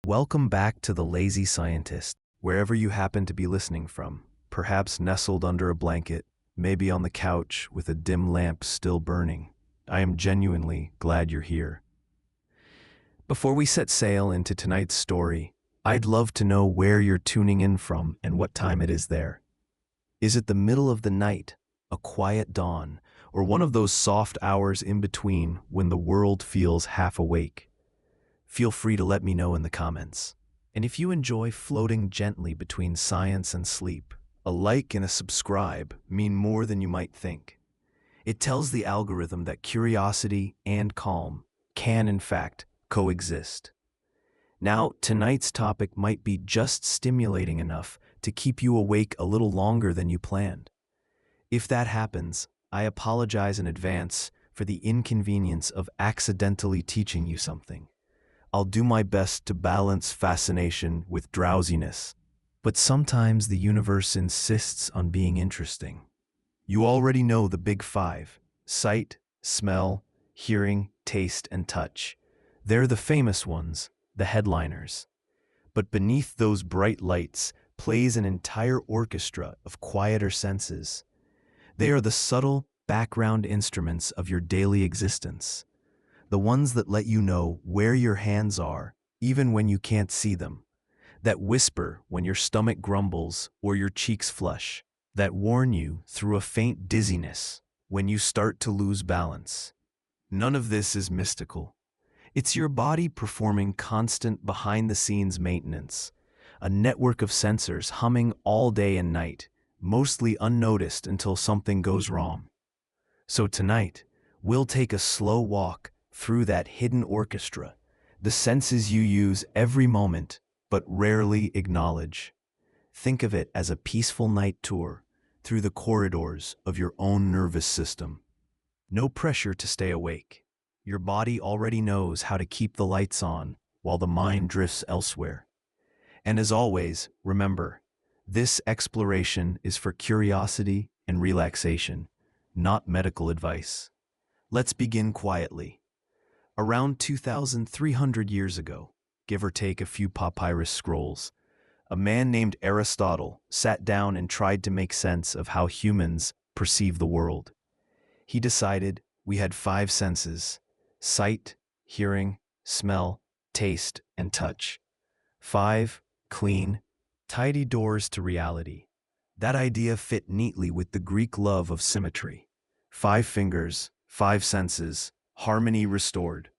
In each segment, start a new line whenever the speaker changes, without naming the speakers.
Welcome back to The Lazy Scientist, wherever you happen to be listening from, perhaps nestled under a blanket, maybe on the couch with a dim lamp still burning. I am genuinely glad you're here. Before we set sail into tonight's story, I'd love to know where you're tuning in from and what time it is there. Is it the middle of the night, a quiet dawn, or one of those soft hours in between when the world feels half awake? Feel free to let me know in the comments. And if you enjoy floating gently between science and sleep, a like and a subscribe mean more than you might think. It tells the algorithm that curiosity and calm can, in fact, coexist. Now, tonight's topic might be just stimulating enough to keep you awake a little longer than you planned. If that happens, I apologize in advance for the inconvenience of accidentally teaching you something. I'll do my best to balance fascination with drowsiness, but sometimes the universe insists on being interesting. You already know the big five: sight, smell, hearing, taste, and touch. They're the famous ones, the headliners. But beneath those bright lights plays an entire orchestra of quieter senses. They are the subtle background instruments of your daily existence. The ones that let you know where your hands are, even when you can't see them. That whisper when your stomach grumbles or your cheeks flush. That warn you through a faint dizziness when you start to lose balance. None of this is mystical. It's your body performing constant behind-the-scenes maintenance. A network of sensors humming all day and night, mostly unnoticed until something goes wrong. So tonight, we'll take a slow walk through that hidden orchestra, the senses you use every moment but rarely acknowledge. Think of it as a peaceful night tour through the corridors of your own nervous system. No pressure to stay awake. Your body already knows how to keep the lights on while the mind drifts elsewhere. And as always, remember, this exploration is for curiosity and relaxation, not medical advice. Let's begin quietly. Around 2,300 years ago, give or take a few papyrus scrolls, a man named Aristotle sat down and tried to make sense of how humans perceive the world. He decided we had five senses: sight, hearing, smell, taste, and touch. Five clean, tidy doors to reality. That idea fit neatly with the Greek love of symmetry. 5 fingers, 5 senses, harmony restored.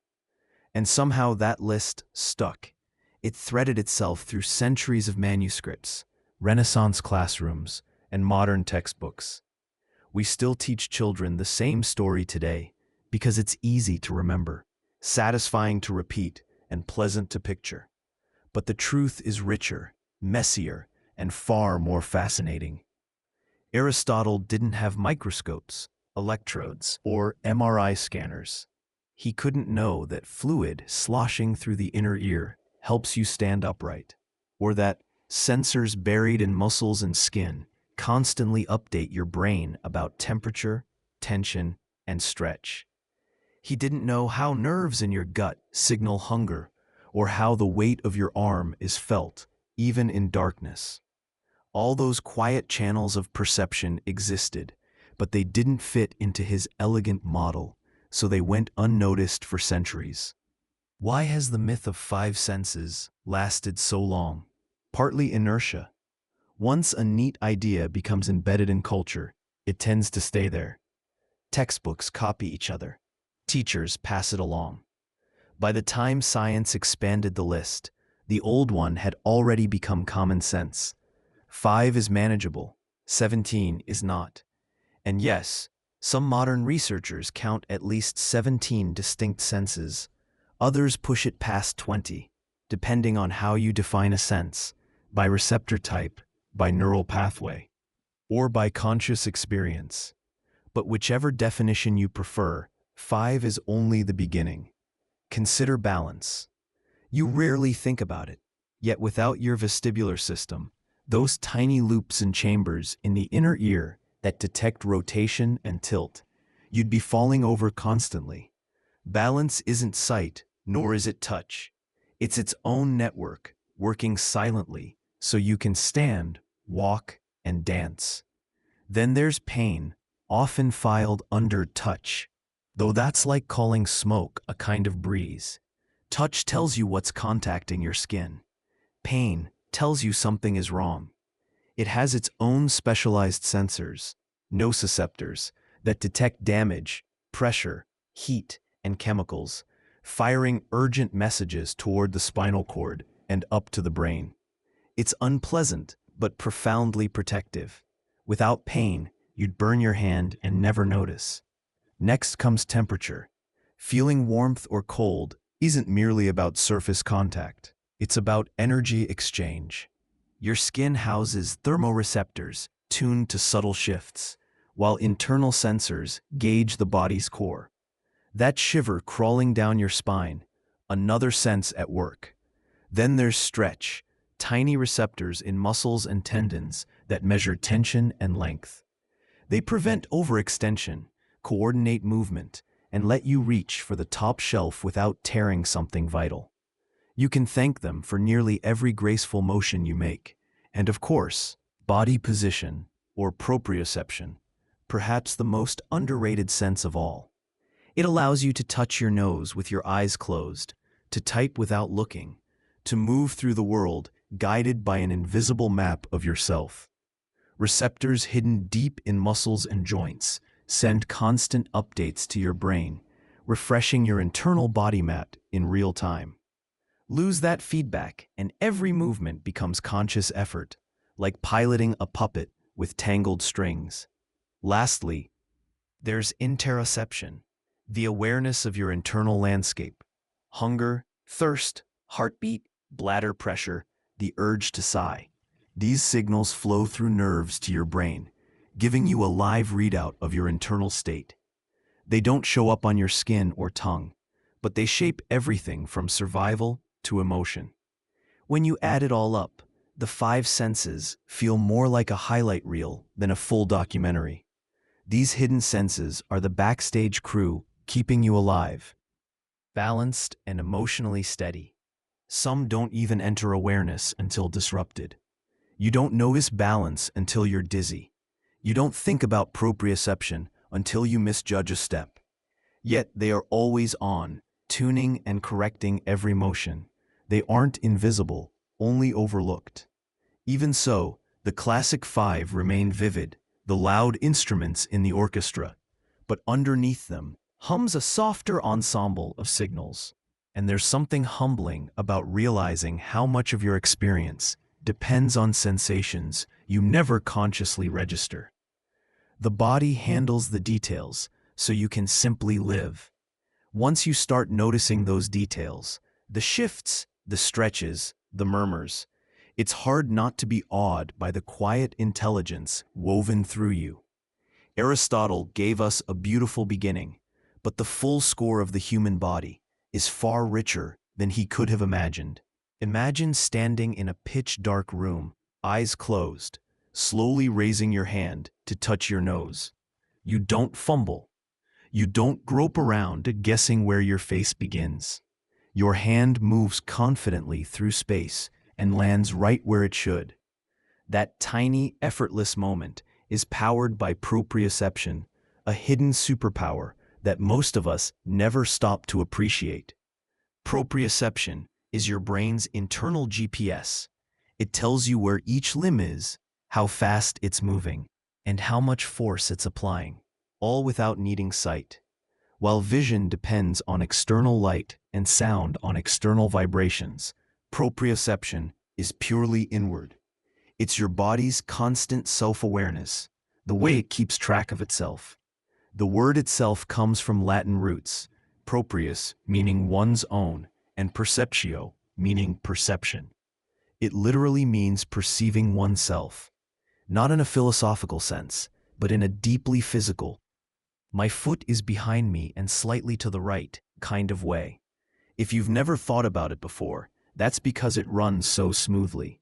And somehow that list stuck. It threaded itself through centuries of manuscripts, Renaissance classrooms, and modern textbooks. We still teach children the same story today because it's easy to remember, satisfying to repeat, and pleasant to picture. But the truth is richer, messier, and far more fascinating. Aristotle didn't have microscopes, electrodes, or MRI scanners. He couldn't know that fluid sloshing through the inner ear helps you stand upright, or that sensors buried in muscles and skin constantly update your brain about temperature, tension, and stretch. He didn't know how nerves in your gut signal hunger, or how the weight of your arm is felt, even in darkness. All those quiet channels of perception existed, but they didn't fit into his elegant model, so they went unnoticed for centuries. Why has the myth of 5 senses lasted so long? Partly inertia. Once a neat idea becomes embedded in culture, it tends to stay there. Textbooks copy each other. Teachers pass it along. By the time science expanded the list, the old one had already become common sense. 5 is manageable, 17 is not. And yes, some modern researchers count at least 17 distinct senses. Others push it past 20, depending on how you define a sense, by receptor type, by neural pathway, or by conscious experience. But whichever definition you prefer, 5 is only the beginning. Consider balance. You rarely think about it, yet without your vestibular system, those tiny loops and chambers in the inner ear that detect rotation and tilt, you'd be falling over constantly. Balance isn't sight, nor is it touch. It's its own network, working silently, so you can stand, walk, and dance. Then there's pain, often filed under touch, though that's like calling smoke a kind of breeze. Touch tells you what's contacting your skin. Pain tells you something is wrong. It has its own specialized sensors, nociceptors, that detect damage, pressure, heat, and chemicals, firing urgent messages toward the spinal cord and up to the brain. It's unpleasant, but profoundly protective. Without pain, you'd burn your hand and never notice. Next comes temperature. Feeling warmth or cold isn't merely about surface contact. It's about energy exchange. Your skin houses thermoreceptors tuned to subtle shifts, while internal sensors gauge the body's core. That shiver crawling down your spine, another sense at work. Then there's stretch, tiny receptors in muscles and tendons that measure tension and length. They prevent overextension, coordinate movement, and let you reach for the top shelf without tearing something vital. You can thank them for nearly every graceful motion you make. And of course, body position, or proprioception, perhaps the most underrated sense of all. It allows you to touch your nose with your eyes closed, to type without looking, to move through the world guided by an invisible map of yourself. Receptors hidden deep in muscles and joints send constant updates to your brain, refreshing your internal body map in real time. Lose that feedback, and every movement becomes conscious effort, like piloting a puppet with tangled strings. Lastly, there's interoception, the awareness of your internal landscape. Hunger, thirst, heartbeat, bladder pressure, the urge to sigh. These signals flow through nerves to your brain, giving you a live readout of your internal state. They don't show up on your skin or tongue, but they shape everything from survival to emotion. When you add it all up, the five senses feel more like a highlight reel than a full documentary. These hidden senses are the backstage crew keeping you alive, balanced and emotionally steady. Some don't even enter awareness until disrupted. You don't notice balance until you're dizzy. You don't think about proprioception until you misjudge a step. Yet they are always on, tuning and correcting every motion. They aren't invisible, only overlooked. Even so, the classic five remain vivid, the loud instruments in the orchestra, but underneath them hums a softer ensemble of signals. And there's something humbling about realizing how much of your experience depends on sensations you never consciously register. The body handles the details, so you can simply live. Once you start noticing those details, the shifts, the stretches, the murmurs, it's hard not to be awed by the quiet intelligence woven through you. Aristotle gave us a beautiful beginning, but the full score of the human body is far richer than he could have imagined. Imagine standing in a pitch-dark room, eyes closed, slowly raising your hand to touch your nose. You don't fumble. You don't grope around guessing where your face begins. Your hand moves confidently through space and lands right where it should. That tiny, effortless moment is powered by proprioception, a hidden superpower that most of us never stop to appreciate. Proprioception is your brain's internal GPS. It tells you where each limb is, how fast it's moving, and how much force it's applying, all without needing sight. While vision depends on external light and sound on external vibrations, proprioception is purely inward. It's your body's constant self-awareness, the way it keeps track of itself. The word itself comes from Latin roots, proprius meaning one's own, and perceptio meaning perception. It literally means perceiving oneself, not in a philosophical sense, but in a deeply physical, my foot is behind me and slightly to the right kind of way. If you've never thought about it before, that's because it runs so smoothly.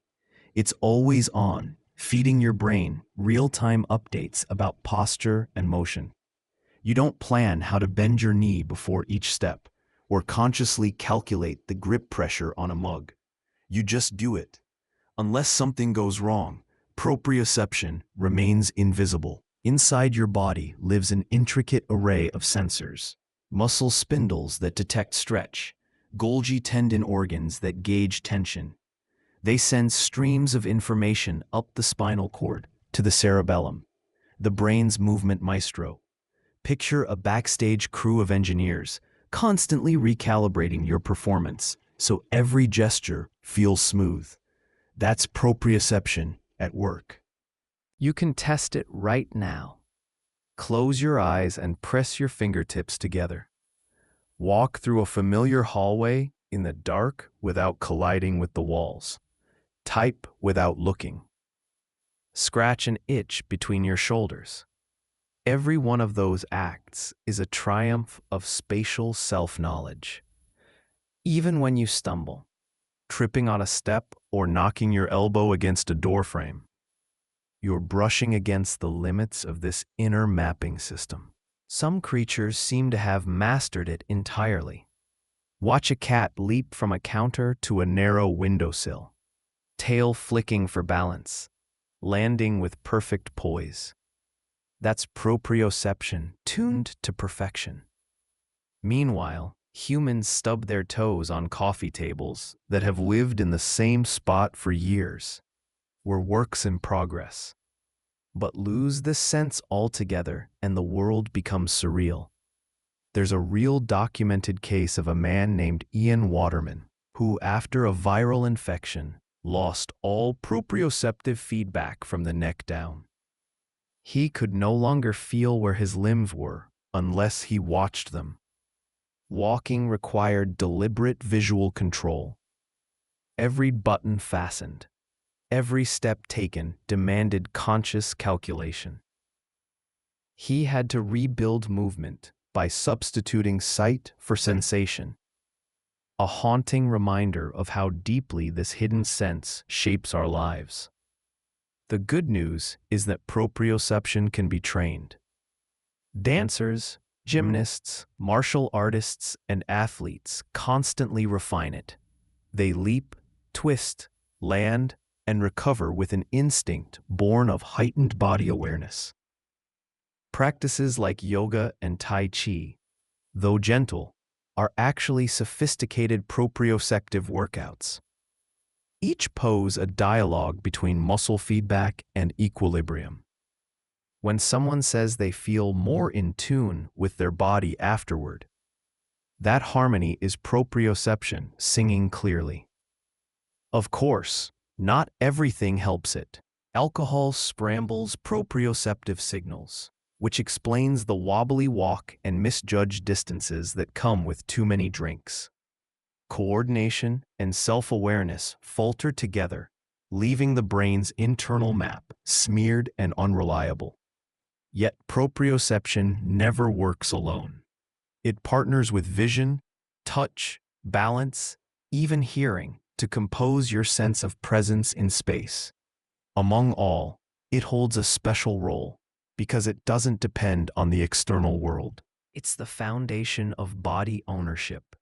It's always on, feeding your brain real-time updates about posture and motion. You don't plan how to bend your knee before each step, or consciously calculate the grip pressure on a mug. You just do it. Unless something goes wrong, proprioception remains invisible. Inside your body lives an intricate array of sensors. Muscle spindles that detect stretch, Golgi tendon organs that gauge tension. They send streams of information up the spinal cord to the cerebellum, the brain's movement maestro. Picture a backstage crew of engineers constantly recalibrating your performance so every gesture feels smooth. That's proprioception at work. You can test it right now. Close your eyes and press your fingertips together. Walk through a familiar hallway in the dark without colliding with the walls. Type without looking. Scratch an itch between your shoulders. Every one of those acts is a triumph of spatial self-knowledge. Even when you stumble, tripping on a step or knocking your elbow against a doorframe, you're brushing against the limits of this inner mapping system. Some creatures seem to have mastered it entirely. Watch a cat leap from a counter to a narrow windowsill, tail flicking for balance, landing with perfect poise. That's proprioception tuned to perfection. Meanwhile, humans stub their toes on coffee tables that have lived in the same spot for years. We're works in progress. But lose this sense altogether and the world becomes surreal. There's a real documented case of a man named Ian Waterman, who, after a viral infection, lost all proprioceptive feedback from the neck down. He could no longer feel where his limbs were unless he watched them. Walking required deliberate visual control. Every button fastened. Every step taken demanded conscious calculation. He had to rebuild movement by substituting sight for sensation. A haunting reminder of how deeply this hidden sense shapes our lives. The good news is that proprioception can be trained. Dancers, gymnasts, martial artists, and athletes constantly refine it. They leap, twist, land, and recover with an instinct born of heightened body awareness. Practices like yoga and tai chi, though gentle, are actually sophisticated proprioceptive workouts. Each pose a dialogue between muscle feedback and equilibrium. When someone says they feel more in tune with their body afterward, that harmony is proprioception singing clearly. Of course, not everything helps it. Alcohol scrambles proprioceptive signals, which explains the wobbly walk and misjudged distances that come with too many drinks. Coordination and self-awareness falter together, leaving the brain's internal map smeared and unreliable. Yet proprioception never works alone. It partners with vision, touch, balance, even hearing to compose your sense of presence in space. Among all, it holds a special role because it doesn't depend on the external world. It's the foundation of body ownership.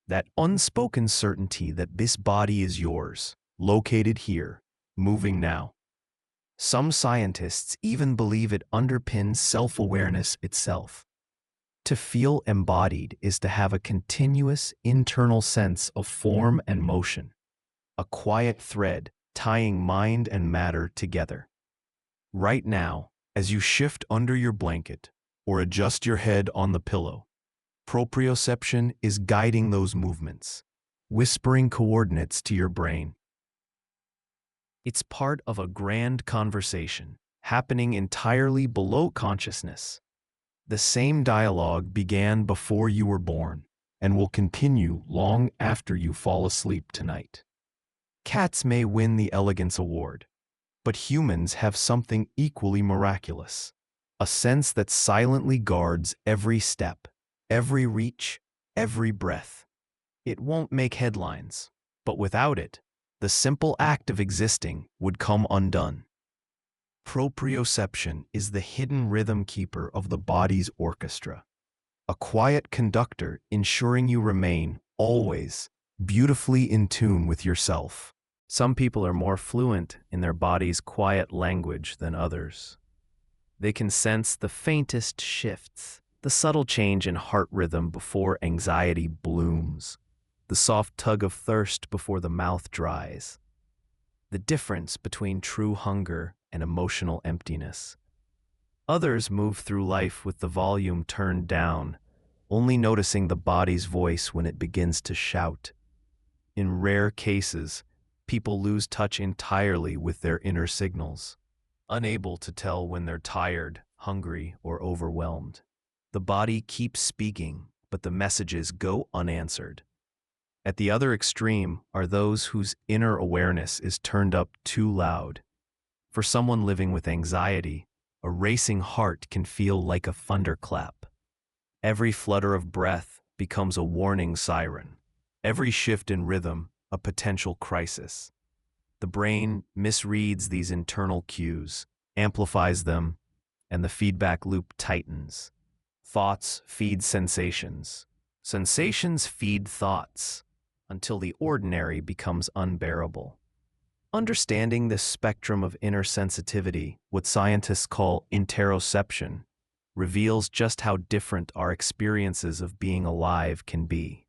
That unspoken certainty that this body is yours, located here, moving now. Some scientists even believe it underpins self-awareness itself. To feel embodied is to have a continuous internal sense of form and motion, a quiet thread tying mind and matter together. Right now, as you shift under your blanket or adjust your head on the pillow, proprioception is guiding those movements, whispering coordinates to your brain. It's part of a grand conversation happening entirely below consciousness. The same dialogue began before you were born and will continue long after you fall asleep tonight. Cats may win the Elegance Award, but humans have something equally miraculous, a sense that silently guards every step, every reach, every breath. It won't make headlines, but without it, the simple act of existing would come undone. Proprioception is the hidden rhythm keeper of the body's orchestra, a quiet conductor ensuring you remain, always, beautifully in tune with yourself. Some people are more fluent in their body's quiet language than others. They can sense the faintest shifts, the subtle change in heart rhythm before anxiety blooms, the soft tug of thirst before the mouth dries, the difference between true hunger and emotional emptiness. Others move through life with the volume turned down, only noticing the body's voice when it begins to shout. In rare cases, people lose touch entirely with their inner signals, unable to tell when they're tired, hungry, or overwhelmed. The body keeps speaking, but the messages go unanswered. At the other extreme are those whose inner awareness is turned up too loud. For someone living with anxiety, a racing heart can feel like a thunderclap. Every flutter of breath becomes a warning siren. Every shift in rhythm, a potential crisis. The brain misreads these internal cues, amplifies them, and the feedback loop tightens. Thoughts feed sensations. Sensations feed thoughts, until the ordinary becomes unbearable. Understanding this spectrum of inner sensitivity, what scientists call interoception, reveals just how different our experiences of being alive can be.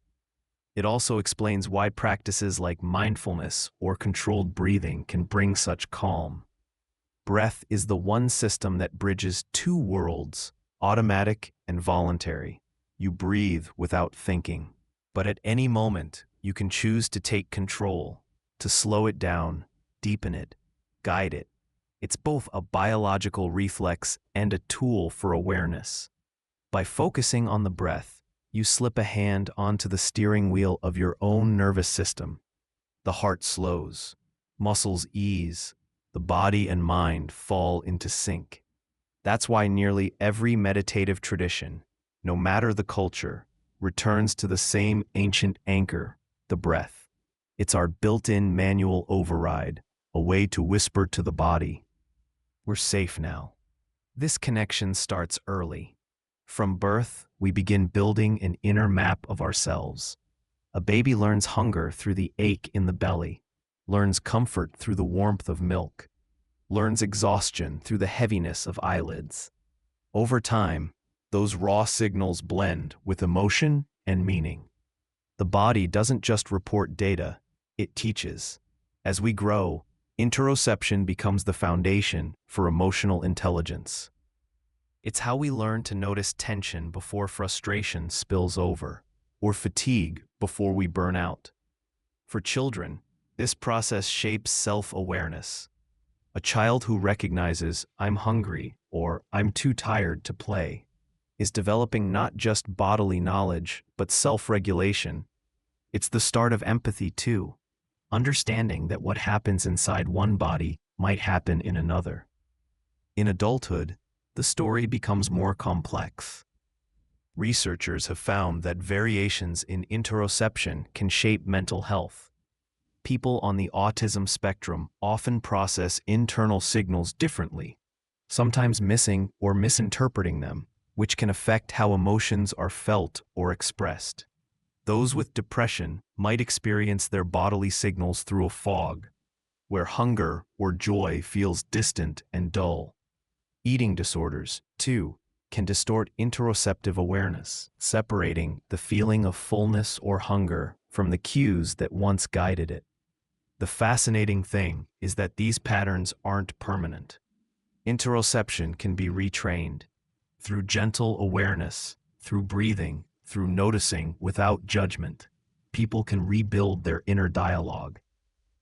It also explains why practices like mindfulness or controlled breathing can bring such calm. Breath is the one system that bridges two worlds, automatic and voluntary. You breathe without thinking, but at any moment, you can choose to take control, to slow it down, deepen it, guide it. It's both a biological reflex and a tool for awareness. By focusing on the breath, you slip a hand onto the steering wheel of your own nervous system. The heart slows, muscles ease, the body and mind fall into sync. That's why nearly every meditative tradition, no matter the culture, returns to the same ancient anchor, the breath. It's our built-in manual override, a way to whisper to the body, "We're safe now." This connection starts early. From birth, we begin building an inner map of ourselves. A baby learns hunger through the ache in the belly, learns comfort through the warmth of milk, learns exhaustion through the heaviness of eyelids. Over time, those raw signals blend with emotion and meaning. The body doesn't just report data, it teaches. As we grow, interoception becomes the foundation for emotional intelligence. It's how we learn to notice tension before frustration spills over, or fatigue before we burn out. For children, this process shapes self-awareness. A child who recognizes "I'm hungry" or "I'm too tired to play" is developing not just bodily knowledge, but self-regulation. It's the start of empathy too, understanding that what happens inside one body might happen in another. In adulthood, the story becomes more complex. Researchers have found that variations in interoception can shape mental health. People on the autism spectrum often process internal signals differently, sometimes missing or misinterpreting them, which can affect how emotions are felt or expressed. Those with depression might experience their bodily signals through a fog, where hunger or joy feels distant and dull. Eating disorders, too, can distort interoceptive awareness, separating the feeling of fullness or hunger from the cues that once guided it. The fascinating thing is that these patterns aren't permanent. Interoception can be retrained through gentle awareness, through breathing, through noticing without judgment. People can rebuild their inner dialogue.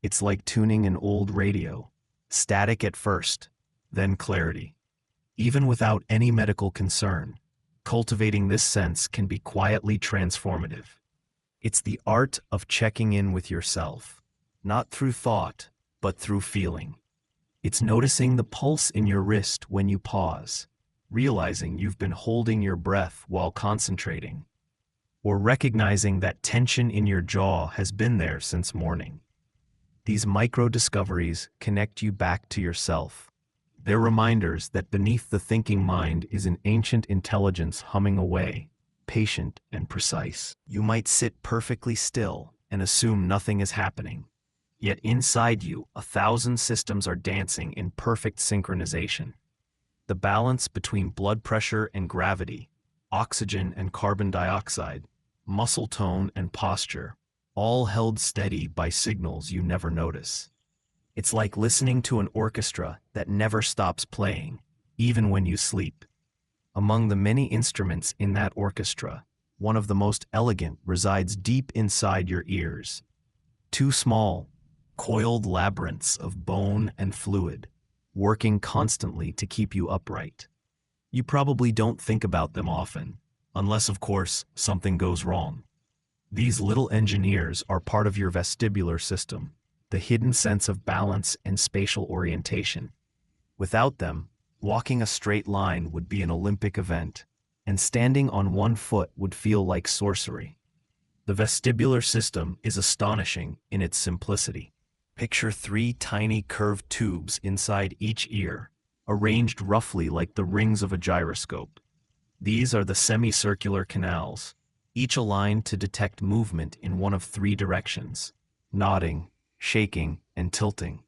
It's like tuning an old radio, static at first, then clarity. Even without any medical concern, cultivating this sense can be quietly transformative. It's the art of checking in with yourself, not through thought, but through feeling. It's noticing the pulse in your wrist when you pause, realizing you've been holding your breath while concentrating, or recognizing that tension in your jaw has been there since morning. These micro-discoveries connect you back to yourself. They're reminders that beneath the thinking mind is an ancient intelligence humming away, patient and precise. You might sit perfectly still and assume nothing is happening. Yet inside you, 1,000 systems are dancing in perfect synchronization. The balance between blood pressure and gravity, oxygen and carbon dioxide, muscle tone and posture, all held steady by signals you never notice. It's like listening to an orchestra that never stops playing, even when you sleep. Among the many instruments in that orchestra, one of the most elegant resides deep inside your ears. Two small, coiled labyrinths of bone and fluid, working constantly to keep you upright. You probably don't think about them often, unless, of course, something goes wrong. These little engineers are part of your vestibular system, the hidden sense of balance and spatial orientation. Without them, walking a straight line would be an Olympic event, and standing on one foot would feel like sorcery. The vestibular system is astonishing in its simplicity. Picture 3 tiny curved tubes inside each ear, arranged roughly like the rings of a gyroscope. These are the semicircular canals, each aligned to detect movement in one of 3 directions: nodding, shaking, and tilting.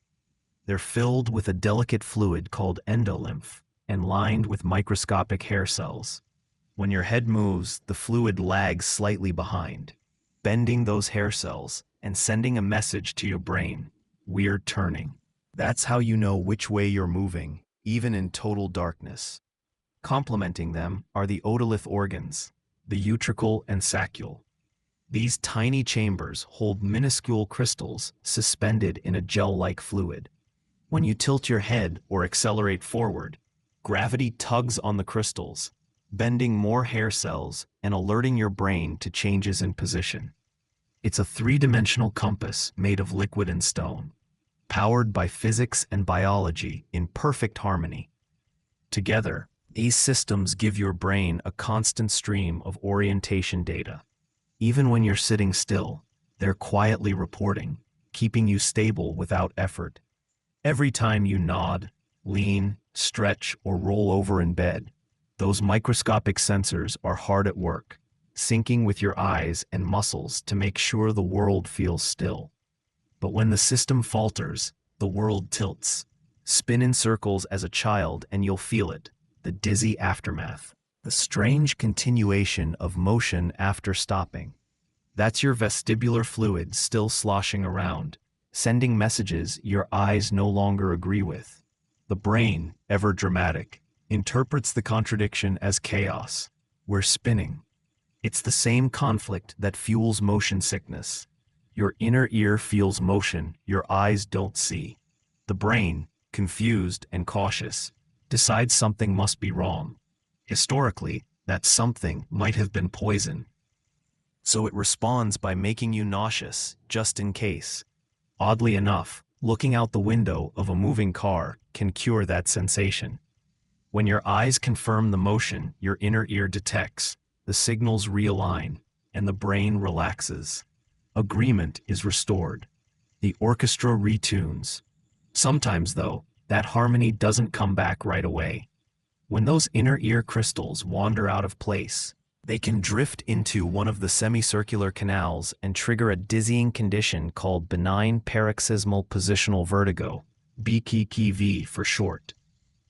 They're filled with a delicate fluid called endolymph and lined with microscopic hair cells. When your head moves, the fluid lags slightly behind, bending those hair cells and sending a message to your brain: we're turning. That's how you know which way you're moving, even in total darkness. Complementing them are the otolith organs, the utricle and saccule. These tiny chambers hold minuscule crystals suspended in a gel-like fluid. When you tilt your head or accelerate forward, gravity tugs on the crystals, bending more hair cells and alerting your brain to changes in position. It's a 3-dimensional compass made of liquid and stone, powered by physics and biology in perfect harmony. Together, these systems give your brain a constant stream of orientation data. Even when you're sitting still, they're quietly reporting, keeping you stable without effort. Every time you nod, lean, stretch, or roll over in bed, those microscopic sensors are hard at work, syncing with your eyes and muscles to make sure the world feels still. But when the system falters, the world tilts. Spin in circles as a child and you'll feel it, the dizzy aftermath, the strange continuation of motion after stopping. That's your vestibular fluid still sloshing around, sending messages your eyes no longer agree with. The brain, ever dramatic, interprets the contradiction as chaos. We're spinning. It's the same conflict that fuels motion sickness. Your inner ear feels motion your eyes don't see. The brain, confused and cautious, decides something must be wrong. Historically, that something might have been poison. So it responds by making you nauseous, just in case. Oddly enough, looking out the window of a moving car can cure that sensation. When your eyes confirm the motion your inner ear detects, the signals realign, and the brain relaxes. Agreement is restored. The orchestra retunes. Sometimes, though, that harmony doesn't come back right away. When those inner ear crystals wander out of place, they can drift into one of the semicircular canals and trigger a dizzying condition called benign paroxysmal positional vertigo, BPPV for short.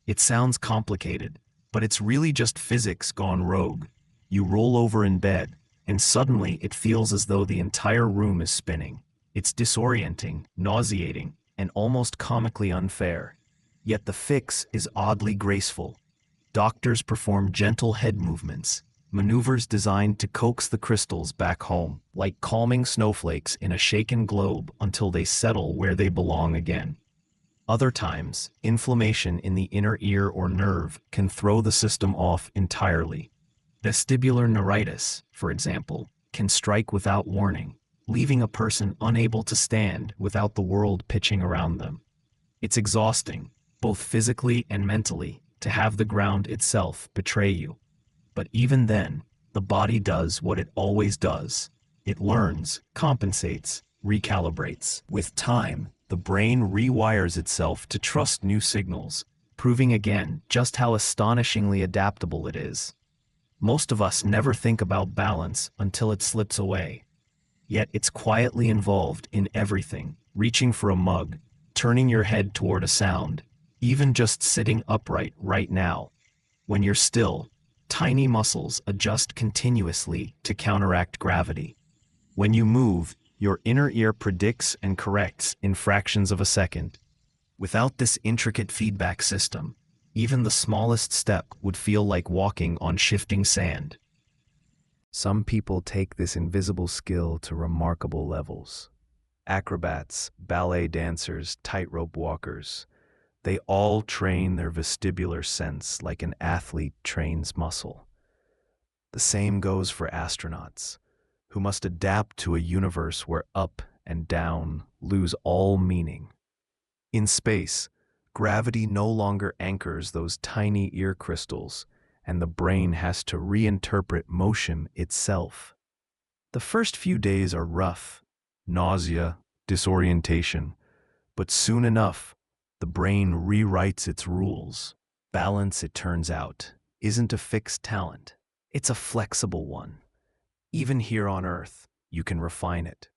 It sounds complicated, but it's really just physics gone rogue. You roll over in bed, and suddenly it feels as though the entire room is spinning. It's disorienting, nauseating, and almost comically unfair. Yet the fix is oddly graceful. Doctors perform gentle head movements, maneuvers designed to coax the crystals back home, like calming snowflakes in a shaken globe until they settle where they belong again. Other times, inflammation in the inner ear or nerve can throw the system off entirely. Vestibular neuritis, for example, can strike without warning, leaving a person unable to stand without the world pitching around them. It's exhausting, both physically and mentally, to have the ground itself betray you. But even then, the body does what it always does. It learns, compensates, recalibrates. With time, the brain rewires itself to trust new signals, proving again just how astonishingly adaptable it is.
Most of us never think about balance until it slips away. Yet it's quietly involved in everything, reaching for a mug, turning your head toward a sound, even just sitting upright right now. When you're still, tiny muscles adjust continuously to counteract gravity. When you move, your inner ear predicts and corrects in fractions of a second. Without this intricate feedback system, even the smallest step would feel like walking on shifting sand.
Some people take this invisible skill to remarkable levels. Acrobats, ballet dancers, tightrope walkers, they all train their vestibular sense like an athlete trains muscle. The same goes for astronauts, who must adapt to a universe where up and down lose all meaning. In space, gravity no longer anchors those tiny ear crystals, and the brain has to reinterpret motion itself. The first few days are rough, nausea, disorientation, but soon enough, the brain rewrites its rules. Balance, it turns out, isn't a fixed talent. It's a flexible one. Even here on Earth, you can refine it.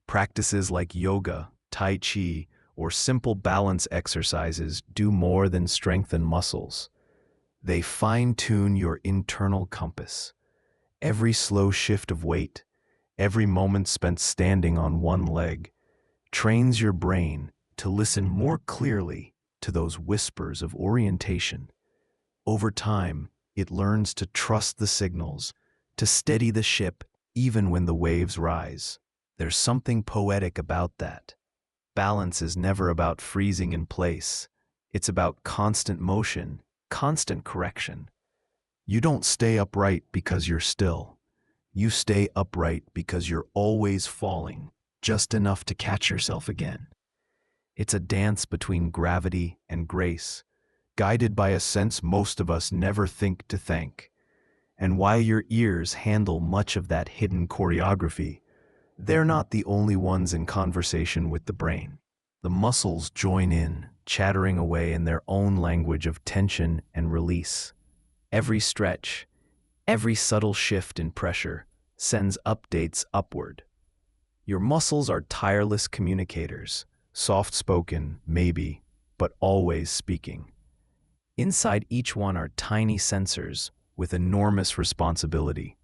Practices like yoga, tai chi, or simple balance exercises do more than strengthen muscles. They fine-tune your internal compass. Every slow shift of weight, every moment spent standing on one leg, trains your brain to listen more clearly to those whispers of orientation. Over time, it learns to trust the signals, to steady the ship even when the waves rise. There's something poetic about that. Balance is never about freezing in place. It's about constant motion, constant correction. You don't stay upright because you're still. You stay upright because you're always falling, just enough to catch yourself again. It's a dance between gravity and grace, guided by a sense most of us never think to thank. And while your ears handle much of that hidden choreography, they're not the only ones in conversation with the brain. The muscles join in, chattering away in their own language of tension and release. Every stretch, every subtle shift in pressure sends updates upward. Your muscles are tireless communicators, soft-spoken, maybe, but always speaking. Inside each one are tiny sensors with enormous responsibility.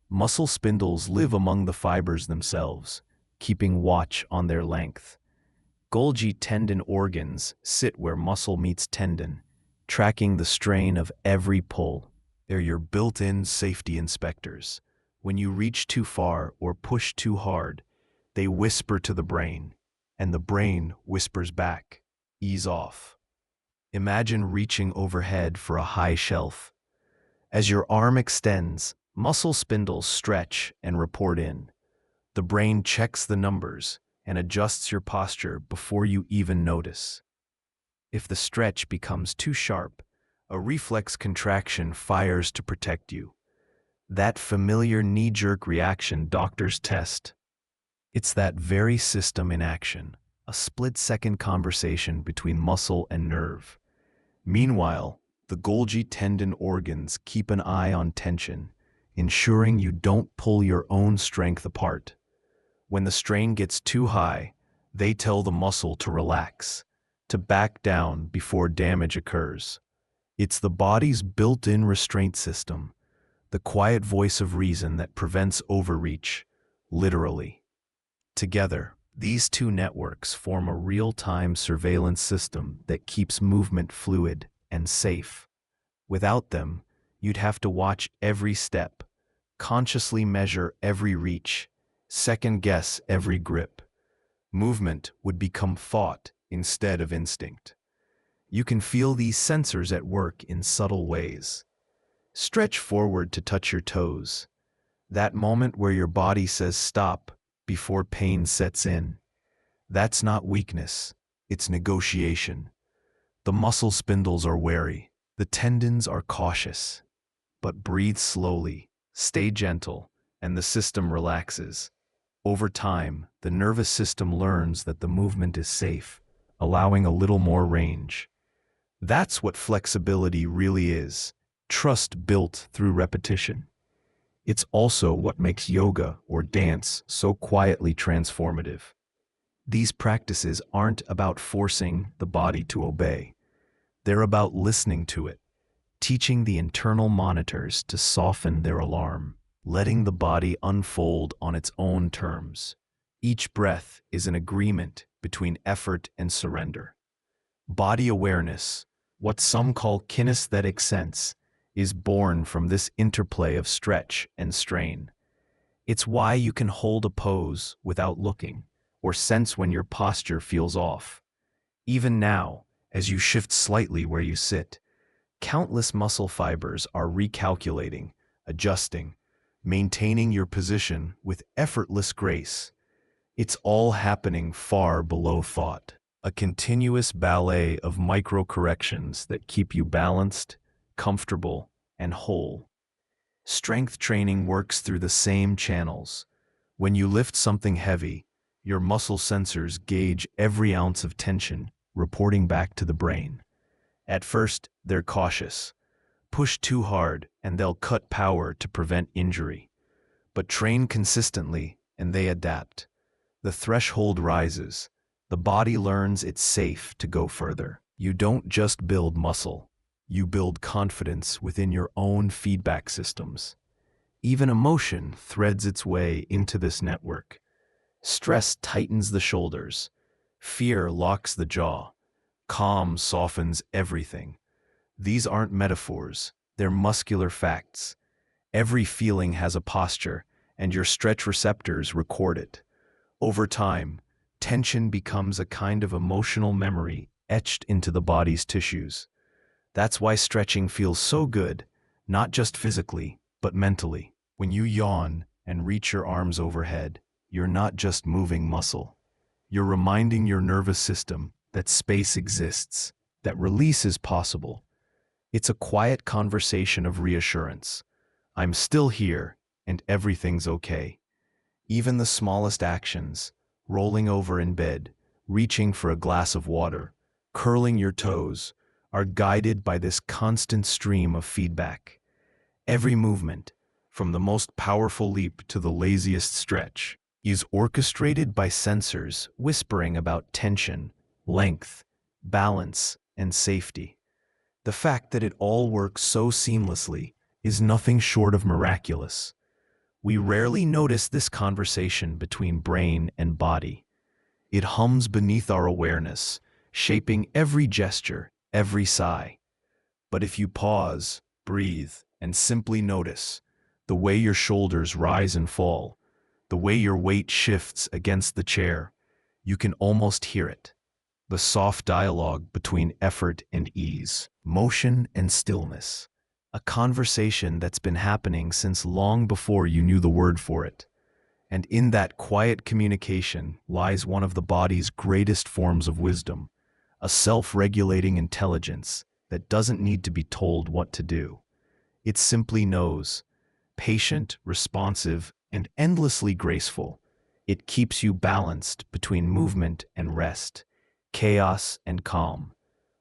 Muscle spindles live among the fibers themselves, keeping watch on their length. Golgi tendon organs sit where muscle meets tendon, tracking the strain of every pull. They're your built-in safety inspectors. When you reach too far or push too hard, they whisper to the brain, and the brain whispers back, ease off. Imagine reaching overhead for a high shelf. As your arm extends, muscle spindles stretch and report in. The brain checks the numbers and adjusts your posture before you even notice. If the stretch becomes too sharp, a reflex contraction fires to protect you. That familiar knee-jerk reaction doctors test. It's that very system in action, a split-second conversation between muscle and nerve. Meanwhile, the Golgi tendon organs keep an eye on tension, ensuring you don't pull your own strength apart. When the strain gets too high, they tell the muscle to relax, to back down before damage occurs. It's the body's built-in restraint system, the quiet voice of reason that prevents overreach, literally. Together, these two networks form a real-time surveillance system that keeps movement fluid and safe. Without them, you'd have to watch every step, consciously measure every reach, second-guess every grip. Movement would become thought instead of instinct. You can feel these sensors at work in subtle ways. Stretch forward to touch your toes. That moment where your body says stop before pain sets in. That's not weakness, it's negotiation. The muscle spindles are wary, the tendons are cautious. But breathe slowly, stay gentle, and the system relaxes. Over time, the nervous system learns that the movement is safe, allowing a little more range. That's what flexibility really is, trust built through repetition. It's also what makes yoga or dance so quietly transformative. These practices aren't about forcing the body to obey. They're about listening to it, teaching the internal monitors to soften their alarm, letting the body unfold on its own terms. Each breath is an agreement between effort and surrender. Body awareness, what some call kinesthetic sense, is born from this interplay of stretch and strain. It's why you can hold a pose without looking, or sense when your posture feels off. Even now, as you shift slightly where you sit, countless muscle fibers are recalculating, adjusting, maintaining your position with effortless grace. It's all happening far below thought, a continuous ballet of micro-corrections that keep you balanced, comfortable, and whole. Strength training works through the same channels. When you lift something heavy, your muscle sensors gauge every ounce of tension, reporting back to the brain. At first, they're cautious. Push too hard, and they'll cut power to prevent injury. But train consistently, and they adapt. The threshold rises. The body learns it's safe to go further. You don't just build muscle. You build confidence within your own feedback systems. Even emotion threads its way into this network. Stress tightens the shoulders. Fear locks the jaw. Calm softens everything. These aren't metaphors. They're muscular facts. Every feeling has a posture, and your stretch receptors record it. Over time, tension becomes a kind of emotional memory etched into the body's tissues. That's why stretching feels so good, not just physically, but mentally. When you yawn and reach your arms overhead, you're not just moving muscle. You're reminding your nervous system that space exists, that release is possible. It's a quiet conversation of reassurance. I'm still here, and everything's okay. Even the smallest actions, rolling over in bed, reaching for a glass of water, curling your toes, are guided by this constant stream of feedback. Every movement, from the most powerful leap to the laziest stretch, is orchestrated by sensors whispering about tension, length, balance, and safety. The fact that it all works so seamlessly is nothing short of miraculous. We rarely notice this conversation between brain and body. It hums beneath our awareness, shaping every gesture, every sigh. But if you pause, breathe, and simply notice the way your shoulders rise and fall, the way your weight shifts against the chair, you can almost hear it. The soft dialogue between effort and ease, motion and stillness. A conversation that's been happening since long before you knew the word for it. And in that quiet communication lies one of the body's greatest forms of wisdom, a self-regulating intelligence that doesn't need to be told what to do. It simply knows, patient, responsive, and endlessly graceful. It keeps you balanced between movement and rest, chaos and calm,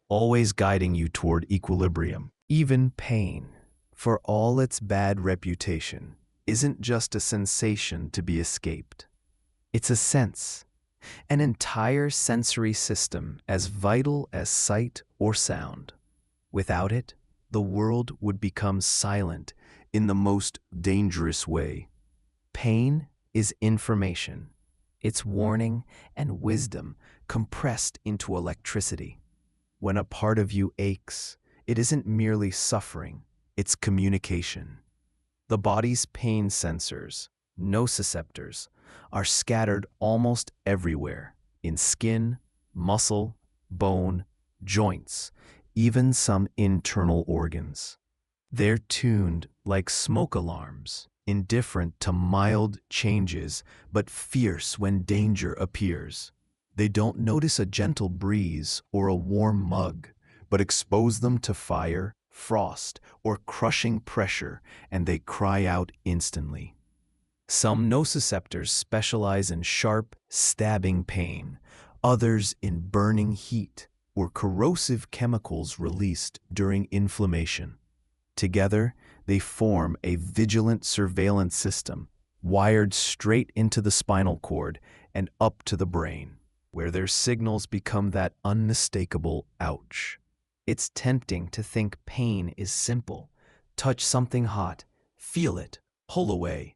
always guiding you toward equilibrium. Even pain, for all its bad reputation, isn't just a sensation to be escaped. It's a sense, an entire sensory system as vital as sight or sound. Without it, the world would become silent in the most dangerous way. Pain is information. It's warning and wisdom compressed into electricity. When a part of you aches, it isn't merely suffering, it's communication. The body's pain sensors, nociceptors, are scattered almost everywhere, in skin, muscle, bone, joints, even some internal organs. They're tuned like smoke alarms, indifferent to mild changes, but fierce when danger appears. They don't notice a gentle breeze or a warm mug, but expose them to fire, frost, or crushing pressure, and they cry out instantly. Some nociceptors specialize in sharp, stabbing pain, others in burning heat or corrosive chemicals released during inflammation. Together, they form a vigilant surveillance system wired straight into the spinal cord and up to the brain, where their signals become that unmistakable ouch. It's tempting to think pain is simple. Touch something hot, feel it, pull away.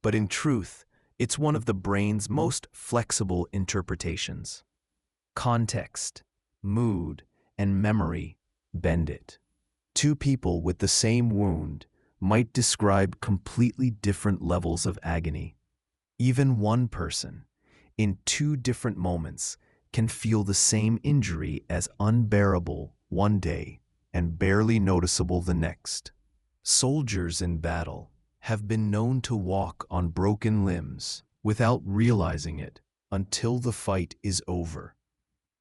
But in truth, it's one of the brain's most flexible interpretations. Context, mood, and memory bend it. Two people with the same wound might describe completely different levels of agony. Even one person, in two different moments, can feel the same injury as unbearable one day and barely noticeable the next. Soldiers in battle have been known to walk on broken limbs without realizing it until the fight is over.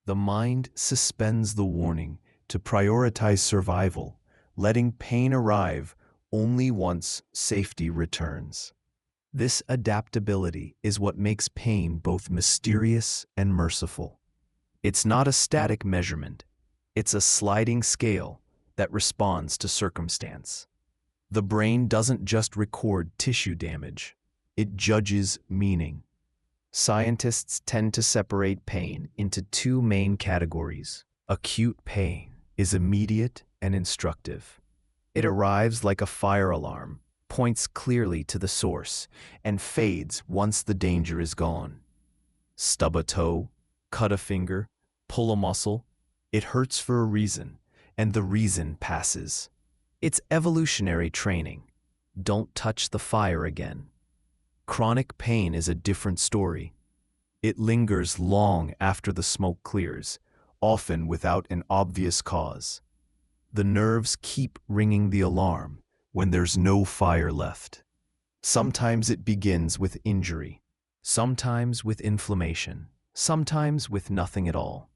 The mind suspends the warning to prioritize survival, letting pain arrive only once safety returns. This adaptability is what makes pain both mysterious and merciful. It's not a static measurement, it's a sliding scale that responds to circumstance. The brain doesn't just record tissue damage, it judges meaning. Scientists tend to separate pain into two main categories. Acute pain is immediate and instructive. It arrives like a fire alarm, points clearly to the source, and fades once the danger is gone. Stub a toe, cut a finger, pull a muscle. It hurts for a reason, and the reason passes. It's evolutionary training. Don't touch the fire again. Chronic pain is a different story. It lingers long after the smoke clears, often without an obvious cause. The nerves keep ringing the alarm when there's no fire left. Sometimes it begins with injury, sometimes with inflammation, sometimes with nothing at all.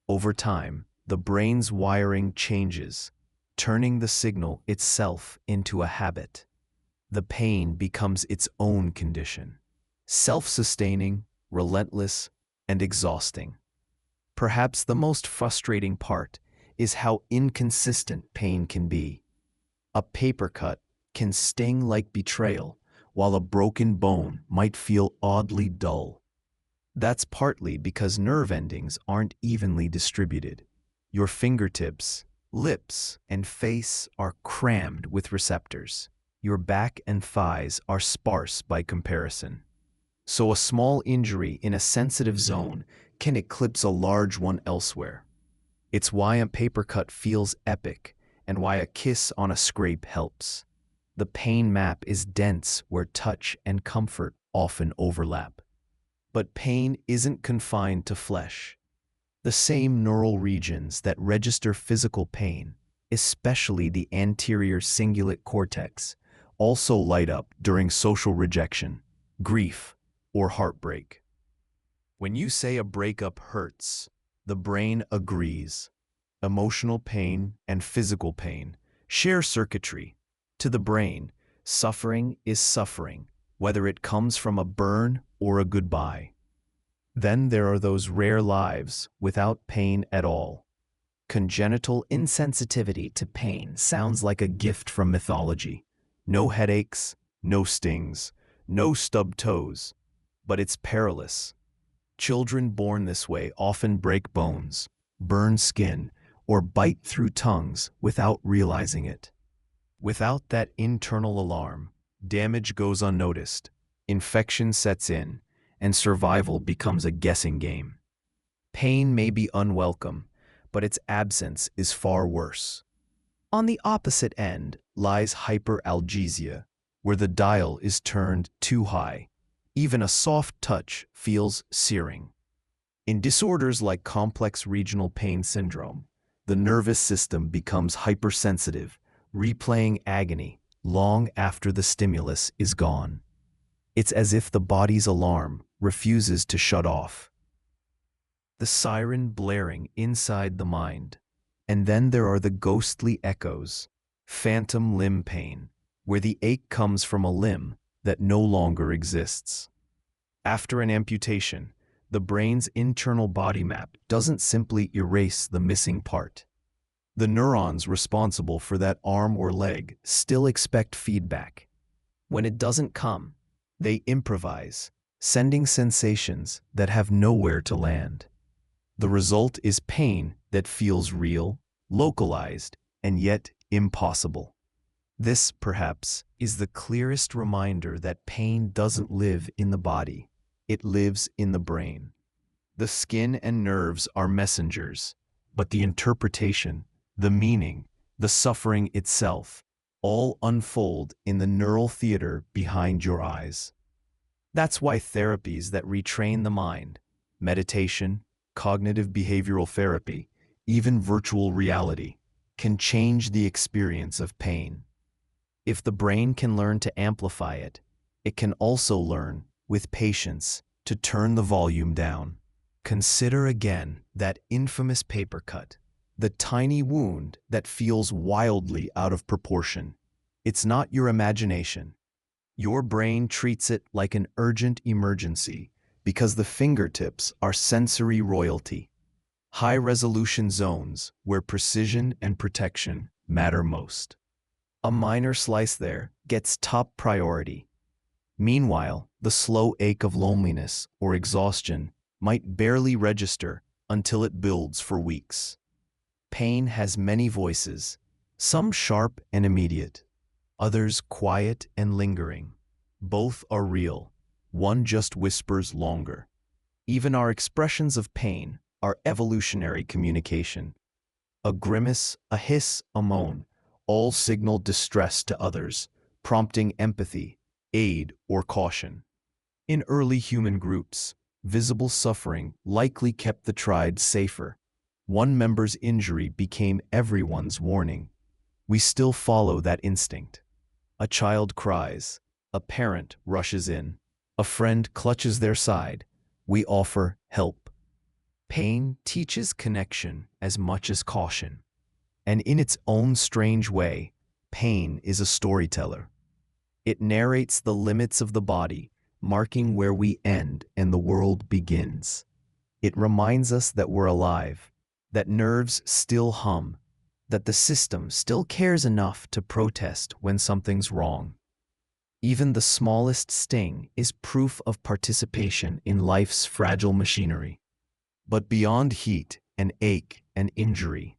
Over time, the brain's wiring changes, turning the signal itself into a habit. The pain becomes its own condition, self-sustaining, relentless, and exhausting. Perhaps the most frustrating part is how inconsistent pain can be. A paper cut can sting like betrayal, while a broken bone might feel oddly dull. That's partly because nerve endings aren't evenly distributed. Your fingertips, lips, and face are crammed with receptors. Your back and thighs are sparse by comparison. So a small injury in a sensitive zone can eclipse a large one elsewhere. It's why a paper cut feels epic and why a kiss on a scrape helps. The pain map is dense where touch and comfort often overlap. But pain isn't confined to flesh. The same neural regions that register physical pain, especially the anterior cingulate cortex, also light up during social rejection, grief, or heartbreak. When you say a breakup hurts, the brain agrees. Emotional pain and physical pain share circuitry. To the brain, suffering is suffering, whether it comes from a burn or a goodbye. Then there are those rare lives without pain at all. Congenital insensitivity to pain sounds like a gift from mythology. No headaches, no stings, no stubbed toes. But it's perilous. Children born this way often break bones, burn skin, or bite through tongues without realizing it. Without that internal alarm, damage goes unnoticed, infection sets in, and survival becomes a guessing game. Pain may be unwelcome, but its absence is far worse. On the opposite end lies hyperalgesia, where the dial is turned too high. Even a soft touch feels searing. In disorders like complex regional pain syndrome, the nervous system becomes hypersensitive, replaying agony long after the stimulus is gone. It's as if the body's alarm refuses to shut off. The siren blaring inside the mind. And then there are the ghostly echoes, phantom limb pain, where the ache comes from a limb that no longer exists. After an amputation, the brain's internal body map doesn't simply erase the missing part. The neurons responsible for that arm or leg still expect feedback. When it doesn't come, they improvise, sending sensations that have nowhere to land. The result is pain that feels real, localized, and yet impossible. This, perhaps, is the clearest reminder that pain doesn't live in the body. It lives in the brain. The skin and nerves are messengers, but the interpretation, the meaning, the suffering itself, all unfold in the neural theater behind your eyes. That's why therapies that retrain the mind, meditation, cognitive behavioral therapy, even virtual reality, can change the experience of pain. If the brain can learn to amplify it, it can also learn, with patience, to turn the volume down. Consider again that infamous paper cut, the tiny wound that feels wildly out of proportion. It's not your imagination. Your brain treats it like an urgent emergency because the fingertips are sensory royalty, high-resolution zones where precision and protection matter most. A minor slice there gets top priority. Meanwhile, the slow ache of loneliness or exhaustion might barely register until it builds for weeks. Pain has many voices, some sharp and immediate, others quiet and lingering. Both are real. One just whispers longer. Even our expressions of pain are evolutionary communication. A grimace, a hiss, a moan, all signal distress to others, prompting empathy, aid, or caution. In early human groups, visible suffering likely kept the tribe safer. One member's injury became everyone's warning. We still follow that instinct. A child cries, a parent rushes in, a friend clutches their side. We offer help. Pain teaches connection as much as caution. And in its own strange way, pain is a storyteller. It narrates the limits of the body, marking where we end and the world begins. It reminds us that we're alive, that nerves still hum, that the system still cares enough to protest when something's wrong. Even the smallest sting is proof of participation in life's fragile machinery. But beyond heat and ache and injury,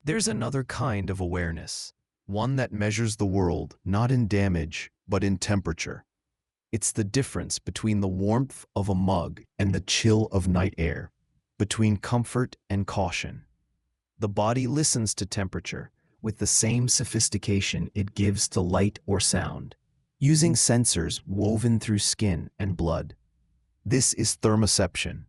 there's another kind of awareness, one that measures the world not in damage but in temperature. It's the difference between the warmth of a mug and the chill of night air, between comfort and caution. The body listens to temperature with the same sophistication it gives to light or sound, using sensors woven through skin and blood. This is thermoception,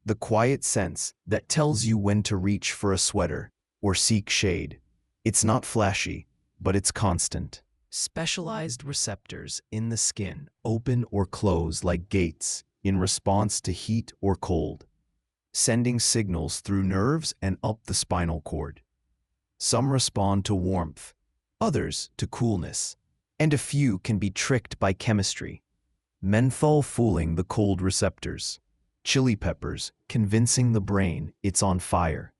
the quiet sense that tells you when to reach for a sweater or seek shade. It's not flashy, but it's constant. Specialized receptors in the skin open or close like gates in response to heat or cold, sending signals through nerves and up the spinal cord. Some respond to warmth, others to coolness, and a few can be tricked by chemistry. Menthol fooling the cold receptors, chili peppers convincing the brain it's on fire.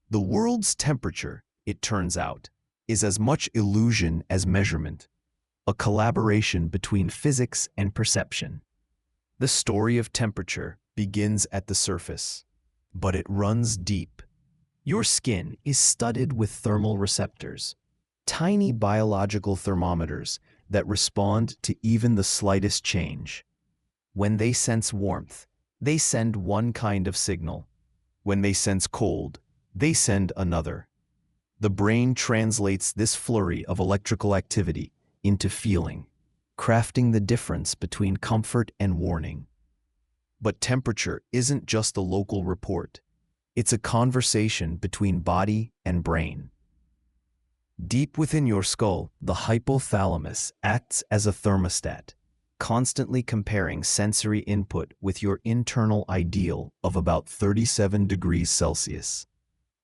The world's temperature, it turns out, is as much illusion as measurement, a collaboration between physics and perception. The story of temperature begins at the surface, but it runs deep. Your skin is studded with thermal receptors, tiny biological thermometers that respond to even the slightest change. When they sense warmth, they send one kind of signal. When they sense cold, they send another. The brain translates this flurry of electrical activity into feeling, crafting the difference between comfort and warning. But temperature isn't just a local report. It's a conversation between body and brain. Deep within your skull, the hypothalamus acts as a thermostat, constantly comparing sensory input with your internal ideal of about 37 degrees Celsius.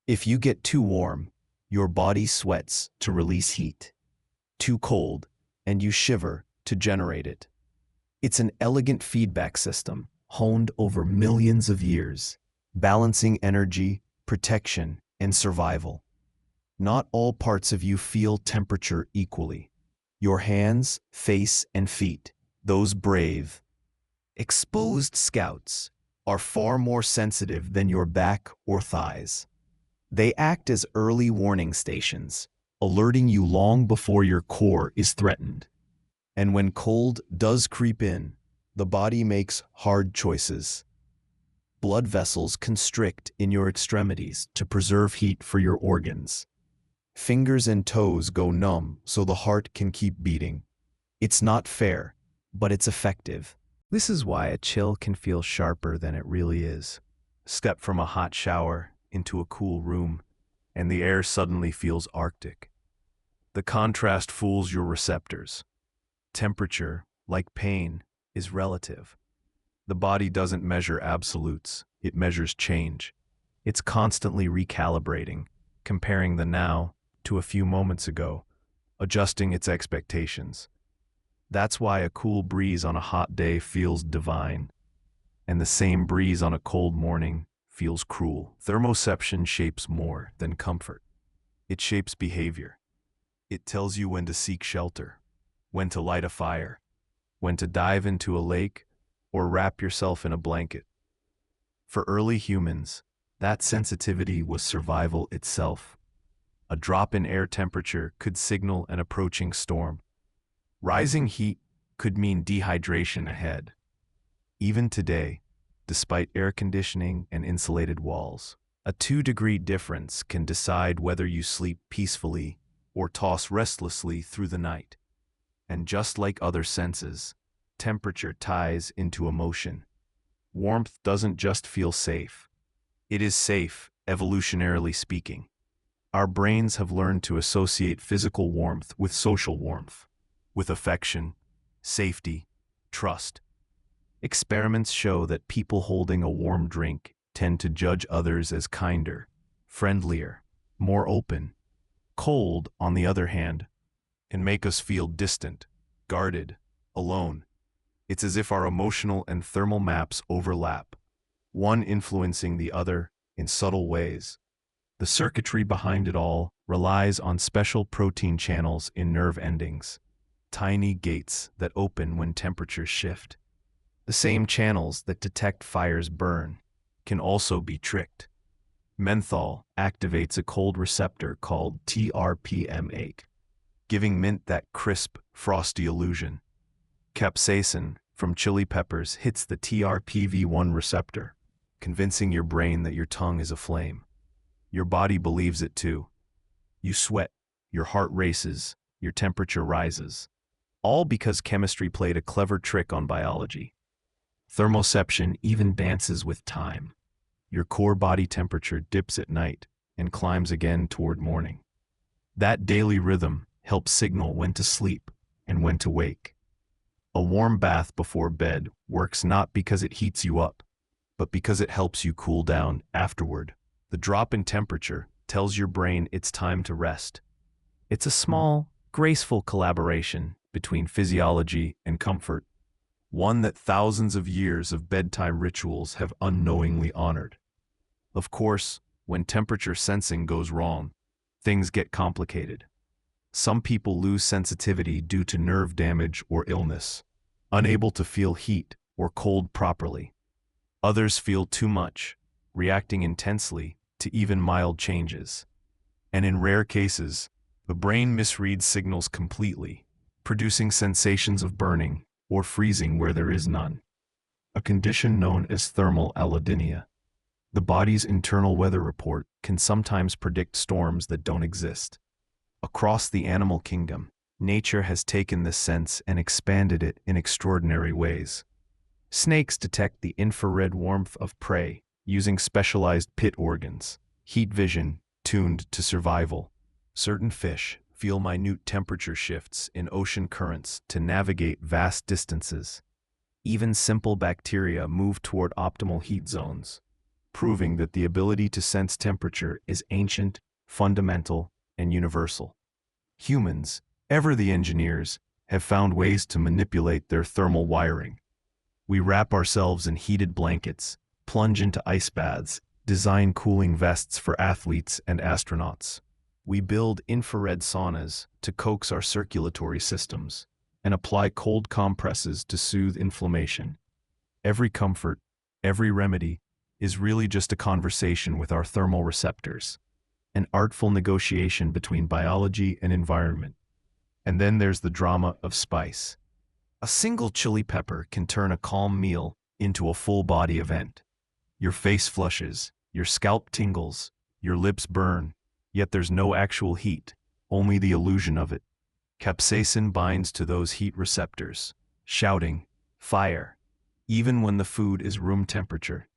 If you get too warm, your body sweats to release heat. Too cold, and you shiver to generate it. It's an elegant feedback system honed over millions of years, balancing energy, protection, and survival. Not all parts of you feel temperature equally. Your hands, face, and feet, those brave, exposed scouts, are far more sensitive than your back or thighs. They act as early warning stations, alerting you long before your core is threatened. And when cold does creep in, the body makes hard choices. Blood vessels constrict in your extremities to preserve heat for your organs. Fingers and toes go numb so the heart can keep beating. It's not fair, but it's effective. This is why a chill can feel sharper than it really is. Step from a hot shower into a cool room, and the air suddenly feels arctic. The contrast fools your receptors. Temperature, like pain, is relative. The body doesn't measure absolutes, it measures change. It's constantly recalibrating, comparing the now to a few moments ago, adjusting its expectations. That's why a cool breeze on a hot day feels divine, and the same breeze on a cold morning feels cruel. Thermoception shapes more than comfort. It shapes behavior. It tells you when to seek shelter, when to light a fire, when to dive into a lake, or wrap yourself in a blanket. For early humans, that sensitivity was survival itself. A drop in air temperature could signal an approaching storm. Rising heat could mean dehydration ahead. Even today, despite air conditioning and insulated walls, a 2-degree difference can decide whether you sleep peacefully or toss restlessly through the night. And just like other senses, temperature ties into emotion. Warmth doesn't just feel safe. It is safe, evolutionarily speaking. Our brains have learned to associate physical warmth with social warmth, with affection, safety, trust. Experiments show that people holding a warm drink tend to judge others as kinder, friendlier, more open. Cold, on the other hand, can make us feel distant, guarded, alone. It's as if our emotional and thermal maps overlap, one influencing the other in subtle ways. The circuitry behind it all relies on special protein channels in nerve endings, tiny gates that open when temperatures shift. The same channels that detect fires burn can also be tricked. Menthol activates a cold receptor called TRPM8, giving mint that crisp, frosty illusion. Capsaicin from chili peppers hits the TRPV1 receptor, convincing your brain that your tongue is aflame. Your body believes it too. You sweat, your heart races, your temperature rises. All because chemistry played a clever trick on biology. Thermoception even dances with time. Your core body temperature dips at night and climbs again toward morning. That daily rhythm helps signal when to sleep and when to wake. A warm bath before bed works not because it heats you up, but because it helps you cool down afterward. The drop in temperature tells your brain it's time to rest. It's a small, graceful collaboration between physiology and comfort, one that thousands of years of bedtime rituals have unknowingly honored. Of course, when temperature sensing goes wrong, things get complicated. Some people lose sensitivity due to nerve damage or illness, unable to feel heat or cold properly. Others feel too much, reacting intensely to even mild changes. And in rare cases, the brain misreads signals completely, producing sensations of burning or freezing where there is none. A condition known as thermal allodynia. The body's internal weather report can sometimes predict storms that don't exist. Across the animal kingdom, nature has taken this sense and expanded it in extraordinary ways. Snakes detect the infrared warmth of prey using specialized pit organs, heat vision tuned to survival. Certain fish feel minute temperature shifts in ocean currents to navigate vast distances. Even simple bacteria move toward optimal heat zones, proving that the ability to sense temperature is ancient, fundamental, and universal. Humans, ever the engineers, have found ways to manipulate their thermal wiring. We wrap ourselves in heated blankets, plunge into ice baths, design cooling vests for athletes and astronauts. We build infrared saunas to coax our circulatory systems and apply cold compresses to soothe inflammation. Every comfort, every remedy, is really just a conversation with our thermal receptors, an artful negotiation between biology and environment. And then there's the drama of spice. A single chili pepper can turn a calm meal into a full-body event. Your face flushes, your scalp tingles, your lips burn, yet there's no actual heat, only the illusion of it. Capsaicin binds to those heat receptors, shouting, "Fire!" even when the food is room temperature.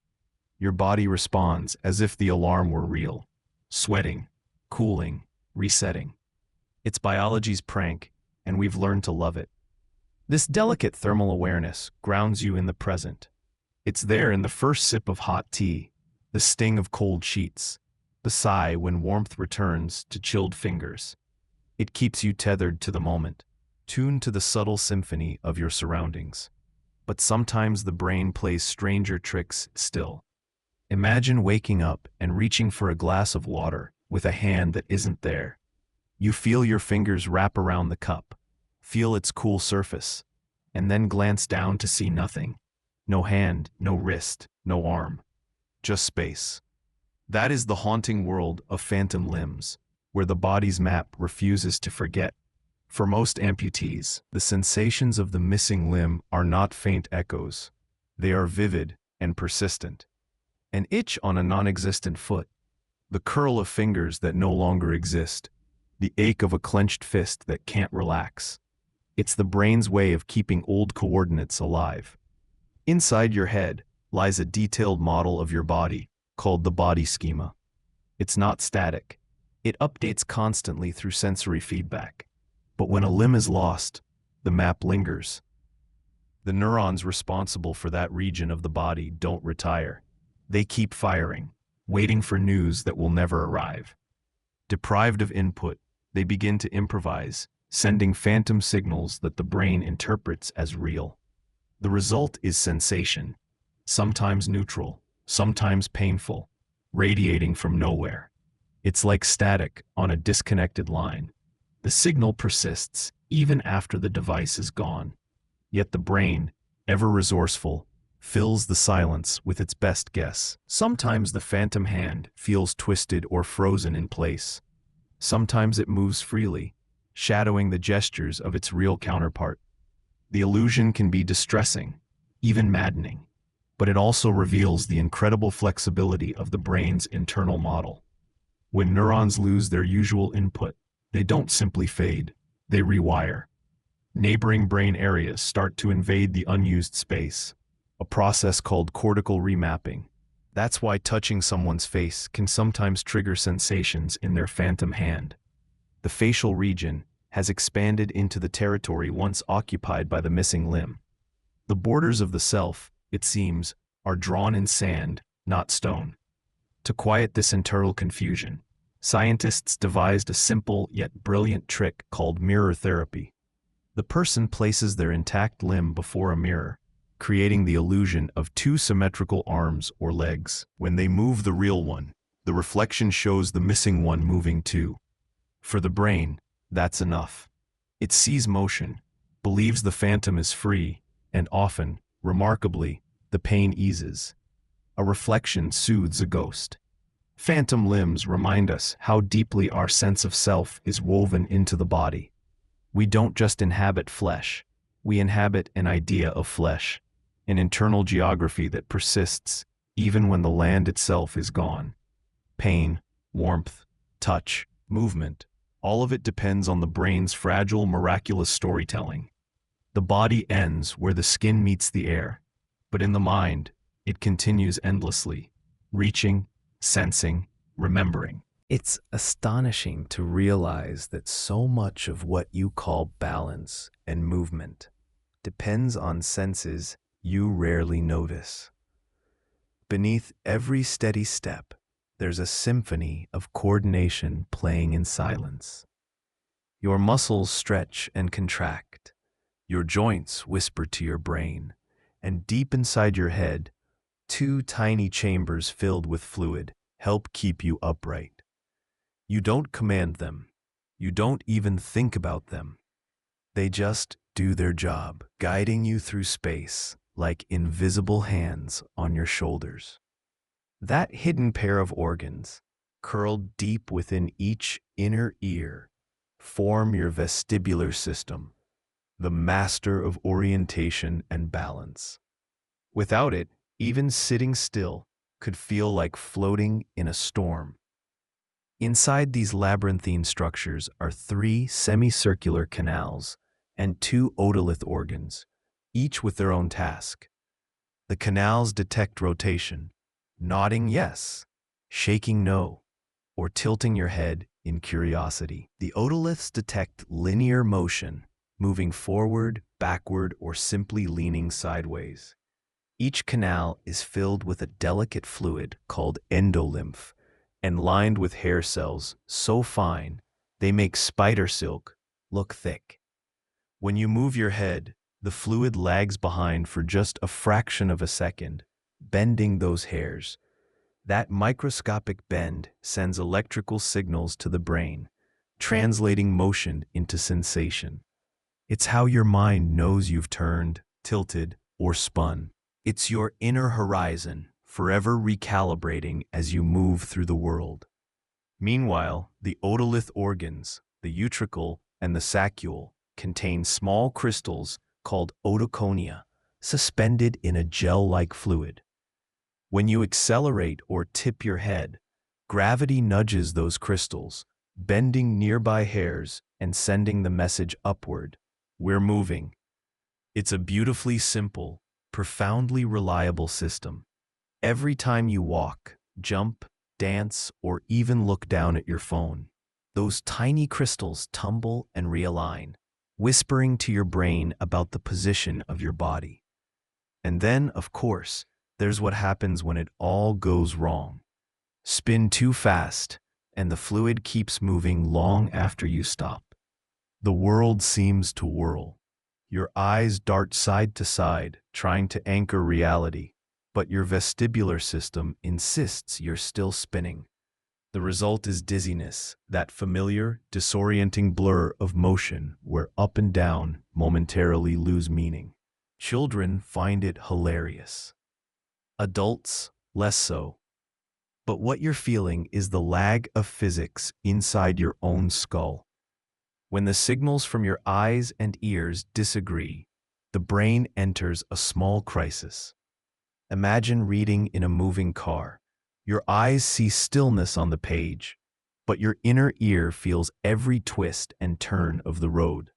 Your body responds as if the alarm were real, sweating, cooling, resetting. It's biology's prank, and we've learned to love it. This delicate thermal awareness grounds you in the present. It's there in the first sip of hot tea, the sting of cold sheets, the sigh when warmth returns to chilled fingers. It keeps you tethered to the moment, tuned to the subtle symphony of your surroundings. But sometimes the brain plays stranger tricks still. Imagine waking up and reaching for a glass of water with a hand that isn't there. You feel your fingers wrap around the cup, feel its cool surface, and then glance down to see nothing. No hand, no wrist, no arm. Just space. That is the haunting world of phantom limbs, where the body's map refuses to forget. For most amputees, the sensations of the missing limb are not faint echoes. They are vivid and persistent. An itch on a non-existent foot, the curl of fingers that no longer exist, the ache of a clenched fist that can't relax. It's the brain's way of keeping old coordinates alive. Inside your head lies a detailed model of your body, called the body schema. It's not static. It updates constantly through sensory feedback. But when a limb is lost, the map lingers. The neurons responsible for that region of the body don't retire. They keep firing, waiting for news that will never arrive. Deprived of input, they begin to improvise, sending phantom signals that the brain interprets as real. The result is sensation, sometimes neutral, sometimes painful, radiating from nowhere. It's like static on a disconnected line. The signal persists even after the device is gone. Yet the brain, ever resourceful, fills the silence with its best guess. Sometimes the phantom hand feels twisted or frozen in place. Sometimes it moves freely, shadowing the gestures of its real counterpart. The illusion can be distressing, even maddening, but it also reveals the incredible flexibility of the brain's internal model. When neurons lose their usual input, they don't simply fade, they rewire. Neighboring brain areas start to invade the unused space, a process called cortical remapping. That's why touching someone's face can sometimes trigger sensations in their phantom hand. The facial region has expanded into the territory once occupied by the missing limb. The borders of the self, it seems, are drawn in sand, not stone. To quiet this internal confusion, scientists devised a simple yet brilliant trick called mirror therapy. The person places their intact limb before a mirror, creating the illusion of two symmetrical arms or legs. When they move the real one, the reflection shows the missing one moving too. For the brain, that's enough. It sees motion, believes the phantom is free, and often, remarkably, the pain eases. A reflection soothes a ghost. Phantom limbs remind us how deeply our sense of self is woven into the body. We don't just inhabit flesh, we inhabit an idea of flesh, an internal geography that persists even when the land itself is gone. Pain, warmth, touch, movement, all of it depends on the brain's fragile, miraculous storytelling. The body ends where the skin meets the air, but in the mind, it continues endlessly, reaching, sensing, remembering.
It's astonishing to realize that so much of what you call balance and movement depends on senses you rarely notice. Beneath every steady step, there's a symphony of coordination playing in silence. Your muscles stretch and contract. Your joints whisper to your brain, and deep inside your head, two tiny chambers filled with fluid help keep you upright.
You don't command them. You don't even think about them. They just do their job, guiding you through space like invisible hands on your shoulders. That hidden pair of organs, curled deep within each inner ear, form your vestibular system, the master of orientation and balance. Without it, even sitting still could feel like floating in a storm. Inside these labyrinthine structures are 3 semicircular canals and 2 otolith organs, each with their own task. The canals detect rotation, nodding yes, shaking no, or tilting your head in curiosity. The otoliths detect linear motion, moving forward, backward, or simply leaning sideways. Each canal is filled with a delicate fluid called endolymph and lined with hair cells so fine they make spider silk look thick. When you move your head, the fluid lags behind for just a fraction of a second, bending those hairs. That microscopic bend sends electrical signals to the brain, translating motion into sensation. It's how your mind knows you've turned, tilted, or spun. It's your inner horizon, forever recalibrating as you move through the world. Meanwhile, the otolith organs, the utricle and the saccule, contain small crystals called otoconia, suspended in a gel-like fluid. When you accelerate or tip your head, gravity nudges those crystals, bending nearby hairs and sending the message upward. We're moving. It's a beautifully simple, profoundly reliable system. Every time you walk, jump, dance, or even look down at your phone, those tiny crystals tumble and realign, whispering to your brain about the position of your body. And then, of course, there's what happens when it all goes wrong. Spin too fast, and the fluid keeps moving long after you stop. The world seems to whirl. Your eyes dart side to side, trying to anchor reality, but your vestibular system insists you're still spinning. The result is dizziness, that familiar, disorienting blur of motion where up and down momentarily lose meaning. Children find it hilarious. Adults, less so. But what you're feeling is the lag of physics inside your own skull. When the signals from your eyes and ears disagree, the brain enters a small crisis. Imagine reading in a moving car. Your eyes see stillness on the page, but your inner ear feels every twist and turn of the road.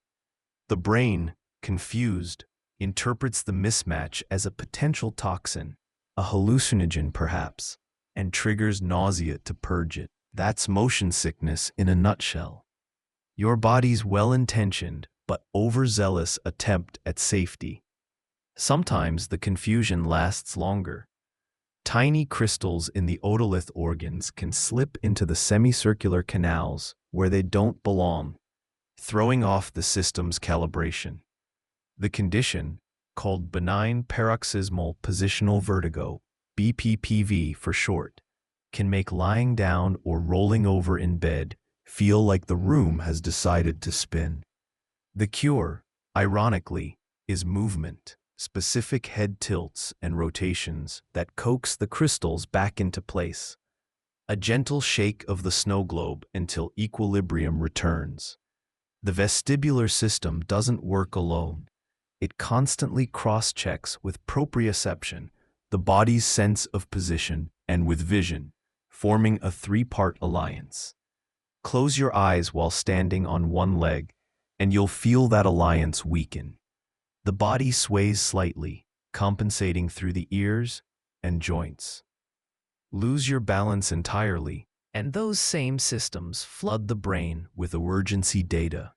The brain, confused, interprets the mismatch as a potential toxin, a hallucinogen perhaps, and triggers nausea to purge it. That's motion sickness in a nutshell. Your body's well-intentioned but overzealous attempt at safety. Sometimes the confusion lasts longer. Tiny crystals in the otolith organs can slip into the semicircular canals where they don't belong, throwing off the system's calibration. The condition, called benign paroxysmal positional vertigo, BPPV for short, can make lying down or rolling over in bed feel like the room has decided to spin. The cure, ironically, is movement, specific head tilts and rotations that coax the crystals back into place. A gentle shake of the snow globe until equilibrium returns. The vestibular system doesn't work alone. It constantly cross-checks with proprioception, the body's sense of position, and with vision, forming a 3-part alliance. Close your eyes while standing on one leg, and you'll feel that alliance weaken. The body sways slightly, compensating through the ears and joints. Lose your balance entirely, and those same systems flood the brain with emergency data.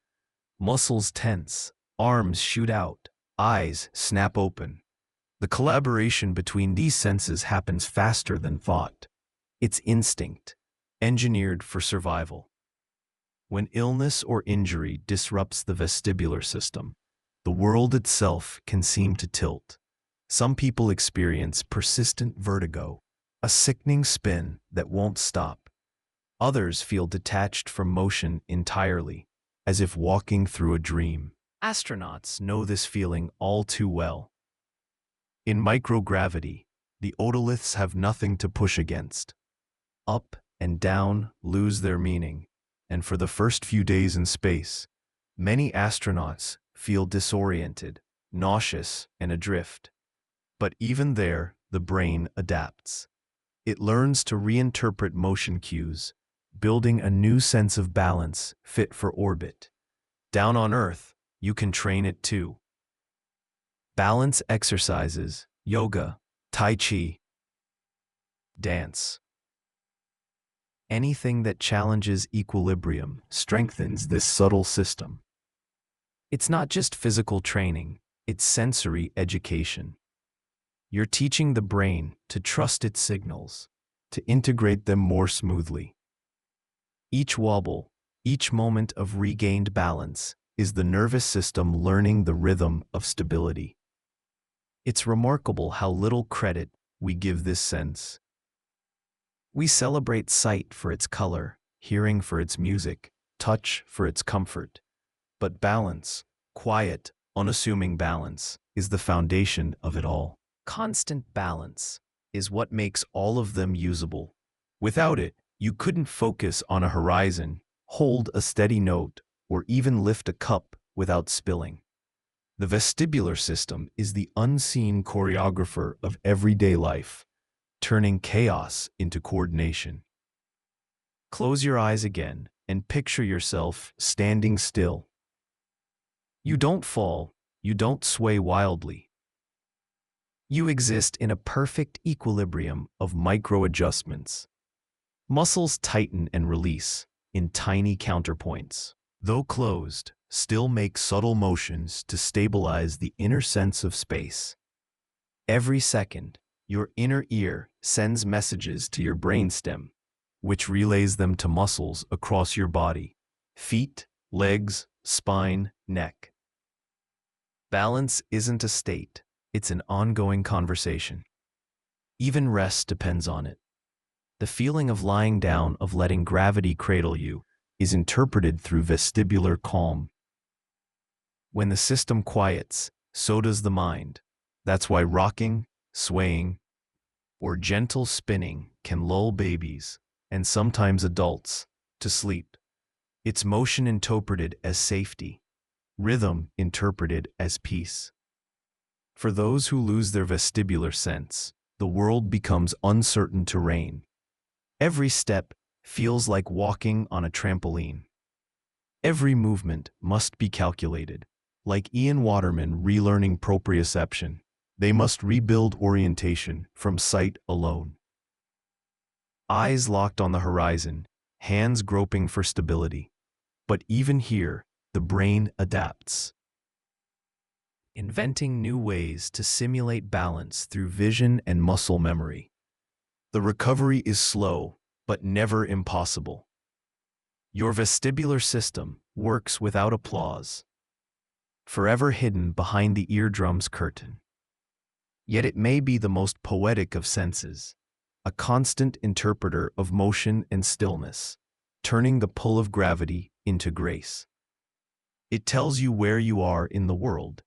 Muscles tense, arms shoot out, eyes snap open. The collaboration between these senses happens faster than thought. It's instinct, engineered for survival. When illness or injury disrupts the vestibular system, the world itself can seem to tilt. Some people experience persistent vertigo, a sickening spin that won't stop. Others feel detached from motion entirely, as if walking through a dream. Astronauts know this feeling all too well. In microgravity, the otoliths have nothing to push against. Up and down lose their meaning, and for the first few days in space, many astronauts feel disoriented, nauseous, and adrift. But even there, the brain adapts. It learns to reinterpret motion cues, building a new sense of balance fit for orbit. Down on Earth, you can train it too. Balance exercises, yoga, tai chi, dance. Anything that challenges equilibrium strengthens this subtle system. It's not just physical training, it's sensory education. You're teaching the brain to trust its signals, to integrate them more smoothly. Each wobble, each moment of regained balance is the nervous system learning the rhythm of stability. It's remarkable how little credit we give this sense. We celebrate sight for its color, hearing for its music, touch for its comfort. But balance, quiet, unassuming balance, is the foundation of it all. Constant balance is what makes all of them usable. Without it, you couldn't focus on a horizon, hold a steady note, or even lift a cup without spilling. The vestibular system is the unseen choreographer of everyday life, turning chaos into coordination. Close your eyes again and picture yourself standing still. You don't fall, you don't sway wildly. You exist in a perfect equilibrium of micro-adjustments. Muscles tighten and release in tiny counterpoints. Though closed, still make subtle motions to stabilize the inner sense of space. Every second, your inner ear sends messages to your brainstem, which relays them to muscles across your body: feet, legs, spine, neck. Balance isn't a state, it's an ongoing conversation. Even rest depends on it. The feeling of lying down, of letting gravity cradle you, is interpreted through vestibular calm. When the system quiets, so does the mind. That's why rocking, swaying, or gentle spinning can lull babies, and sometimes adults, to sleep. It's motion interpreted as safety, rhythm interpreted as peace. For those who lose their vestibular sense, the world becomes uncertain terrain. Every step feels like walking on a trampoline. Every movement must be calculated. Like Ian Waterman relearning proprioception, they must rebuild orientation from sight alone. Eyes locked on the horizon, hands groping for stability. But even here, the brain adapts, inventing new ways to simulate balance through vision and muscle memory. The recovery is slow, but never impossible. Your vestibular system works without applause, forever hidden behind the eardrum's curtain. Yet it may be the most poetic of senses, a constant interpreter of motion and stillness, turning the pull of gravity into grace. It tells you where you are in the world,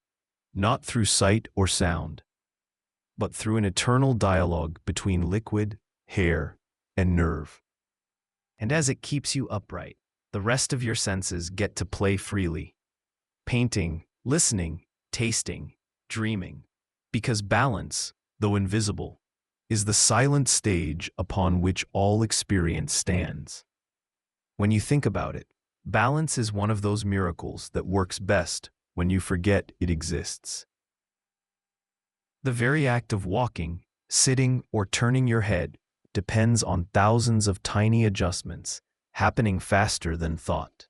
not through sight or sound, but through an eternal dialogue between liquid, hair, and nerve. And as it keeps you upright, the rest of your senses get to play freely. Painting, listening, tasting, dreaming. Because balance, though invisible, is the silent stage upon which all experience stands. When you think about it, balance is one of those miracles that works best when you forget it exists. The very act of walking, sitting, or turning your head depends on thousands of tiny adjustments happening faster than thought.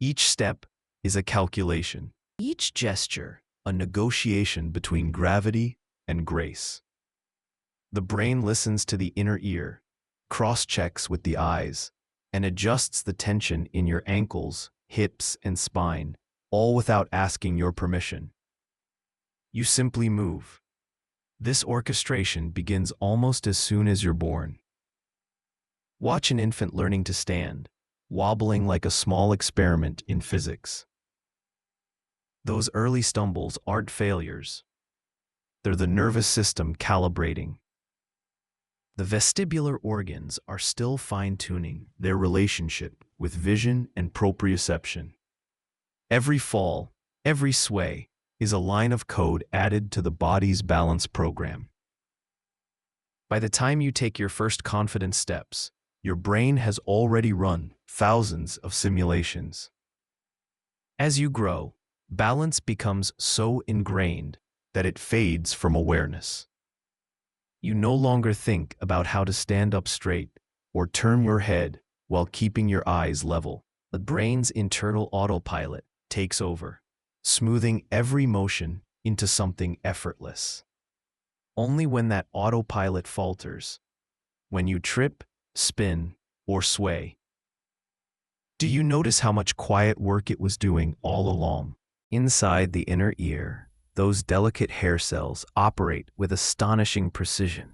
Each step is a calculation, each gesture a negotiation between gravity and grace. The brain listens to the inner ear, cross-checks with the eyes, and adjusts the tension in your ankles, hips, and spine, all without asking your permission. You simply move. This orchestration begins almost as soon as you're born.
Watch an infant learning to stand, wobbling like a small experiment in physics. Those early stumbles aren't failures. They're the nervous system calibrating. The vestibular organs are still fine-tuning their relationship with vision and proprioception. Every fall, every sway, is a line of code added to the body's balance program. By the time you take your first confident steps, your brain has already run thousands of simulations. As you grow, balance becomes so ingrained that it fades from awareness. You no longer think about how to stand up straight or turn your head while keeping your eyes level. The brain's internal autopilot takes over, smoothing every motion into something effortless. Only when that autopilot falters, when you trip, spin, or sway, do you notice how much quiet work it was doing all along.
Inside the inner ear, those delicate hair cells operate with astonishing precision.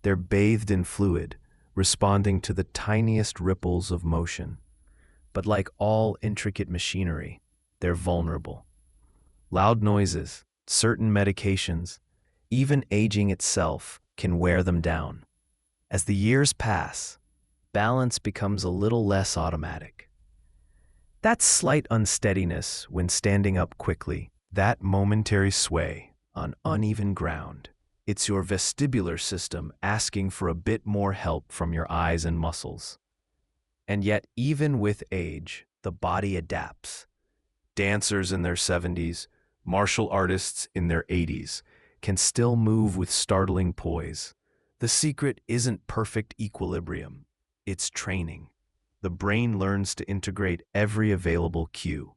They're bathed in fluid, responding to the tiniest ripples of motion. But like all intricate machinery, they're vulnerable. Loud noises, certain medications, even aging itself can wear them down. As the years pass, balance becomes a little less automatic. That slight unsteadiness when standing up quickly, that momentary sway on uneven ground, it's your vestibular system asking for a bit more help from your eyes and muscles. And yet, even with age, the body adapts. Dancers in their 70s, martial artists in their 80s, can still move with startling poise. The secret isn't perfect equilibrium, it's training. The brain learns to integrate every available cue.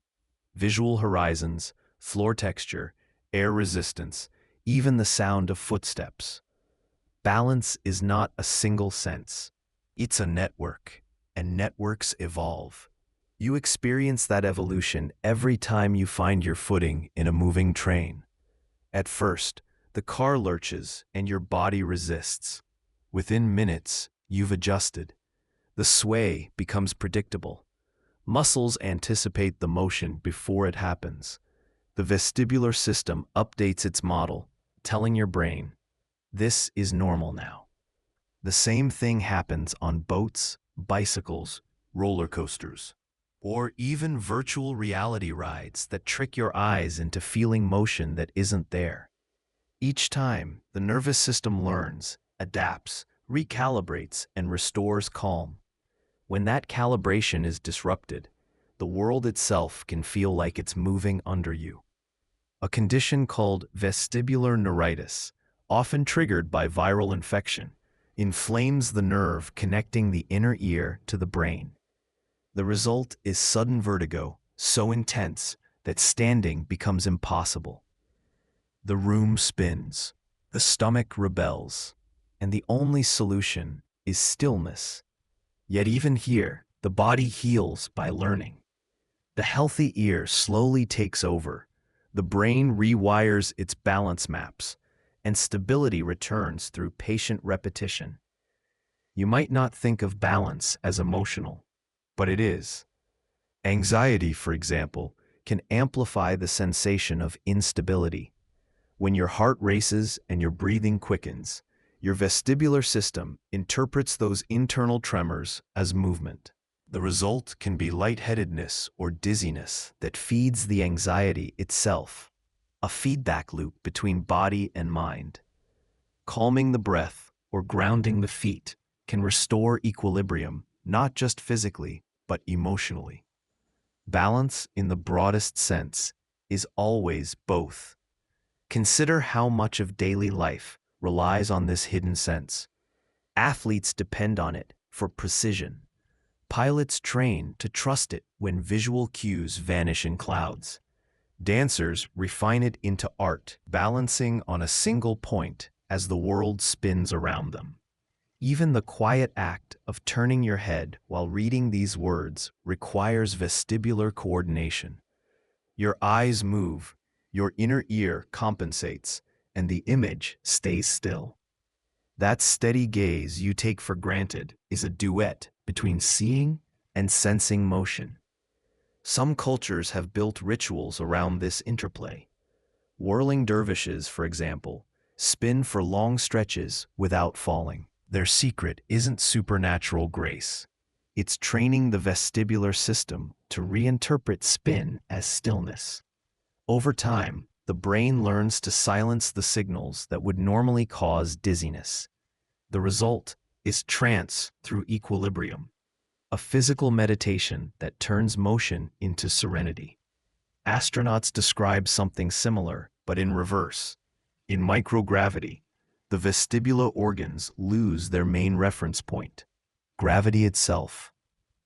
Visual horizons, floor texture, air resistance, even the sound of footsteps. Balance is not a single sense. It's a network, and networks evolve. You experience that evolution every time you find your footing in a moving train. At first, the car lurches and your body resists. Within minutes, you've adjusted. The sway becomes predictable. Muscles anticipate the motion before it happens. The vestibular system updates its model, telling your brain, this is normal now. The same thing happens on boats, bicycles, roller coasters, or even virtual reality rides that trick your eyes into feeling motion that isn't there. Each time, the nervous system learns, adapts, recalibrates, and restores calm. When that calibration is disrupted, the world itself can feel like it's moving under you. A condition called vestibular neuritis, often triggered by viral infection, inflames the nerve connecting the inner ear to the brain. The result is sudden vertigo, so intense that standing becomes impossible. The room spins, the stomach rebels, and the only solution is stillness. Yet even here, the body heals by learning. The healthy ear slowly takes over, the brain rewires its balance maps, and stability returns through patient repetition. You might not think of balance as emotional, but it is. Anxiety, for example, can amplify the sensation of instability. When your heart races and your breathing quickens, your vestibular system interprets those internal tremors as movement. The result can be lightheadedness or dizziness that feeds the anxiety itself, a feedback loop between body and mind. Calming the breath or grounding the feet can restore equilibrium, not just physically, but emotionally. Balance, in the broadest sense, is always both. Consider how much of daily life relies on this hidden sense. Athletes depend on it for precision. Pilots train to trust it when visual cues vanish in clouds. Dancers refine it into art, balancing on a single point as the world spins around them. Even the quiet act of turning your head while reading these words requires vestibular coordination. Your eyes move, your inner ear compensates, and the image stays still.
That steady gaze you take for granted is a duet between seeing and sensing motion. Some cultures have built rituals around this interplay. Whirling dervishes, for example, spin for long stretches without falling. Their secret isn't supernatural grace. It's training the vestibular system to reinterpret spin as stillness. Over time, the brain learns to silence the signals that would normally cause dizziness. The result is trance through equilibrium, a physical meditation that turns motion into serenity. Astronauts describe something similar, but in reverse. In microgravity, the vestibular organs lose their main reference point. Gravity itself,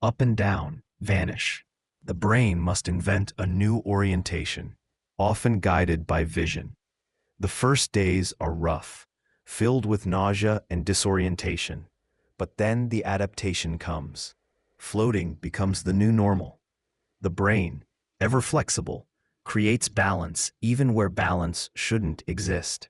up and down, vanish. The brain must invent a new orientation, often guided by vision. The first days are rough, filled with nausea and disorientation, but then the adaptation comes. Floating becomes the new normal. The brain, ever flexible, creates balance even where balance shouldn't exist.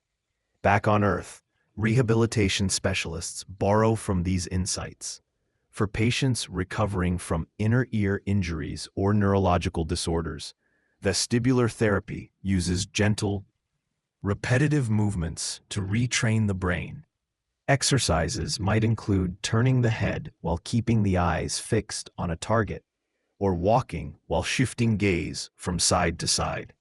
Back on Earth, rehabilitation specialists borrow from these insights. For patients recovering from inner ear injuries or neurological disorders, vestibular therapy uses gentle, repetitive movements to retrain the brain. Exercises might include turning the head while keeping the eyes fixed on a target, or walking while shifting gaze from side to side.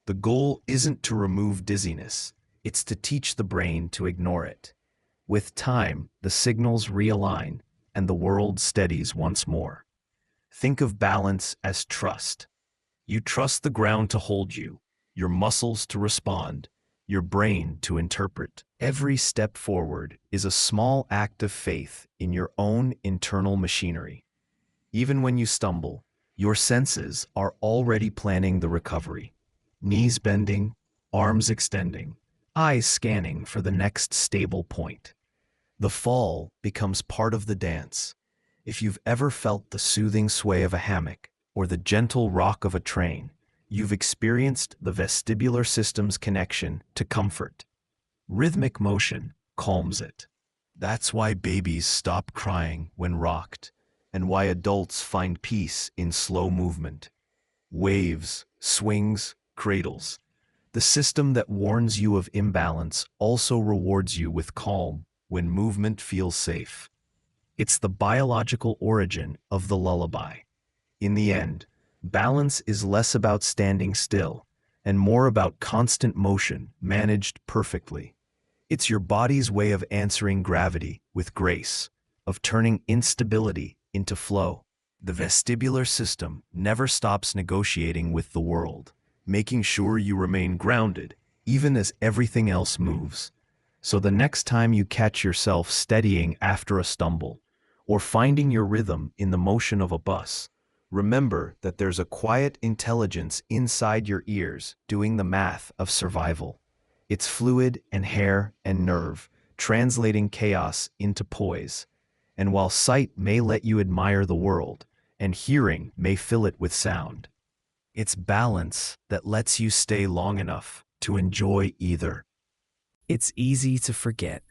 The goal isn't to remove dizziness, it's to teach the brain to ignore it. With time, the signals realign and the world steadies once more. Think of balance as trust. You trust the ground to hold you, your muscles to respond, your brain to interpret. Every step forward is a small act of faith in your own internal machinery. Even when you stumble, your senses are already planning the recovery. Knees bending, arms extending, eyes scanning for the next stable point. The fall becomes part of the dance. If you've ever felt the soothing sway of a hammock or the gentle rock of a train, you've experienced the vestibular system's connection to comfort. Rhythmic motion calms it. That's why babies stop crying when rocked, and why adults find peace in slow movement. Waves, swings, cradles. The system that warns you of imbalance also rewards you with calm when movement feels safe. It's the biological origin of the lullaby. In the end, balance is less about standing still and more about constant motion managed perfectly. It's your body's way of answering gravity with grace, of turning instability into flow. The vestibular system never stops negotiating with the world, making sure you remain grounded even as everything else moves. So the next time you catch yourself steadying after a stumble, or finding your rhythm in the motion of a bus, remember that there's a quiet intelligence inside your ears doing the math of survival. It's fluid and hair and nerve, translating chaos into poise. And while sight may let you admire the world, and hearing may fill it with sound, it's balance that lets you stay long enough to enjoy either.
It's easy to forget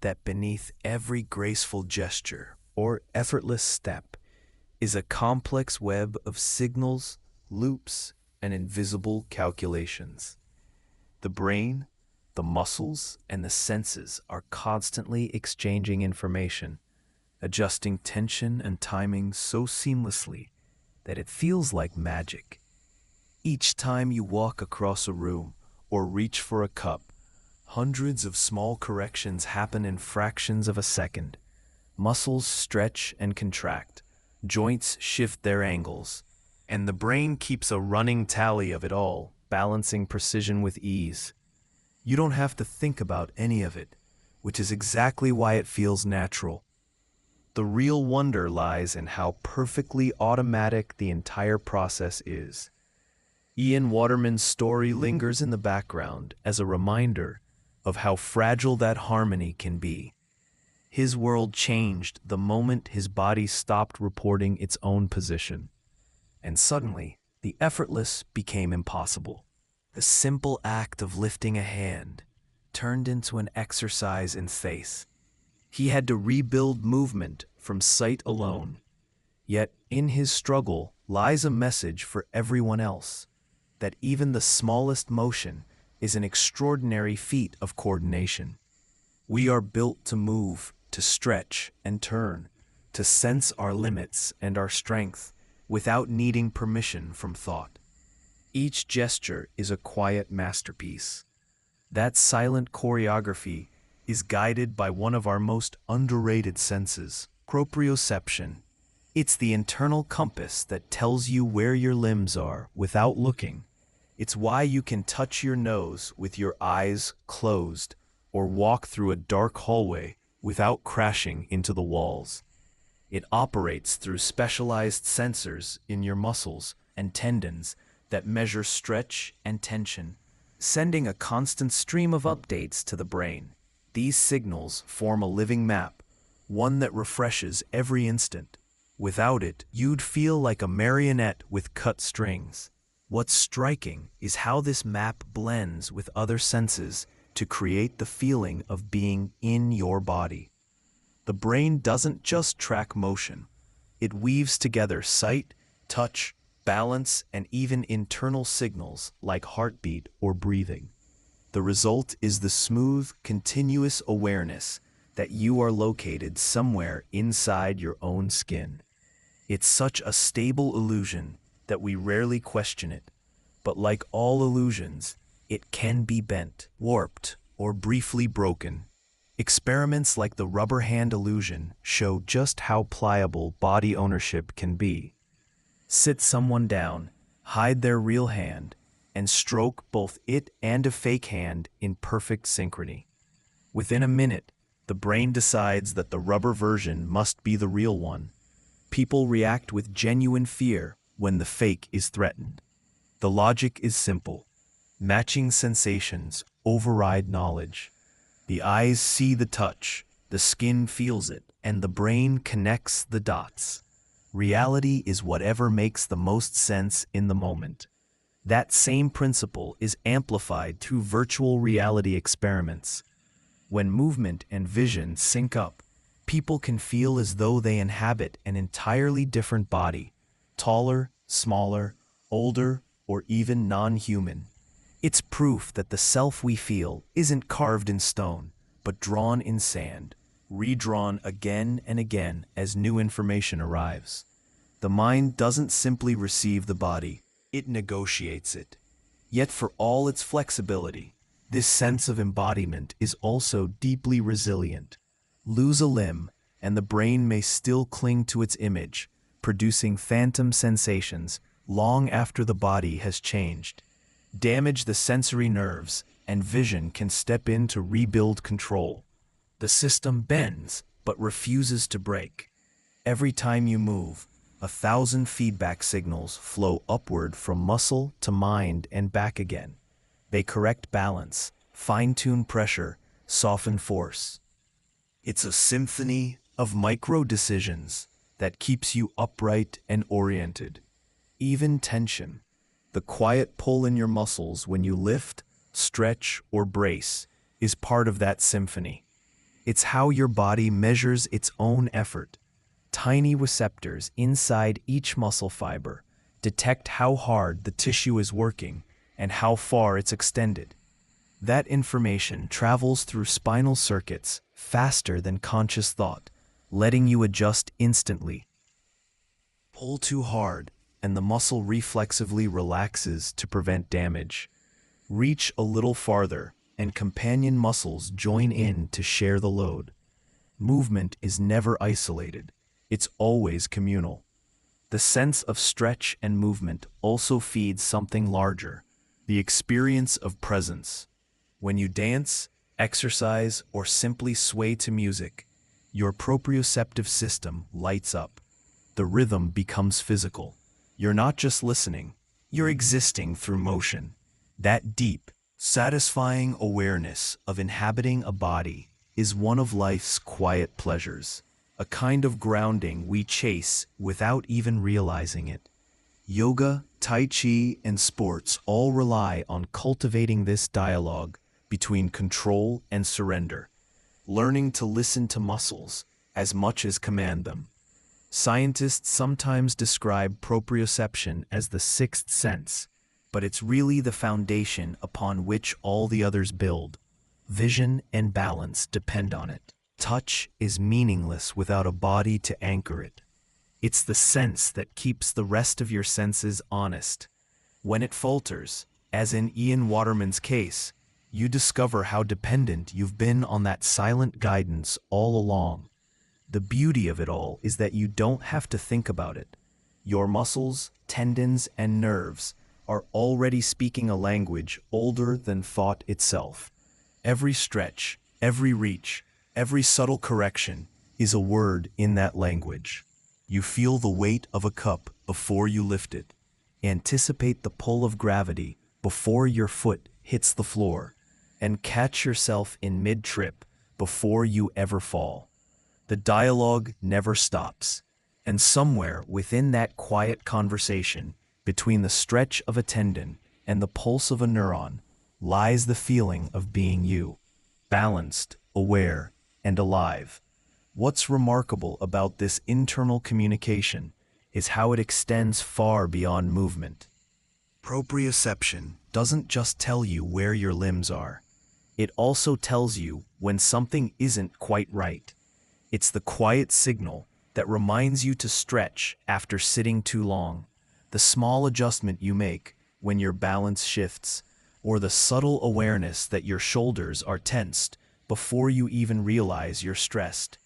that beneath every graceful gesture or effortless step is a complex web of signals, loops, and invisible calculations. The brain, the muscles, and the senses are constantly exchanging information, adjusting tension and timing so seamlessly that it feels like magic. Each time you walk across a room or reach for a cup, hundreds of small corrections happen in fractions of a second. Muscles stretch and contract, joints shift their angles, and the brain keeps a running tally of it all, balancing precision with ease. You don't have to think about any of it, which is exactly why it feels natural. The real wonder lies in how perfectly automatic the entire process is. Ian Waterman's story lingers in the background as a reminder of how fragile that harmony can be. His world changed the moment his body stopped reporting its own position. And suddenly, the effortless became impossible. The simple act of lifting a hand, turned into an exercise in faith. He had to rebuild movement from sight alone. Yet in his struggle lies a message for everyone else, that even the smallest motion is an extraordinary feat of coordination. We are built to move, to stretch and turn, to sense our limits and our strength without needing permission from thought. Each gesture is a quiet masterpiece. That silent choreography is guided by one of our most underrated senses, proprioception. It's the internal compass that tells you where your limbs are without looking. It's why you can touch your nose with your eyes closed or walk through a dark hallway without crashing into the walls. It operates through specialized sensors in your muscles and tendons that measure stretch and tension, sending a constant stream of updates to the brain. These signals form a living map, one that refreshes every instant. Without it, you'd feel like a marionette with cut strings. What's striking is how this map blends with other senses to create the feeling of being in your body. The brain doesn't just track motion. It weaves together sight, touch, balance, and even internal signals like heartbeat or breathing. The result is the smooth, continuous awareness that you are located somewhere inside your own skin. It's such a stable illusion that we rarely question it. But like all illusions, it can be bent, warped, or briefly broken. Experiments like the rubber hand illusion show just how pliable body ownership can be. Sit someone down, hide their real hand, and stroke both it and a fake hand in perfect synchrony. Within a minute, the brain decides that the rubber version must be the real one. People react with genuine fear when the fake is threatened. The logic is simple. Matching sensations override knowledge. The eyes see the touch, the skin feels it, and the brain connects the dots. Reality is whatever makes the most sense in the moment. That same principle is amplified through virtual reality experiments. When movement and vision sync up, people can feel as though they inhabit an entirely different body, taller, smaller, older, or even non-human. It's proof that the self we feel isn't carved in stone, but drawn in sand, redrawn again and again as new information arrives. The mind doesn't simply receive the body, it negotiates it. Yet for all its flexibility, this sense of embodiment is also deeply resilient. Lose a limb, and the brain may still cling to its image, producing phantom sensations long after the body has changed. Damage the sensory nerves, and vision can step in to rebuild control. The system bends, but refuses to break. Every time you move, 1,000 feedback signals flow upward from muscle to mind and back again. They correct balance, fine-tune pressure, soften force. It's a symphony of micro-decisions that keeps you upright and oriented. Even tension, the quiet pull in your muscles when you lift, stretch, or brace, is part of that symphony. It's how your body measures its own effort. Tiny receptors inside each muscle fiber detect how hard the tissue is working and how far it's extended. That information travels through spinal circuits faster than conscious thought, letting you adjust instantly. Pull too hard, and the muscle reflexively relaxes to prevent damage. Reach a little farther, and companion muscles join in to share the load. Movement is never isolated. It's always communal. The sense of stretch and movement also feeds something larger, the experience of presence. When you dance, exercise, or simply sway to music, your proprioceptive system lights up. The rhythm becomes physical. You're not just listening, you're existing through motion. That deep, satisfying awareness of inhabiting a body is one of life's quiet pleasures, a kind of grounding we chase without even realizing it. Yoga, Tai Chi, and sports all rely on cultivating this dialogue between control and surrender, learning to listen to muscles as much as command them. Scientists sometimes describe proprioception as the sixth sense, but it's really the foundation upon which all the others build. Vision and balance depend on it. Touch is meaningless without a body to anchor it. It's the sense that keeps the rest of your senses honest. When it falters, as in Ian Waterman's case, you discover how dependent you've been on that silent guidance all along. The beauty of it all is that you don't have to think about it. Your muscles, tendons, and nerves are already speaking a language older than thought itself. Every stretch, every reach, every subtle correction is a word in that language. You feel the weight of a cup before you lift it. Anticipate the pull of gravity before your foot hits the floor, and catch yourself in mid-trip before you ever fall. The dialogue never stops, and somewhere within that quiet conversation, between the stretch of a tendon and the pulse of a neuron, lies the feeling of being you, balanced, aware, and alive. What's remarkable about this internal communication is how it extends far beyond movement. Proprioception doesn't just tell you where your limbs are. It also tells you when something isn't quite right. It's the quiet signal that reminds you to stretch after sitting too long, the small adjustment you make when your balance shifts, or the subtle awareness that your shoulders are tensed before you even realize you're stressed.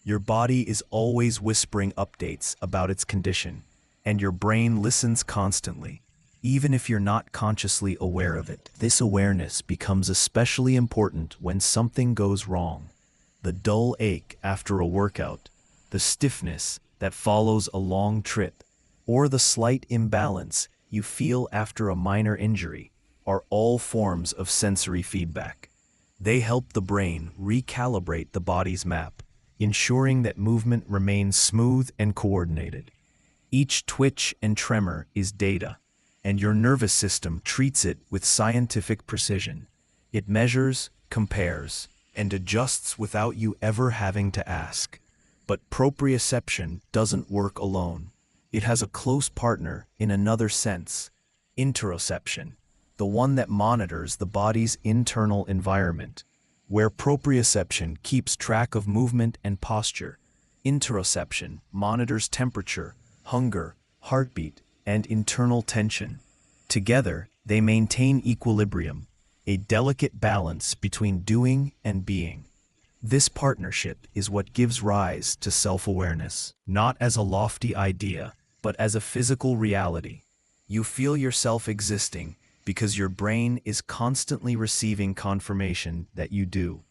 Your body is always whispering updates about its condition, and your brain listens constantly, even if you're not consciously aware of it. This awareness becomes especially important when something goes wrong. The dull ache after a workout, the stiffness that follows a long trip, or the slight imbalance you feel after a minor injury are all forms of sensory feedback. They help the brain recalibrate the body's map, ensuring that movement remains smooth and coordinated. Each twitch and tremor is data, and your nervous system treats it with scientific precision. It measures, compares, and adjusts without you ever having to ask. But proprioception doesn't work alone. It has a close partner in another sense, interoception, the one that monitors the body's internal environment. Where proprioception keeps track of movement and posture, interoception monitors temperature, hunger, heartbeat, and internal tension. Together, they maintain equilibrium, a delicate balance between doing and being. This partnership is what gives rise to self-awareness, not as a lofty idea, but as a physical reality. You feel yourself existing because your brain is constantly receiving confirmation that you do.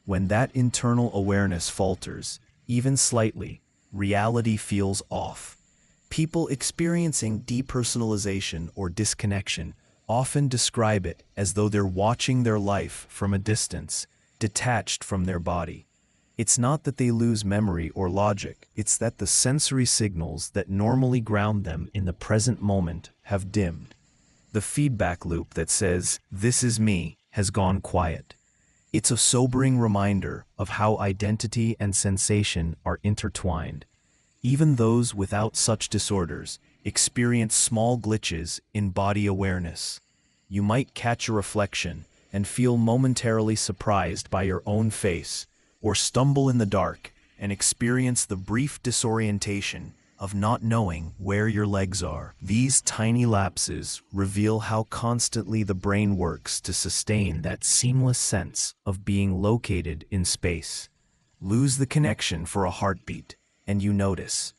When that internal awareness falters, even slightly, reality feels off. People experiencing depersonalization or disconnection often describe it as though they're watching their life from a distance, detached from their body. It's not that they lose memory or logic, it's that the sensory signals that normally ground them in the present moment have dimmed. The feedback loop that says, "This is me," has gone quiet. It's a sobering reminder of how identity and sensation are intertwined. Even those without such disorders experience small glitches in body awareness. You might catch a reflection and feel momentarily surprised by your own face, or stumble in the dark and experience the brief disorientation of not knowing where your legs are. These tiny lapses reveal how constantly the brain works to sustain that seamless sense of being located in space. Lose the connection for a heartbeat, and you notice.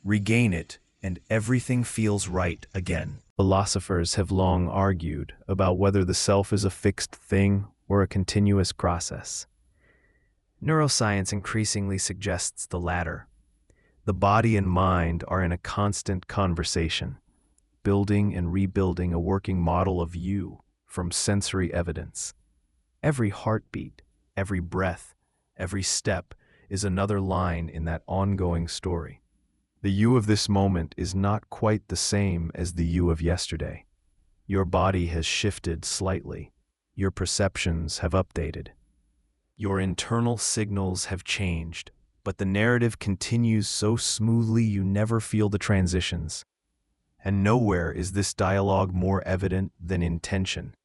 Regain it, and everything feels right again.
Philosophers have long argued about whether the self is a fixed thing or a continuous process. Neuroscience increasingly suggests the latter. The body and mind are in a constant conversation, building and rebuilding a working model of you from sensory evidence. Every heartbeat, every breath, every step is another line in that ongoing story. The you of this moment is not quite the same as the you of yesterday. Your body has shifted slightly. your perceptions have updated. Your internal signals have changed, but the narrative continues so smoothly you never feel the transitions. And nowhere is this dialogue more evident than in tension.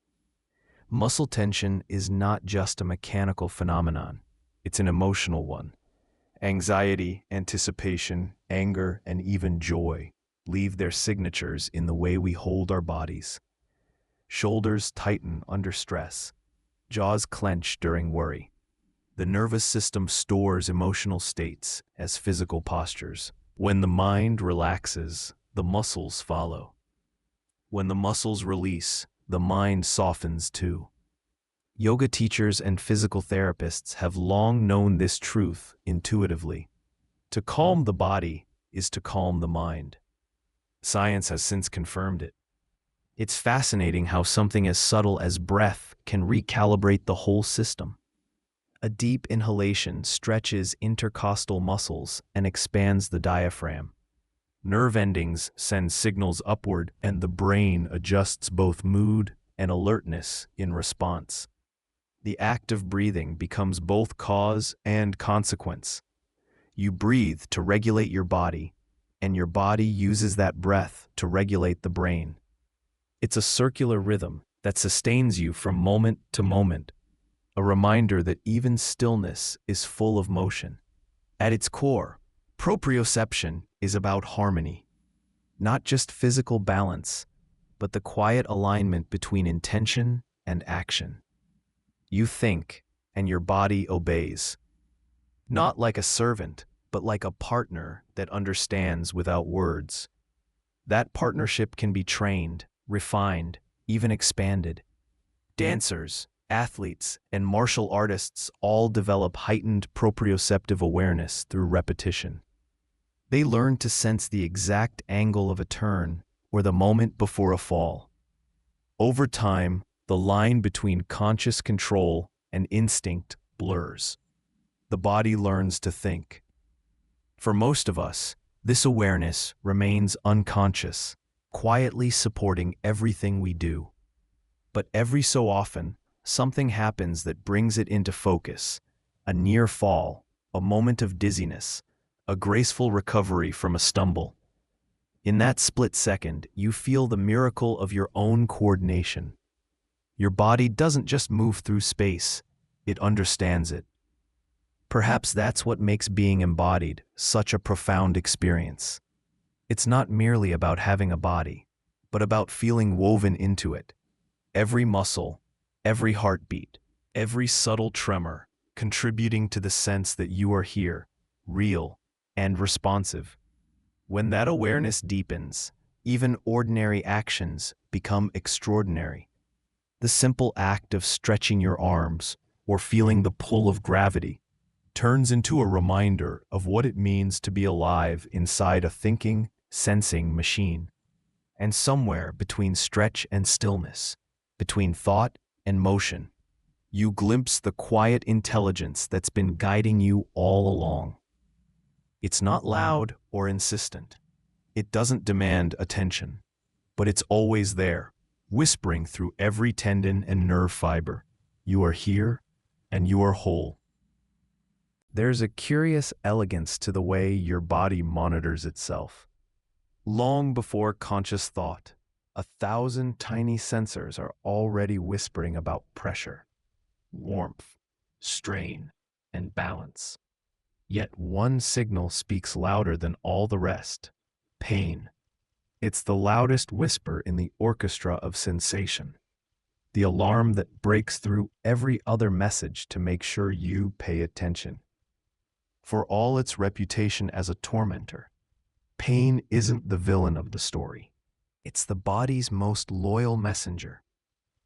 Muscle tension is not just a mechanical phenomenon, it's an emotional one. Anxiety, anticipation, anger, and even joy leave their signatures in the way we hold our bodies. Shoulders tighten under stress, jaws clench during worry. The nervous system stores emotional states as physical postures. When the mind relaxes, the muscles follow. When the muscles release, the mind softens too. Yoga teachers and physical therapists have long known this truth intuitively. To calm the body is to calm the mind. Science has since confirmed it. It's fascinating how something as subtle as breath can recalibrate the whole system. A deep inhalation stretches intercostal muscles and expands the diaphragm. Nerve endings send signals upward, and the brain adjusts both mood and alertness in response. The act of breathing becomes both cause and consequence. You breathe to regulate your body, and your body uses that breath to regulate the brain. It's a circular rhythm that sustains you from moment to moment, a reminder that even stillness is full of motion. At its core, proprioception is about harmony, not just physical balance, but the quiet alignment between intention and action. You think, and your body obeys. Not like a servant, but like a partner that understands without words. That partnership can be trained, refined, even expanded. Dancers, athletes, and martial artists all develop heightened proprioceptive awareness through repetition. They learn to sense the exact angle of a turn or the moment before a fall. Over time, the line between conscious control and instinct blurs. The body learns to think. For most of us, this awareness remains unconscious, quietly supporting everything we do. But every so often, something happens that brings it into focus. A near fall, a moment of dizziness, a graceful recovery from a stumble. In that split second, you feel the miracle of your own coordination. Your body doesn't just move through space, it understands it. Perhaps that's what makes being embodied such a profound experience. It's not merely about having a body, but about feeling woven into it. Every muscle, every heartbeat, every subtle tremor, contributing to the sense that you are here, real, and responsive. When that awareness deepens, even ordinary actions become extraordinary. The simple act of stretching your arms or feeling the pull of gravity turns into a reminder of what it means to be alive inside a thinking, sensing machine. And somewhere between stretch and stillness, between thought and motion, you glimpse the quiet intelligence that's been guiding you all along. It's not loud or insistent. It doesn't demand attention, but it's always there, whispering through every tendon and nerve fiber. You are here, and you are whole. There's a curious elegance to the way your body monitors itself. Long before conscious thought, 1,000 tiny sensors are already whispering about pressure, warmth, strain, and balance. Yet one signal speaks louder than all the rest: pain. It's the loudest whisper in the orchestra of sensation, the alarm that breaks through every other message to make sure you pay attention. For all its reputation as a tormentor, pain isn't the villain of the story. It's the body's most loyal messenger.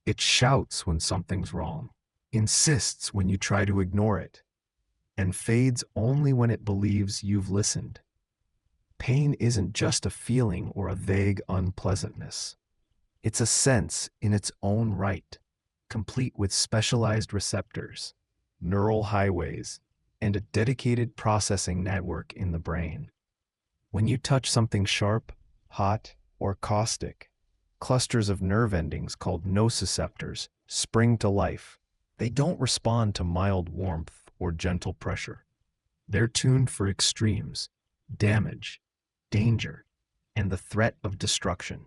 It shouts when something's wrong, insists when you try to ignore it, and fades only when it believes you've listened. Pain isn't just a feeling or a vague unpleasantness. It's a sense in its own right, complete with specialized receptors, neural highways, and a dedicated processing network in the brain. When you touch something sharp, hot, or caustic, clusters of nerve endings called nociceptors
spring to life. They don't respond to mild warmth or gentle pressure.
They're tuned for extremes, damage, danger, and the threat of destruction.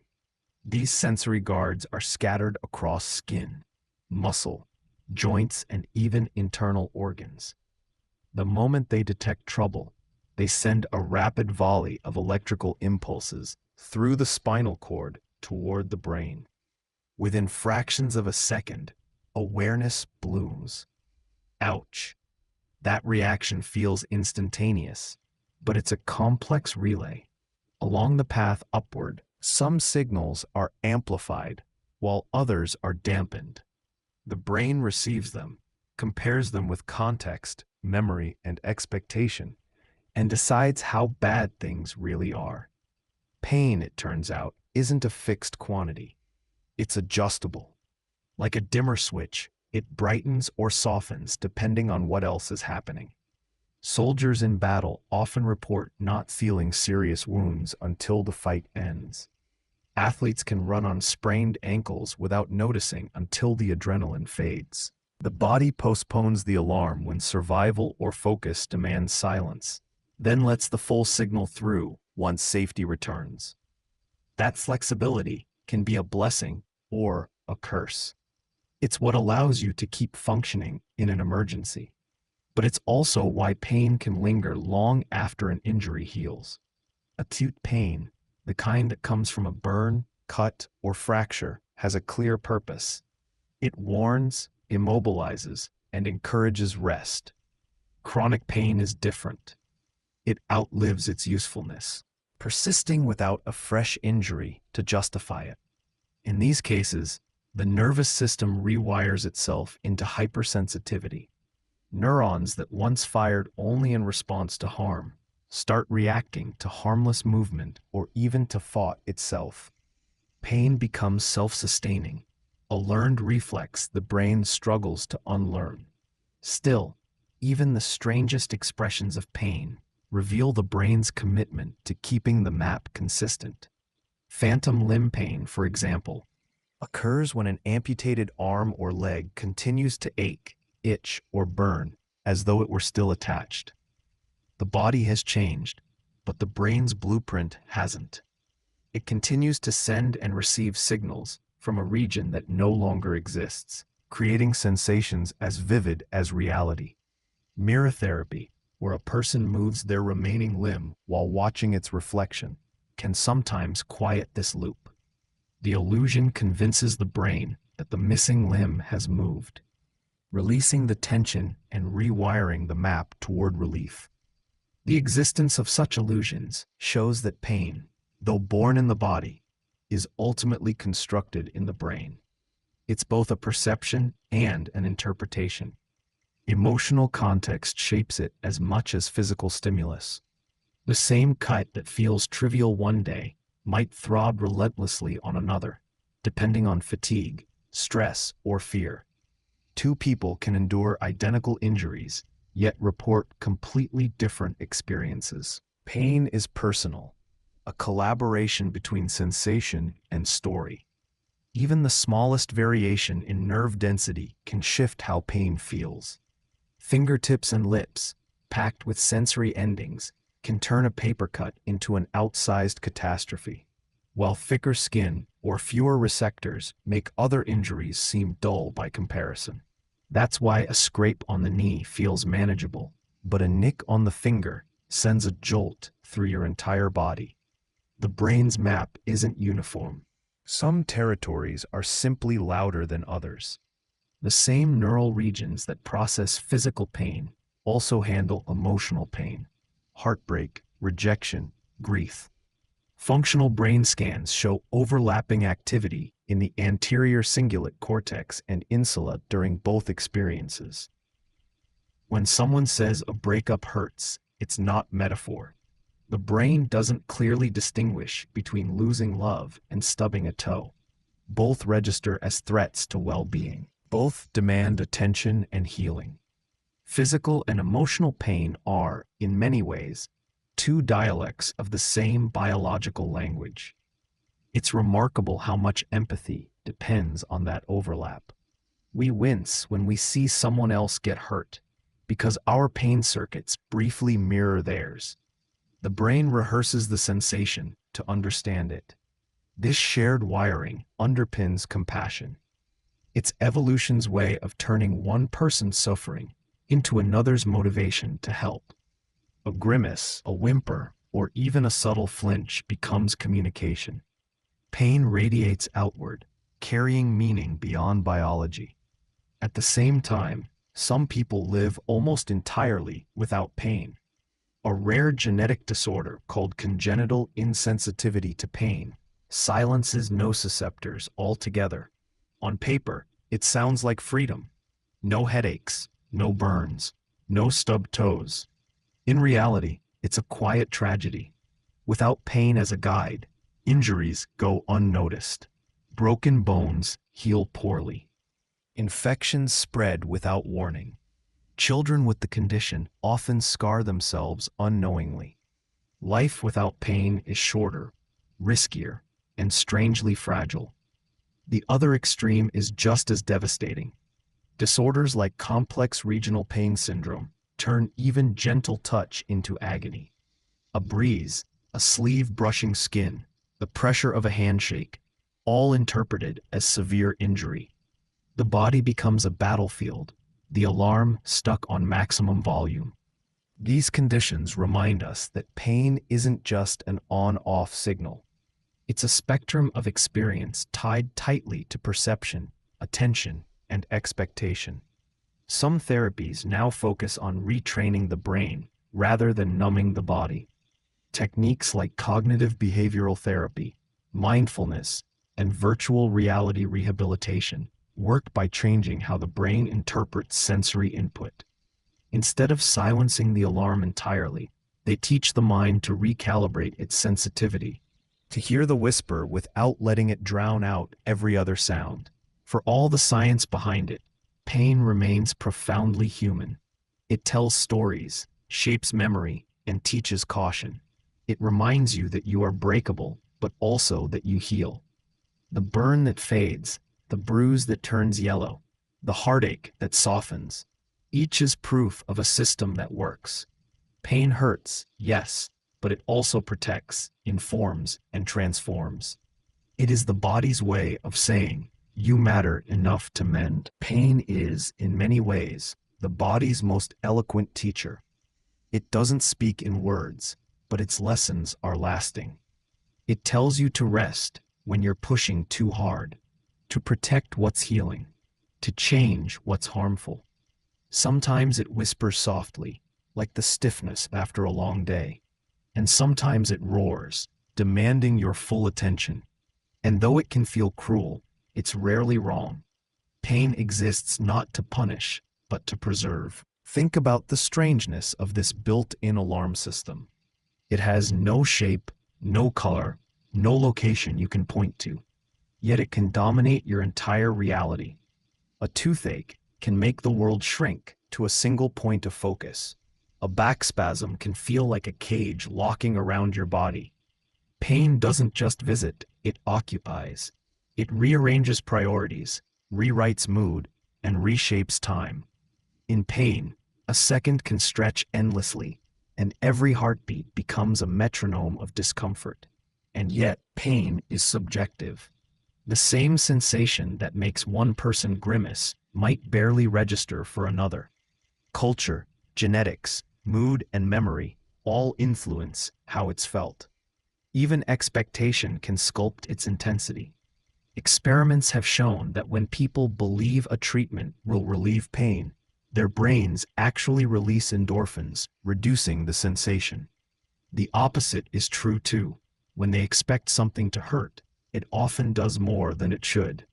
These sensory guards are scattered across skin, muscle, joints, and even internal organs. The moment they detect trouble, they send a rapid volley of electrical impulses through the spinal cord toward the brain. Within fractions of a second, awareness blooms. Ouch! That reaction feels instantaneous, but it's a complex relay. Along the path upward, some signals are amplified, while others are dampened. The brain receives them, compares them with context, memory, and expectation, and decides how bad things really are. Pain, it turns out, isn't a fixed quantity. It's adjustable. Like a dimmer switch, it brightens or softens depending on what else is happening. Soldiers in battle often report not feeling serious wounds until the fight ends. Athletes can run on sprained ankles without noticing until the adrenaline fades. The body postpones the alarm when survival or focus demands silence, then lets the full signal through once safety returns. That flexibility can be a blessing or a curse. It's what allows you to keep functioning in an emergency. But it's also why pain can linger long after an injury heals. Acute pain, the kind that comes from a burn, cut, or fracture, has a clear purpose. It warns, immobilizes, and encourages rest. Chronic pain is different. It outlives its usefulness, persisting without a fresh injury to justify it. In these cases, the nervous system rewires itself into hypersensitivity. Neurons that once fired only in response to harm start reacting to harmless movement or even to thought itself. Pain becomes self-sustaining, a learned reflex the brain struggles to unlearn. Still, even the strangest expressions of pain reveal the brain's commitment to keeping the map consistent. Phantom limb pain, for example, occurs when an amputated arm or leg continues to ache, itch, or burn as though it were still attached. The body has changed, but the brain's blueprint hasn't. It continues to send and receive signals from a region that no longer exists, creating sensations as vivid as reality. Mirror therapy, where a person moves their remaining limb while watching its reflection, can sometimes quiet this loop. The illusion convinces the brain that the missing limb has moved, releasing the tension and rewiring the map toward relief. The existence of such illusions shows that pain, though born in the body, is ultimately constructed in the brain. It's both a perception and an interpretation. Emotional context shapes it as much as physical stimulus. The same cut that feels trivial one day might throb relentlessly on another, depending on fatigue, stress, or fear. Two people can endure identical injuries, yet report completely different experiences.
Pain is personal, a collaboration between sensation and story.
Even the smallest variation in nerve density can shift how pain feels. Fingertips and lips, packed with sensory endings, can turn a paper cut into an outsized catastrophe, while thicker skin or fewer receptors make other injuries seem dull by comparison. That's why a scrape on the knee feels manageable, but a nick on the finger sends a jolt through your entire body. The brain's map isn't uniform.
Some territories are simply louder than others.
The same neural regions that process physical pain also handle emotional pain, heartbreak, rejection, grief. Functional brain scans show overlapping activity in the anterior cingulate cortex and insula during both experiences. When someone says a breakup hurts, it's not metaphor. The brain doesn't clearly distinguish between losing love and stubbing a toe. Both register as threats to well-being. Both demand attention and healing. Physical and emotional pain are, in many ways, two dialects of the same biological language. It's remarkable how much empathy depends on that overlap. We wince when we see someone else get hurt, because our pain circuits briefly mirror theirs. The brain rehearses the sensation to understand it. This shared wiring underpins compassion. It's evolution's way of turning one person's suffering into another's motivation to help. A grimace, a whimper, or even a subtle flinch becomes communication. Pain radiates outward, carrying meaning beyond biology. At the same time, some people live almost entirely without pain. A rare genetic disorder called congenital insensitivity to pain silences nociceptors altogether. On paper, it sounds like freedom. No headaches, no burns, no stubbed toes. In reality, it's a quiet tragedy. Without pain as a guide, injuries go unnoticed. Broken bones heal poorly. Infections spread without warning. Children with the condition often scar themselves unknowingly. Life without pain is shorter, riskier, and strangely fragile. The other extreme is just as devastating. Disorders like complex regional pain syndrome turn even gentle touch into agony. A breeze, a sleeve brushing skin, the pressure of a handshake, all interpreted as severe injury. The body becomes a battlefield, the alarm stuck on maximum volume. These conditions remind us that pain isn't just an on-off signal. It's a spectrum of experience tied tightly to perception, attention, and expectation. Some therapies now focus on retraining the brain rather than numbing the body. Techniques like cognitive behavioral therapy, mindfulness, and virtual reality rehabilitation work by changing how the brain interprets sensory input. Instead of silencing the alarm entirely, they teach the mind to recalibrate its sensitivity, to hear the whisper without letting it drown out every other sound. For all the science behind it, pain remains profoundly human. It tells stories, shapes memory, and teaches caution. It reminds you that you are breakable, but also that you heal. The burn that fades, the bruise that turns yellow, the heartache that softens. Each is proof of a system that works. Pain hurts, yes, but it also protects, informs, and transforms. It is the body's way of saying, you matter enough to mend. Pain is, in many ways, the body's most eloquent teacher. It doesn't speak in words, but its lessons are lasting. It tells you to rest when you're pushing too hard, to protect what's healing, to change what's harmful. Sometimes it whispers softly, like the stiffness after a long day, and sometimes it roars, demanding your full attention. And though it can feel cruel, it's rarely wrong. Pain exists not to punish, but to preserve. Think about the strangeness of this built-in alarm system. It has no shape, no color, no location you can point to. Yet it can dominate your entire reality. A toothache can make the world shrink to a single point of focus. A back spasm can feel like a cage locking around your body. Pain doesn't just visit, it occupies. It rearranges priorities, rewrites mood, and reshapes time. In pain, a second can stretch endlessly, and every heartbeat becomes a metronome of discomfort. And yet, pain is subjective. The same sensation that makes one person grimace might barely register for another. Culture, genetics, mood, and memory all influence how it's felt. Even expectation can sculpt its intensity. Experiments have shown that when people believe a treatment will relieve pain, their brains actually release endorphins, reducing the sensation. The opposite is true too. When they expect something to hurt, it often does more than it should.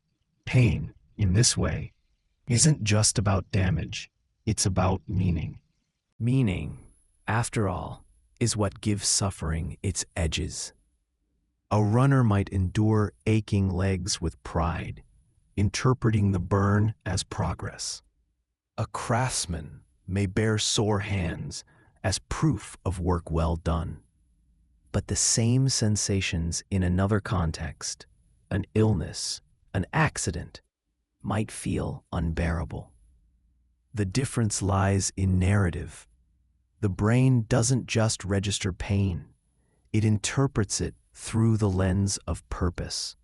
Pain, in this way, isn't just about damage, it's about meaning.
Meaning, after all, is what gives suffering its edges. A runner might endure aching legs with pride, interpreting the burn as progress. A craftsman may bear sore hands as proof of work well done. But the same sensations in another context, an illness, an accident,
might feel unbearable.
The difference lies in narrative. The brain doesn't just register pain, it interprets it through the lens of purpose.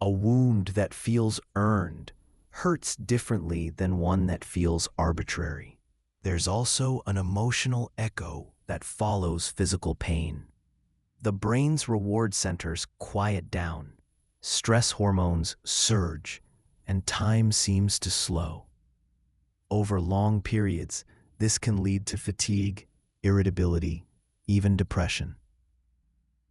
A wound that feels earned hurts differently than one that feels arbitrary. There's also an emotional echo that follows physical pain. The brain's reward centers quiet down, stress hormones surge, and time seems to slow. Over long periods, this can lead to fatigue, irritability, even depression.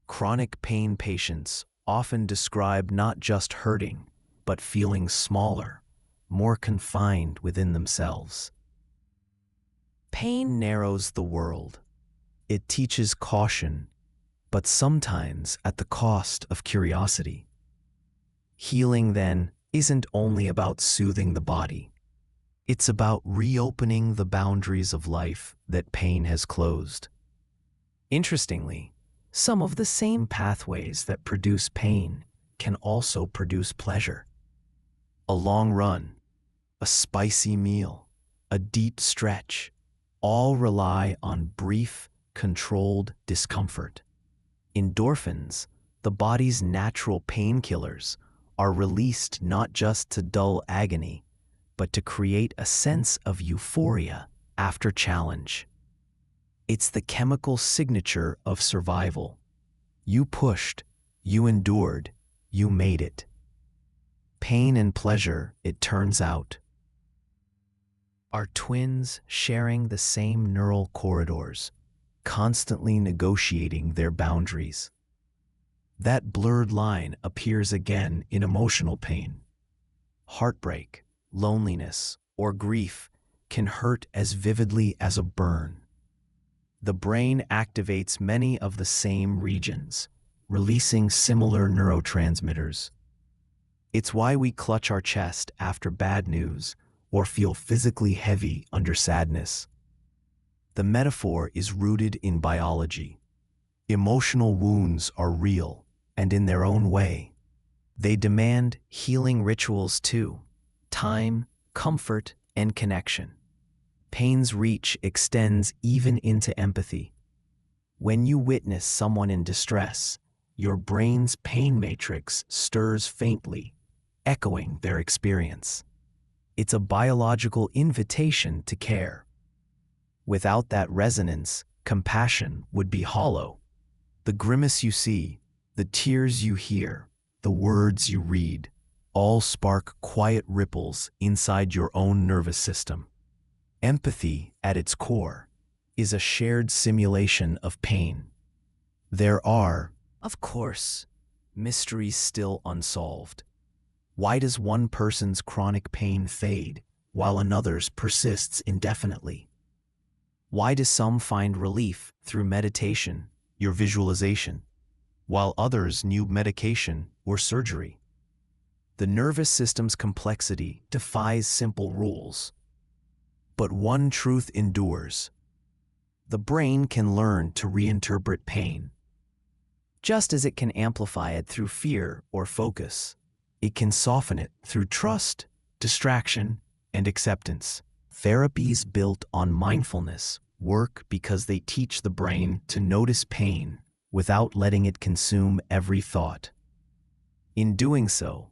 Chronic pain patients often describe not just hurting, but feeling smaller, more confined within themselves. Pain narrows the world. It teaches caution, but sometimes at the cost of curiosity. Healing, then, isn't only about soothing the body. It's about reopening the boundaries of life that pain has closed. Interestingly, some of the same pathways that produce pain can also produce pleasure. A long run, a spicy meal, a deep stretch, all rely on brief, controlled discomfort. Endorphins, the body's natural painkillers, are released not just to dull agony, but to create a sense of euphoria after challenge. It's the chemical signature of survival. You pushed, you endured, you made it. Pain and pleasure, it turns out, are twins sharing the same neural corridors, constantly negotiating their boundaries. That blurred line appears again in emotional pain. Heartbreak, loneliness, or grief can hurt as vividly as a burn. The brain activates many of the same regions, releasing similar neurotransmitters. It's why we clutch our chest after bad news or feel physically heavy under sadness. The metaphor is rooted in biology. Emotional wounds are real, and in their own way. They demand healing rituals too: time, comfort, and connection. Pain's reach extends even into empathy. When you witness someone in distress, your brain's pain matrix stirs faintly, echoing their experience. It's a biological invitation to care. Without that resonance, compassion would be hollow. The grimace you see, the tears you hear, the words you read, all spark quiet ripples inside your own nervous system. Empathy, at its core, is a shared simulation of pain. There are, of course, mysteries still unsolved. Why does one person's chronic pain fade while another's persists indefinitely? Why do some find relief through meditation, your visualization, while others need medication or surgery? The nervous system's complexity defies simple rules. But one truth endures: the brain can learn to reinterpret pain. Just as it can amplify it through fear or focus, it can soften it through trust, distraction, and acceptance. Therapies built on mindfulness work because they teach the brain to notice pain without letting it consume every thought. In doing so,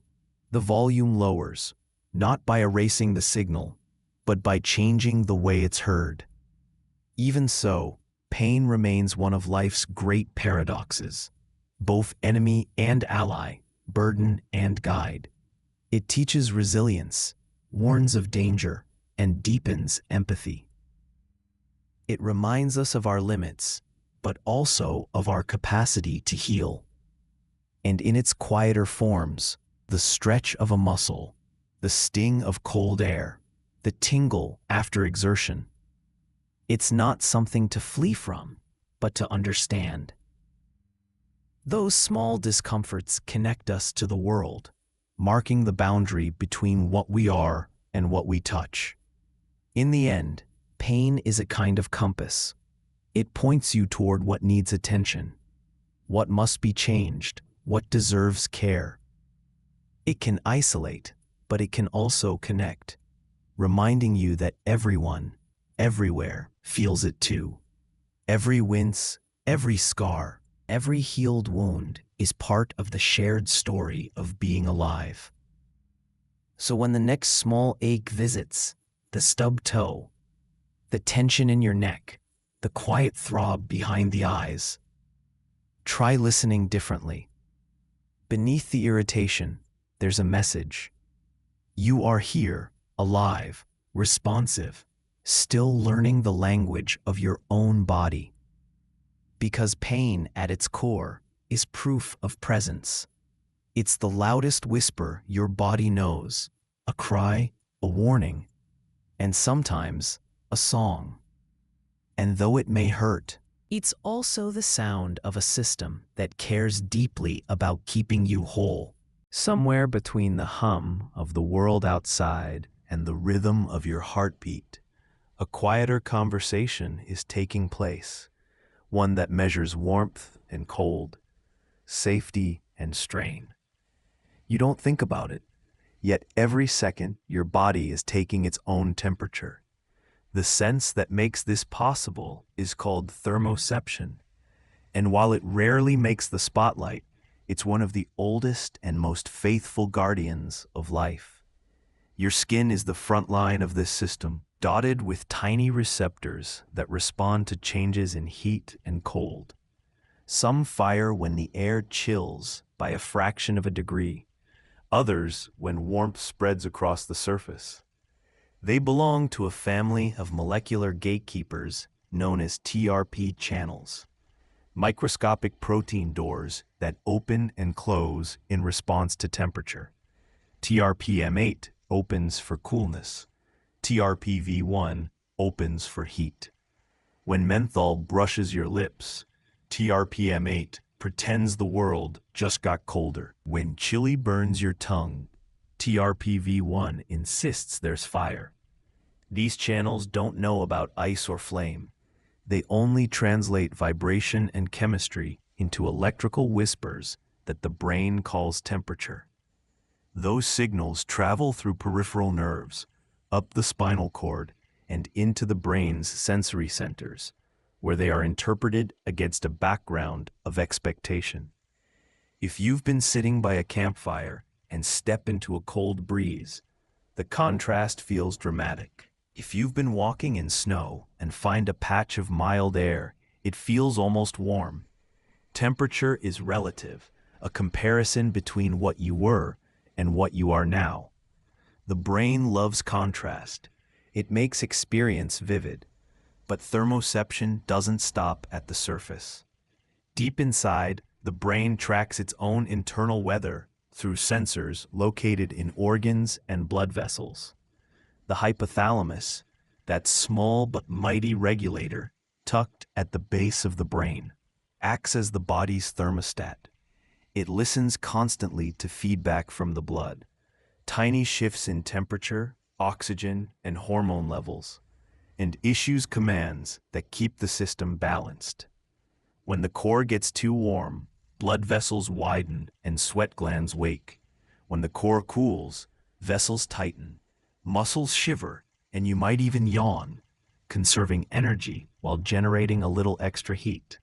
the volume lowers, not by erasing the signal, but by changing the way it's heard. Even so, pain remains one of life's great paradoxes, both enemy and ally, burden and guide. It teaches resilience, warns of danger, and deepens empathy. It reminds us of our limits, but also of our capacity to heal. And in its quieter forms, the stretch of a muscle, the sting of cold air, the tingle after exertion, it's not something to flee from, but to understand. Those small discomforts connect us to the world, marking the boundary between what we are and what we touch. In the end, pain is a kind of compass. It points you toward what needs attention, what must be changed, what deserves care. It can isolate,
but it can also connect, reminding you that everyone, everywhere, feels it too. Every wince, every scar, every healed wound is part of the shared story of being alive. So when the next small ache visits, the stubbed toe, the tension in your neck, the quiet throb behind the eyes, try listening differently. Beneath the irritation, there's a message. You are here, alive, responsive, still learning the language of your own body. Because pain, at its core, is proof of presence. It's the loudest whisper your body knows, a cry, a warning, and sometimes a song. And though it may hurt, it's also the sound of a system that cares deeply about keeping you whole.
Somewhere between the hum of the world outside and the rhythm of your heartbeat, a quieter conversation is taking place, one that measures warmth and cold, safety and strain. You don't think about it, yet every second your body is taking its own temperature. The sense that makes this possible is called thermoception, and while it rarely makes the spotlight, it's one of the oldest and most faithful guardians of life. Your skin is the front line of this system, dotted with tiny receptors that respond to changes in heat and cold. Some fire when the air chills by a fraction of a degree, others when warmth spreads across the surface. They belong to a family of molecular gatekeepers known as TRP channels, microscopic protein doors that open and close in response to temperature. TRPM8 opens for coolness. TRPV1 opens for heat. When menthol brushes your lips, TRPM8 pretends the world just got colder. When chili burns your tongue, TRPV1 insists there's fire. These channels don't know about ice or flame. They only translate vibration and chemistry into electrical whispers that the brain calls temperature. Those signals travel through peripheral nerves, up the spinal cord, and into the brain's sensory centers, where they are interpreted against a background of expectation. If you've been sitting by a campfire and step into a cold breeze, the contrast feels dramatic. If you've been walking in snow and find a patch of mild air, it feels almost warm. Temperature is relative, a comparison between what you were and what you are now. The brain loves contrast. It makes experience vivid. But thermoception doesn't stop at the surface. Deep inside, the brain tracks its own internal weather through sensors located in organs and blood vessels. The hypothalamus, that small but mighty regulator tucked at the base of the brain, acts as the body's thermostat. It listens constantly to feedback from the blood, tiny shifts in temperature, oxygen, and hormone levels, and issues commands that keep the system balanced. When the core gets too warm, blood vessels widen and sweat glands wake. When the core cools, vessels tighten, muscles shiver, and you might even yawn, conserving energy while generating a little extra heat.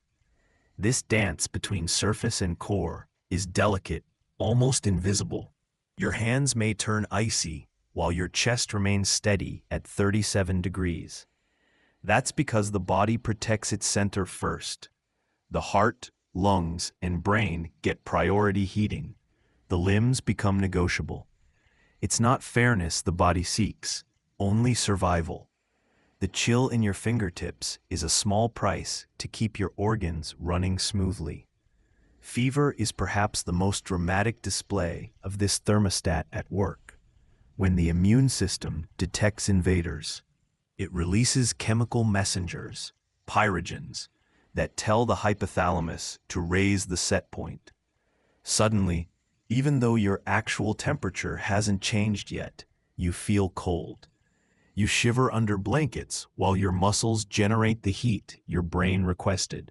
This dance between surface and core is delicate, almost invisible. Your hands may turn icy while your chest remains steady at 37 degrees. That's because the body protects its center first. The heart, lungs, and brain get priority heating. The limbs become negotiable. It's not fairness the body seeks, only survival. The chill in your fingertips is a small price to keep your organs running smoothly. Fever is perhaps the most dramatic display of this thermostat at work. When the immune system detects invaders, it releases chemical messengers, pyrogens, that tell the hypothalamus to raise the set point. Suddenly, even though your actual temperature hasn't changed yet, you feel cold. You shiver under blankets while your muscles generate the heat your brain requested.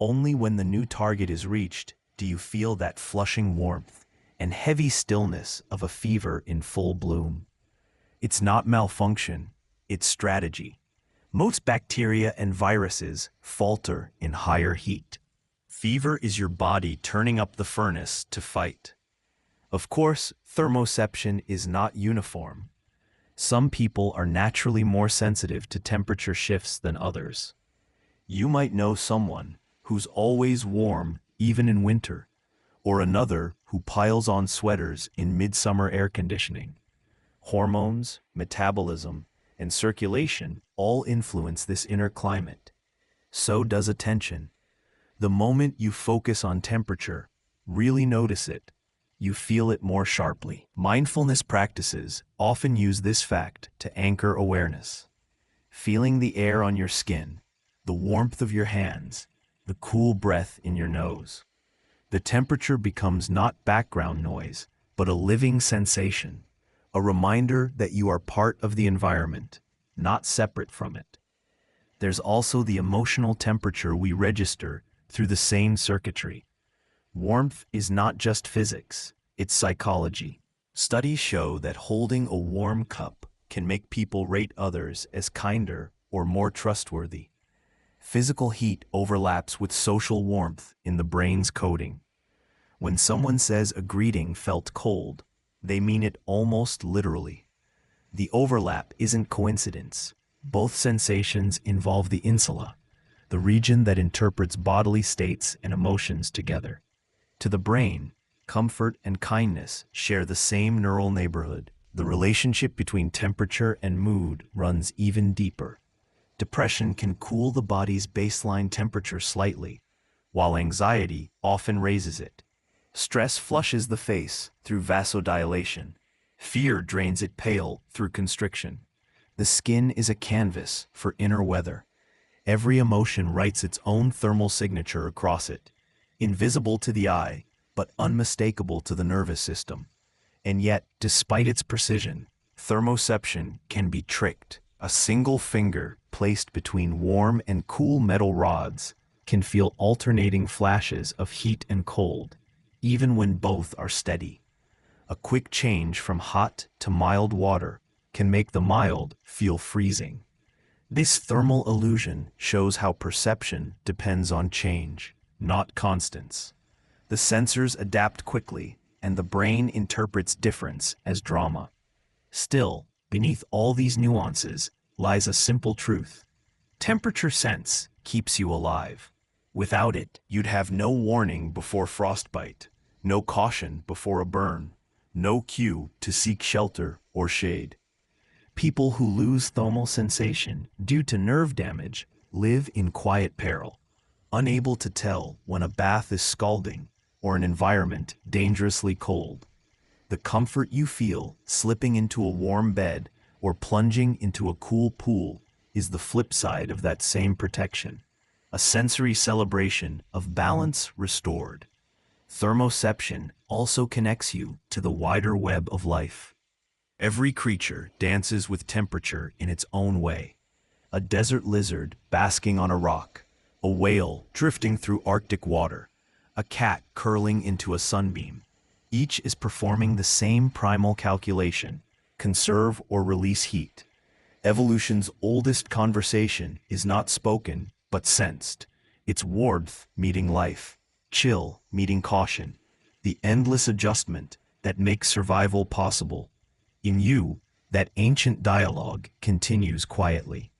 Only when the new target is reached do you feel that flushing warmth, and heavy stillness of a fever in full bloom. It's not malfunction, it's strategy. Most bacteria and viruses falter in higher heat. Fever is your body turning up the furnace to fight. Of course, thermoception is not uniform. Some people are naturally more sensitive to temperature shifts than others. You might know someone who's always warm even in winter, or another who piles on sweaters in midsummer air conditioning. Hormones, metabolism, and circulation all influence this inner climate. So does attention. The moment you focus on temperature, really notice it, you feel it more sharply. Mindfulness practices often use this fact to anchor awareness. Feeling the air on your skin, the warmth of your hands, the cool breath in your nose. The temperature becomes not background noise, but a living sensation, a reminder that you are part of the environment, not separate from it. There's also the emotional temperature we register through the same circuitry. Warmth is not just physics, it's psychology. Studies show that holding a warm cup can make people rate others as kinder or more trustworthy. Physical heat overlaps with social warmth in the brain's coding. When someone says a greeting felt cold, they mean it almost literally. The overlap isn't coincidence. Both sensations involve the insula, the region that interprets bodily states and emotions together. To the brain, comfort and kindness share the same neural neighborhood. The relationship between temperature and mood runs even deeper. Depression can cool the body's baseline temperature slightly, while anxiety often raises it. Stress flushes the face through vasodilation. Fear drains it pale through constriction. The skin is a canvas for inner weather. Every emotion writes its own thermal signature across it, invisible to the eye, but unmistakable to the nervous system. And yet, despite its precision, thermoception can be tricked. A single finger placed between warm and cool metal rods can feel alternating flashes of heat and cold, even when both are steady. A quick change from hot to mild water can make the mild feel freezing. This thermal illusion shows how perception depends on change, not constants. The sensors adapt quickly, and the brain interprets difference as drama. Still, beneath all these nuances lies a simple truth. Temperature sense keeps you alive. Without it, you'd have no warning before frostbite, no caution before a burn, no cue to seek shelter or shade. People who lose thermal sensation due to nerve damage live in quiet peril, unable to tell when a bath is scalding or an environment dangerously cold. The comfort you feel slipping into a warm bed or plunging into a cool pool is the flip side of that same protection, a sensory celebration of balance restored. Thermoception also connects you to the wider web of life. Every creature dances with temperature in its own way. A desert lizard basking on a rock, a whale drifting through Arctic water, a cat curling into a sunbeam. Each is performing the same primal calculation: conserve or release heat. Evolution's oldest conversation is not spoken, but sensed. It's warmth meeting life, chill meeting caution, the endless adjustment that makes survival possible. In you, that ancient dialogue continues quietly.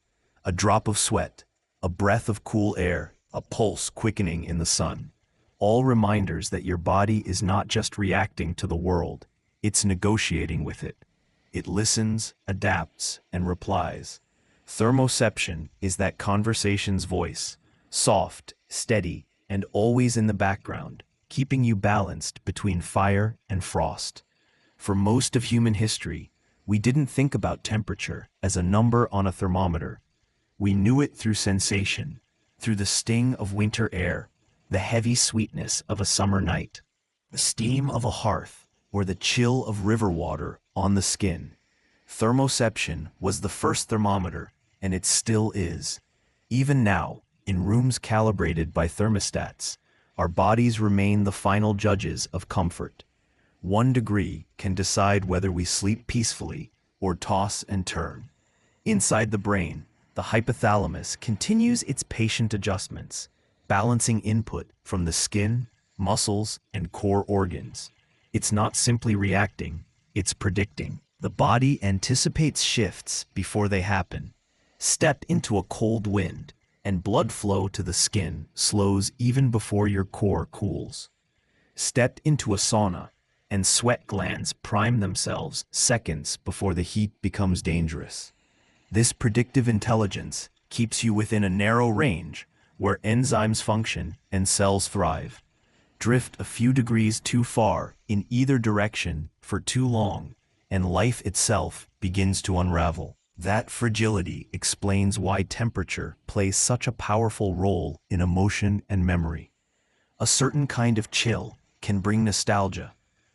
A drop of sweat, a breath of cool air, a pulse quickening in the sun. All reminders that your body is not just reacting to the world, it's negotiating with it. It listens, adapts, and replies. Thermoception is that conversation's voice, soft, steady, and always in the background, keeping you balanced between fire and frost. For most of human history, we didn't think about temperature as a number on a thermometer. We knew it through sensation, through the sting of winter air, the heavy sweetness of a summer night, the steam of a hearth, or the chill of river water on the skin. Thermoception was the first thermometer, and it still is. Even now, in rooms calibrated by thermostats, our bodies remain the final judges of comfort.
1 degree can decide whether we sleep peacefully or toss and turn. Inside the brain, the hypothalamus continues its patient adjustments, balancing input from the skin, muscles, and core organs. It's not simply reacting, it's predicting. The body anticipates shifts before they happen. Step into a cold wind, and blood flow to the skin slows even before your core cools. Step into a sauna, and sweat glands prime themselves seconds before the heat becomes dangerous. This predictive intelligence keeps you within a narrow range where enzymes function and cells thrive. Drift a few degrees too far in either direction for too long, and life itself begins to unravel. That fragility explains why temperature plays such a powerful role in emotion and memory. A certain kind of chill can bring nostalgia,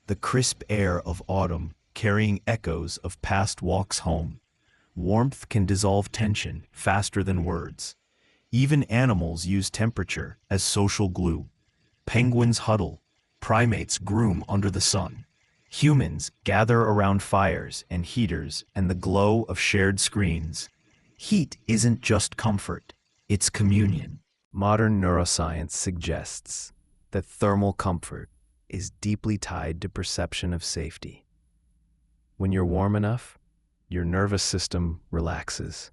the crisp air of autumn carrying echoes of past walks home. Warmth can dissolve tension faster than words. Even animals use temperature as social glue. Penguins huddle, primates groom under the sun. Humans gather around fires and heaters and the glow of shared screens. Heat isn't just comfort, it's communion.
Modern neuroscience suggests that thermal comfort is deeply tied to perception of safety. When you're warm enough, your nervous system relaxes.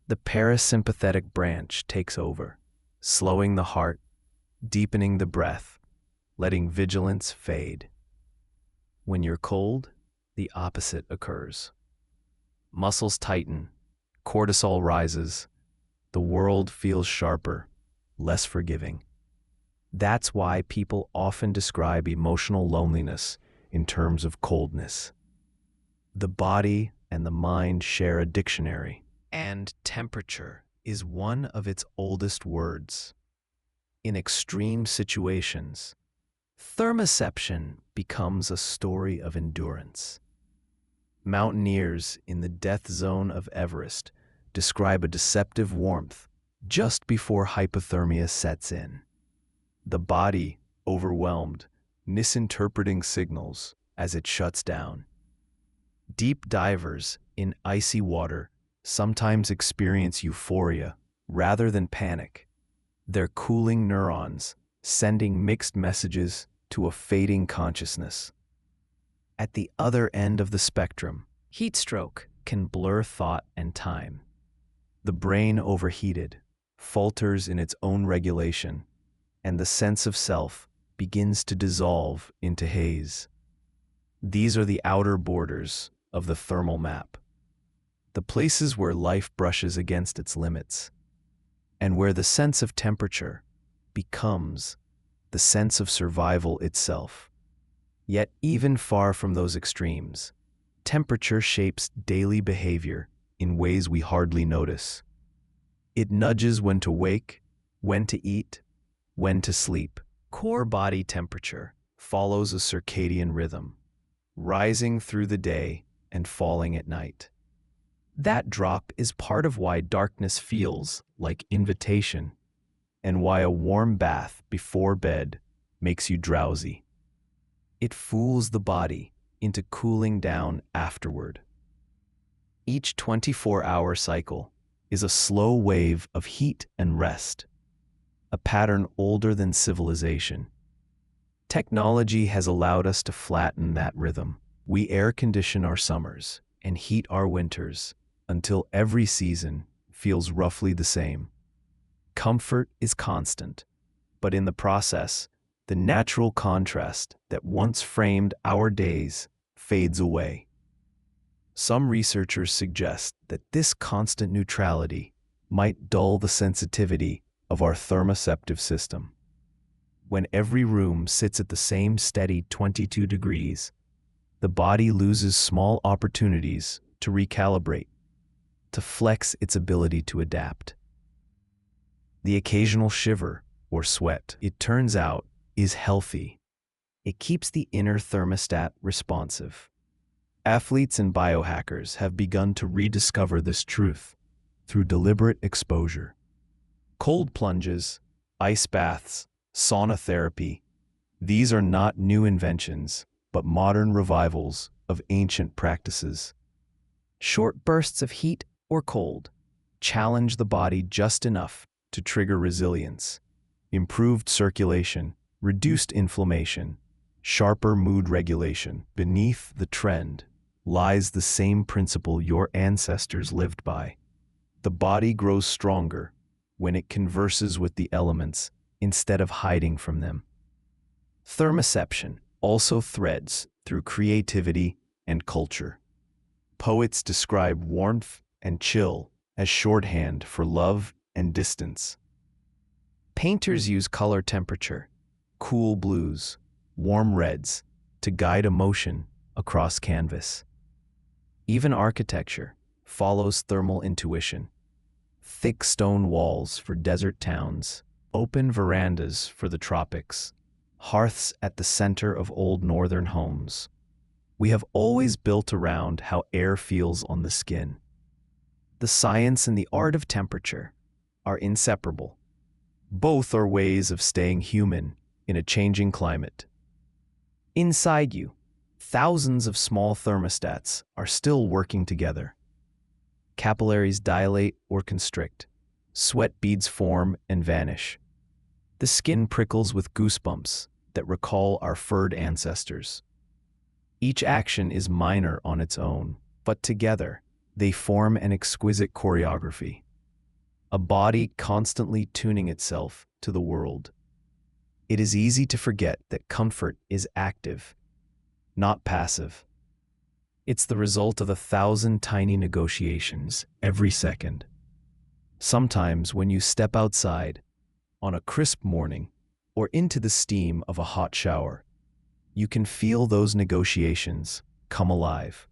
The parasympathetic branch takes over, slowing the heart, deepening the breath, letting vigilance fade. When you're cold, the opposite occurs. Muscles tighten, cortisol rises, the world feels sharper, less forgiving. That's why people often describe emotional loneliness in terms of coldness. The body and the mind share a dictionary, and temperature is one of its oldest words. In extreme situations, thermoception becomes a story of endurance. Mountaineers in the death zone of Everest describe a deceptive warmth just before hypothermia sets in. The body, overwhelmed, misinterpreting signals as it shuts down. Deep divers in icy water sometimes experience euphoria rather than panic, their cooling neurons sending mixed messages to a fading consciousness. At the other end of the spectrum, heat stroke can blur thought and time. The brain overheated, falters in its own regulation, and the sense of self begins to dissolve into haze. These are the outer borders of the thermal map, the places where life brushes against its limits, and where the sense of temperature becomes the sense of survival itself. Yet even far from those extremes, temperature shapes daily behavior in ways we hardly notice. It nudges when to wake, when to eat, when to sleep. Core body temperature follows a circadian rhythm, rising through the day and falling at night. That drop is part of why darkness feels like invitation, and why a warm bath before bed makes you drowsy. It fools the body into cooling down afterward. Each 24-hour cycle is a slow wave of heat and rest, a pattern older than civilization. Technology has allowed us to flatten that rhythm. We air condition our summers and heat our winters until every season feels roughly the same. Comfort is constant, but in the process, the natural contrast that once framed our days fades away. Some researchers suggest that this constant neutrality might dull the sensitivity of our thermoceptive system. When every room sits at the same steady 22 degrees, the body loses small opportunities to recalibrate, to flex its ability to adapt. The occasional shiver or sweat, it turns out, is healthy. It keeps the inner thermostat responsive. Athletes and biohackers have begun to rediscover this truth through deliberate exposure. Cold plunges, ice baths, sauna therapy, these are not new inventions.
but modern revivals of ancient practices.
Short bursts of heat or cold challenge the body just enough
To trigger resilience, improved circulation, reduced inflammation, sharper mood regulation. Beneath the trend lies the same principle your ancestors lived by. The body grows stronger when it converses with the elements instead of hiding from them. Thermoception also threads through creativity and culture. Poets describe warmth and chill as shorthand for love and distance.
Painters use color temperature,
Cool blues, warm reds to guide emotion across canvas.
even architecture follows thermal intuition.
Thick stone walls for desert towns,
Open verandas for the tropics,
hearths at the center of old northern homes. We have always built around how air feels on the skin.
the science and the art of temperature are inseparable.
Both are ways of staying human in a changing climate.
Inside you, thousands of small thermostats are still working together. Capillaries dilate or constrict. Sweat beads form and vanish. The skin prickles with goosebumps that recall our furred ancestors. Each action is minor on its own, but together they form an exquisite choreography. A body constantly tuning itself to the world. It is easy to forget that comfort is active, not passive. It's the result of 1,000 tiny negotiations every second. Sometimes when you step outside, on a crisp morning, or into the steam of a hot shower, you can feel those negotiations come alive.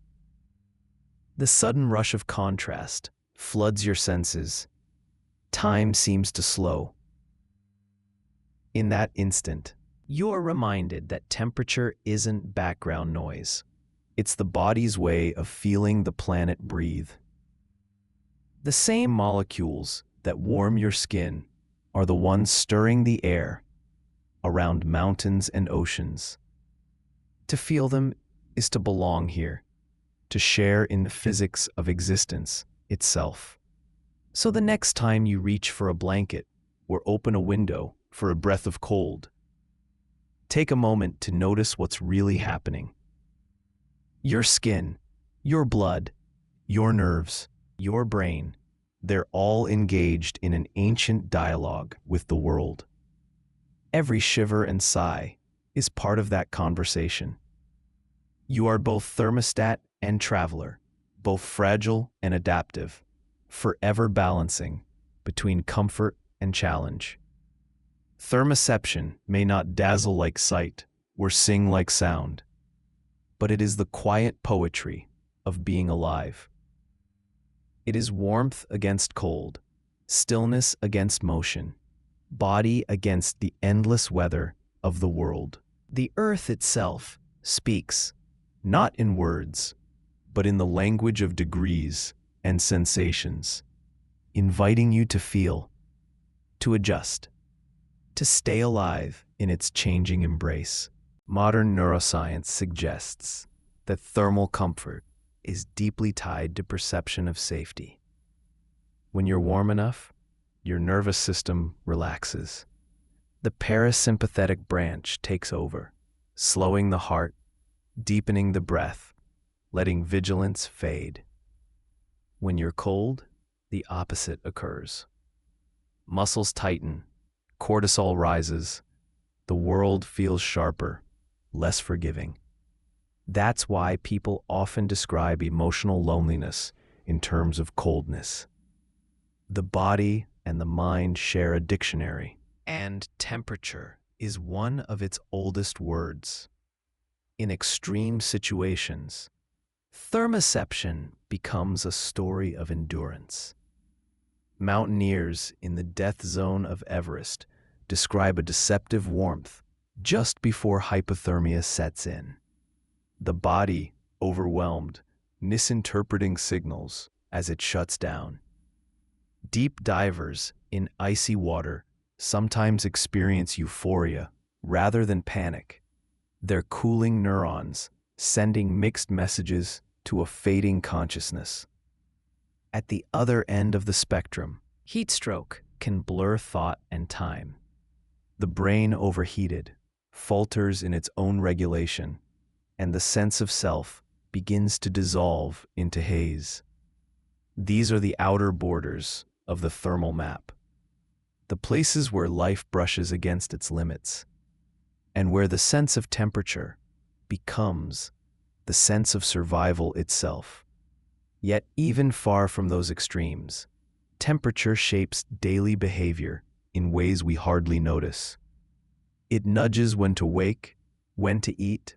The sudden rush of contrast floods your senses. Time seems to slow. In that instant, you're reminded that temperature isn't background noise. It's the body's way of feeling the planet breathe. The same molecules that warm your skin are the ones stirring the air around mountains and oceans. To feel them is to belong here, to share in the physics of existence itself. So the next time you reach for a blanket or open a window for a breath of cold, take a moment to notice what's really happening. Your skin, your blood, your nerves, your brain, they're all engaged in an ancient dialogue with the world. Every shiver and sigh is part of that conversation. You are both thermostat and traveler, both fragile and adaptive, forever balancing between comfort and challenge. Thermoception may not dazzle like sight or sing like sound, but it is the quiet poetry of being alive. It is warmth against cold, stillness against motion, body against the endless weather of the world. The earth itself speaks, not in words, but in the language of degrees and sensations, inviting you to feel, to adjust, to stay alive in its changing embrace. Modern neuroscience suggests that thermal comfort is deeply tied to perception of safety. When you're warm enough, your nervous system relaxes. The parasympathetic branch takes over, slowing the heart, deepening the breath, letting vigilance fade. When you're cold, the opposite occurs. Muscles tighten, cortisol rises, the world feels sharper, less forgiving. That's why people often describe emotional loneliness in terms of coldness. The body and the mind share a dictionary, and temperature is one of its oldest words. In extreme situations, thermoception becomes a story of endurance. Mountaineers in the death zone of Everest describe a deceptive warmth just before hypothermia sets in. The body, overwhelmed, misinterpreting signals as it shuts down. Deep divers in icy water sometimes experience euphoria rather than panic, They're cooling neurons, sending mixed messages to a fading consciousness. At the other end of the spectrum, heat stroke can blur thought and time. The brain overheated, falters in its own regulation, and the sense of self begins to dissolve into haze. These are the outer borders of the thermal map, the places where life brushes against its limits, and where the sense of temperature becomes the sense of survival itself. Yet, even far from those extremes, temperature shapes daily behavior in ways we hardly notice. It nudges when to wake, when to eat,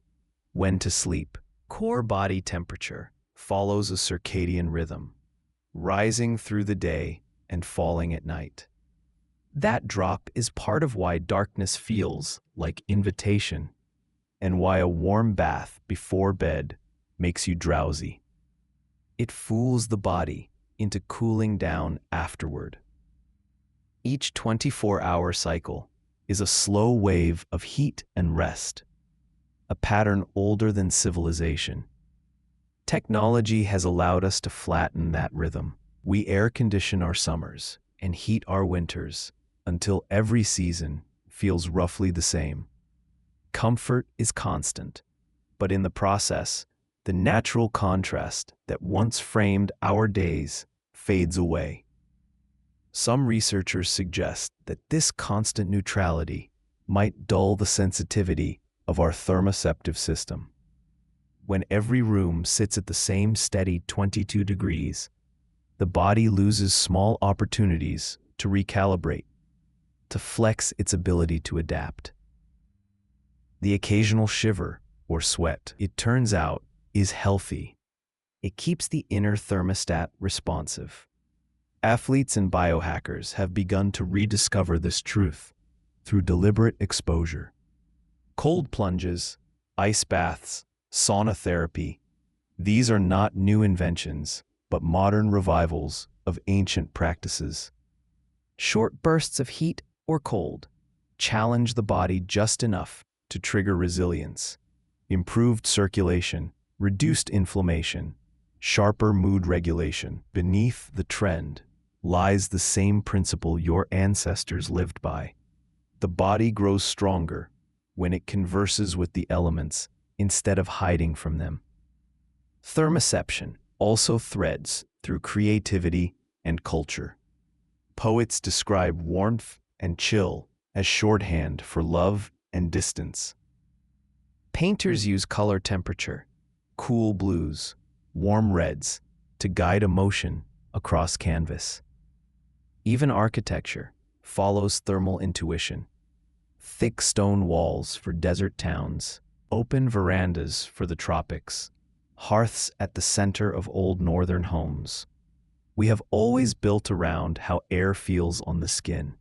when to sleep. Core body temperature follows a circadian rhythm, rising through the day and falling at night. That drop is part of why darkness feels like invitation, and why a warm bath before bed makes you drowsy. It fools the body into cooling down afterward. Each 24-hour cycle is a slow wave of heat and rest, a pattern older than civilization. Technology has allowed us to flatten that rhythm. We air condition our summers and heat our winters until every season feels roughly the same. Comfort is constant, but in the process, the natural contrast that once framed our days fades away. Some researchers suggest that this constant neutrality might dull the sensitivity of our thermoceptive system. When every room sits at the same steady 22 degrees, the body loses small opportunities to recalibrate, to flex its ability to adapt. The occasional shiver or sweat, it turns out, is healthy. It keeps the inner thermostat responsive. Athletes and biohackers have begun to rediscover this truth through deliberate exposure. Cold plunges, ice baths, sauna therapy, these are not new inventions, but modern revivals of ancient practices. Short bursts of heat or cold challenge the body just enough to trigger resilience, improved circulation, reduced inflammation, sharper mood regulation. Beneath the trend lies the same principle your ancestors lived by. The body grows stronger when it converses with the elements instead of hiding from them. Thermoception also threads through creativity and culture. Poets describe warmth and chill as shorthand for love and distance. Painters use color temperature, cool blues, warm reds, to guide emotion across canvas. Even architecture follows thermal intuition. Thick stone walls for desert towns, open verandas for the tropics, hearths at the center of old northern homes. We have always built around how air feels on the skin.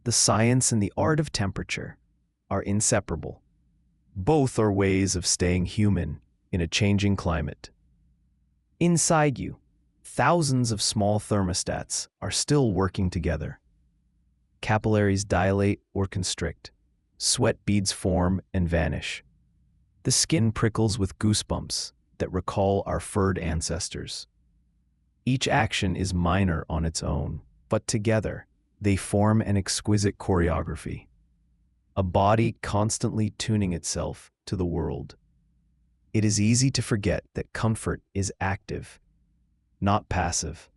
The science and the art of temperature are inseparable. Both are ways of staying human in a changing climate. Inside you, thousands of small thermostats are still working together. Capillaries dilate or constrict. Sweat beads form and vanish. The skin prickles with goosebumps that recall our furred ancestors. Each action is minor on its own, but together they form an exquisite choreography. A body constantly tuning itself to the world. It is easy to forget that comfort is active, not passive.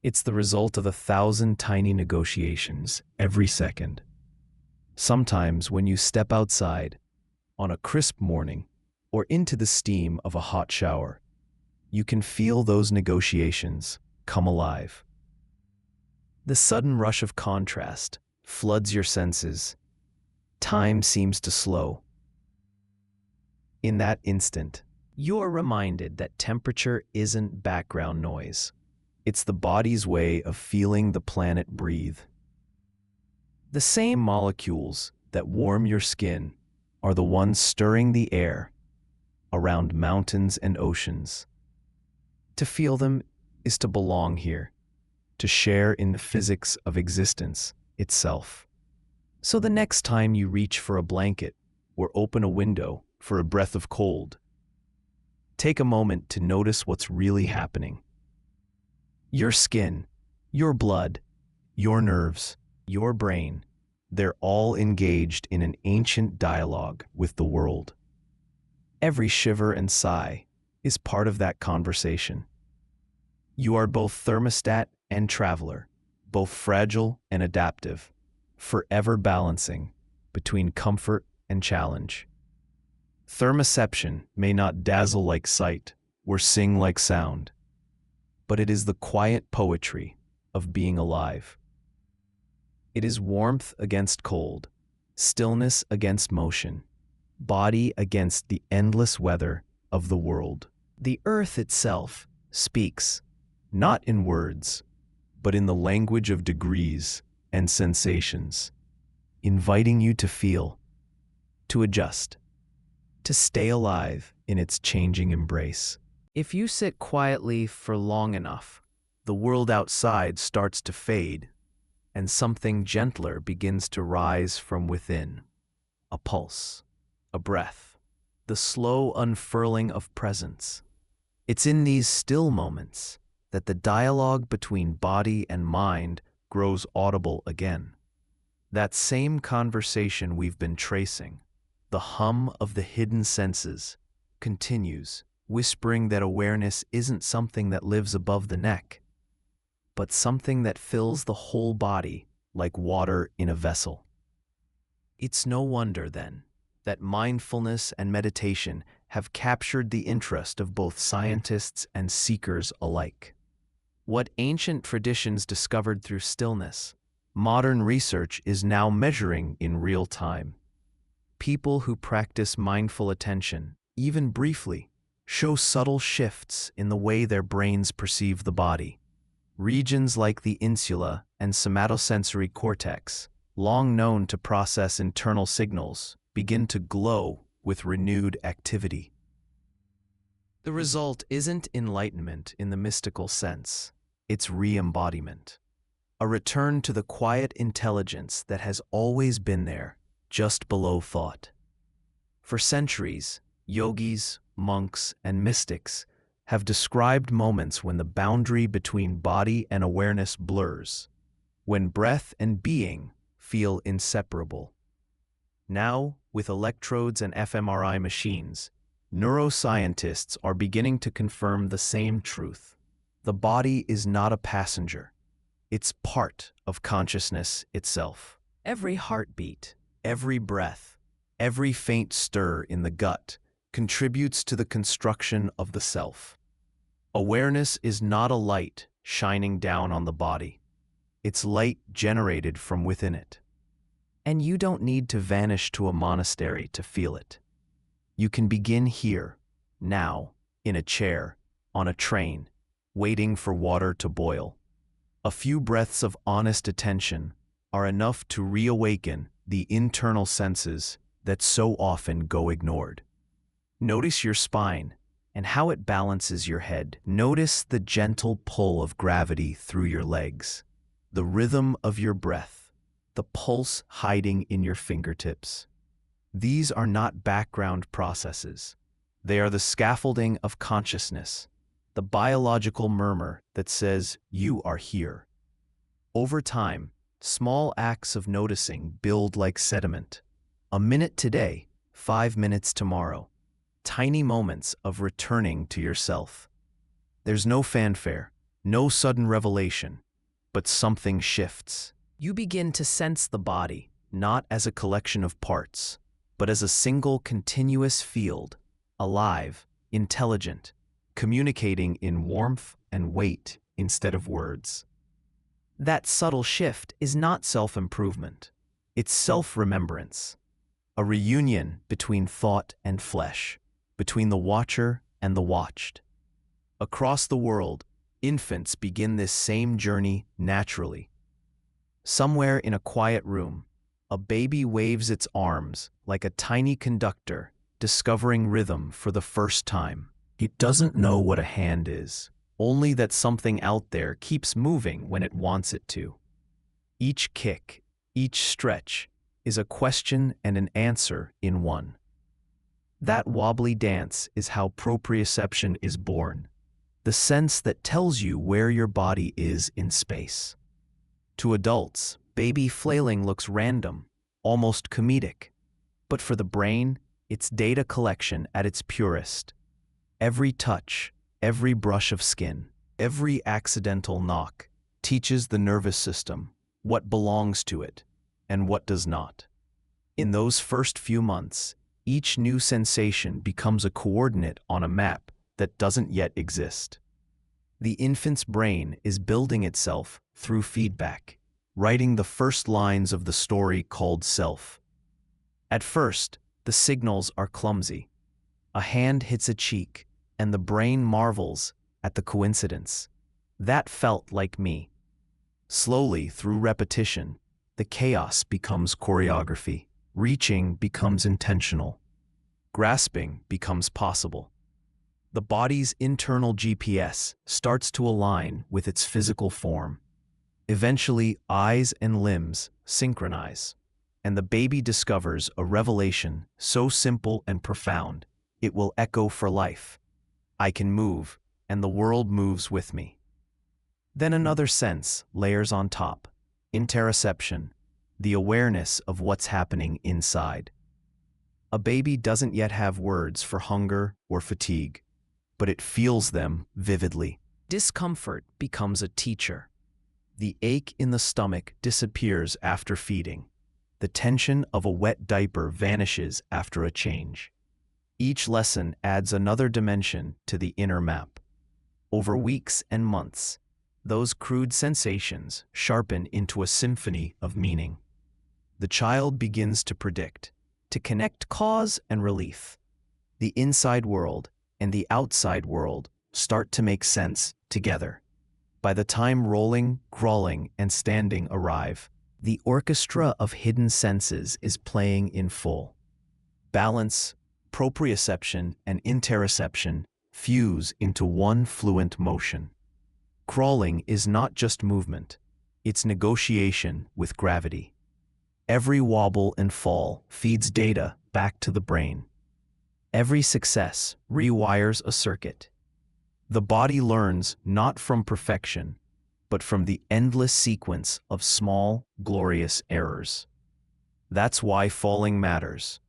It's the result of 1,000 tiny negotiations every second. Sometimes when you step outside, on a crisp morning, or into the steam of a hot shower, you can feel those negotiations come alive. The sudden rush of contrast floods your senses. Time seems to slow. In that instant, you're reminded that temperature isn't background noise. It's the body's way of feeling the planet breathe. The same molecules that warm your skin are the ones stirring the air around mountains and oceans. To feel them is to belong here, to share in the physics of existence itself. So the next time you reach for a blanket
or open a window for a breath of cold. Take a moment to notice what's really happening. Your skin, your blood, your nerves, your brain, they're all engaged in an ancient dialogue with the world. Every shiver and sigh is part of that conversation. You are both thermostat and traveler, both fragile and adaptive, forever balancing between comfort and challenge. Thermoception may not dazzle like sight or sing like sound, but it is the quiet poetry of being alive. It is warmth against cold, stillness against motion, body against the endless weather of the world. The earth itself speaks, not in words, but in the language of degrees and sensations, inviting you to feel, to adjust, to stay alive in its changing embrace. If you sit quietly for long enough, the world outside starts to fade, and something gentler begins to rise from within. A pulse, a breath, the slow unfurling of presence. It's in these still moments that the dialogue between body and mind grows audible again. That same conversation we've been tracing, the hum of the hidden senses, continues, whispering that awareness isn't something that lives above the neck, but something that fills the whole body like water in a vessel. It's no wonder, then, that mindfulness and meditation have captured the interest of both scientists and seekers alike. What ancient traditions discovered through stillness, modern research is now measuring in real time. People who practice mindful attention, even briefly, show subtle shifts in the way their brains perceive the body. Regions like the insula and somatosensory cortex, long known to process internal signals, begin to glow with renewed activity. The result isn't enlightenment in the mystical sense, it's re-embodiment. A return to the quiet intelligence that has always been there, just below thought. For centuries, yogis, monks, and mystics have described moments when the boundary between body and awareness blurs, when breath and being feel inseparable. Now, with electrodes and fMRI machines, neuroscientists are beginning to confirm the same truth. The body is not a passenger. It's part of consciousness itself. Every heartbeat, every breath, every faint stir in the gut contributes to the construction of the self. Awareness is not a light shining down on the body. It's light generated from within it. And you don't need to vanish to a monastery to feel it. You can begin here, now, in a chair, on a train, waiting for water to boil. A few breaths of honest attention are enough to reawaken the internal senses that so often go ignored. Notice your spine and how it balances your head. Notice the gentle pull of gravity through your legs, the rhythm of your breath, the pulse hiding in your fingertips. These are not background processes. They are the scaffolding of consciousness, the biological murmur that says you are here. Over time, small acts of noticing build like sediment. A minute today, 5 minutes tomorrow. Tiny moments of returning to yourself. There's no fanfare, no sudden revelation, but something shifts. You begin to sense the body, not as a collection of parts, but as a single continuous field, alive, intelligent, communicating in warmth and weight instead of words. That subtle shift is not self-improvement. It's self-remembrance. A reunion between thought and flesh, between the watcher and the watched. Across the world, infants begin this same journey naturally. Somewhere in a quiet room, a baby waves its arms like a tiny conductor discovering rhythm for the first time. It doesn't know what a hand is, only that something out there keeps moving when it wants it to. Each kick, each stretch,
is a question and an answer in one. That wobbly dance is how proprioception is born, the sense that tells you where your body is in space. To adults, baby flailing looks random, almost comedic. But for the brain, it's data collection at its purest. Every touch, every brush of skin, every accidental knock teaches the nervous system what belongs to it and what does not. In those first few months, each new sensation becomes a coordinate on a map that doesn't yet exist. The infant's brain is building itself through feedback, writing the first lines of the story called self. At first, the signals are clumsy. A hand hits a cheek, and the brain marvels at the coincidence. That felt like me. Slowly, through repetition, the chaos becomes choreography. Reaching becomes intentional. Grasping becomes possible. The body's internal GPS starts to align with its physical form. Eventually, eyes and limbs synchronize, and the baby discovers a revelation so simple and profound, it will echo for life. I can move, and the world moves with me. Then another sense layers on top: interoception, the awareness of what's happening inside. A baby doesn't yet have words for hunger or fatigue, but it feels them vividly. Discomfort becomes a teacher. The ache in the stomach disappears after feeding. The tension of a wet diaper vanishes after a change. Each lesson adds another dimension to the inner map. Over weeks and months, those crude sensations sharpen into a symphony of meaning. The child begins to predict, to connect cause and relief. The inside world and the outside world start to make sense together. By the time rolling, crawling, and standing arrive, the orchestra of hidden senses is playing in full. Balance, proprioception, and interoception fuse into one fluent motion. Crawling is not just movement, it's negotiation with gravity. Every wobble and fall feeds data back to the brain. Every success rewires a circuit. The body learns not from perfection, but from the endless sequence of small, glorious errors. That's why falling matters.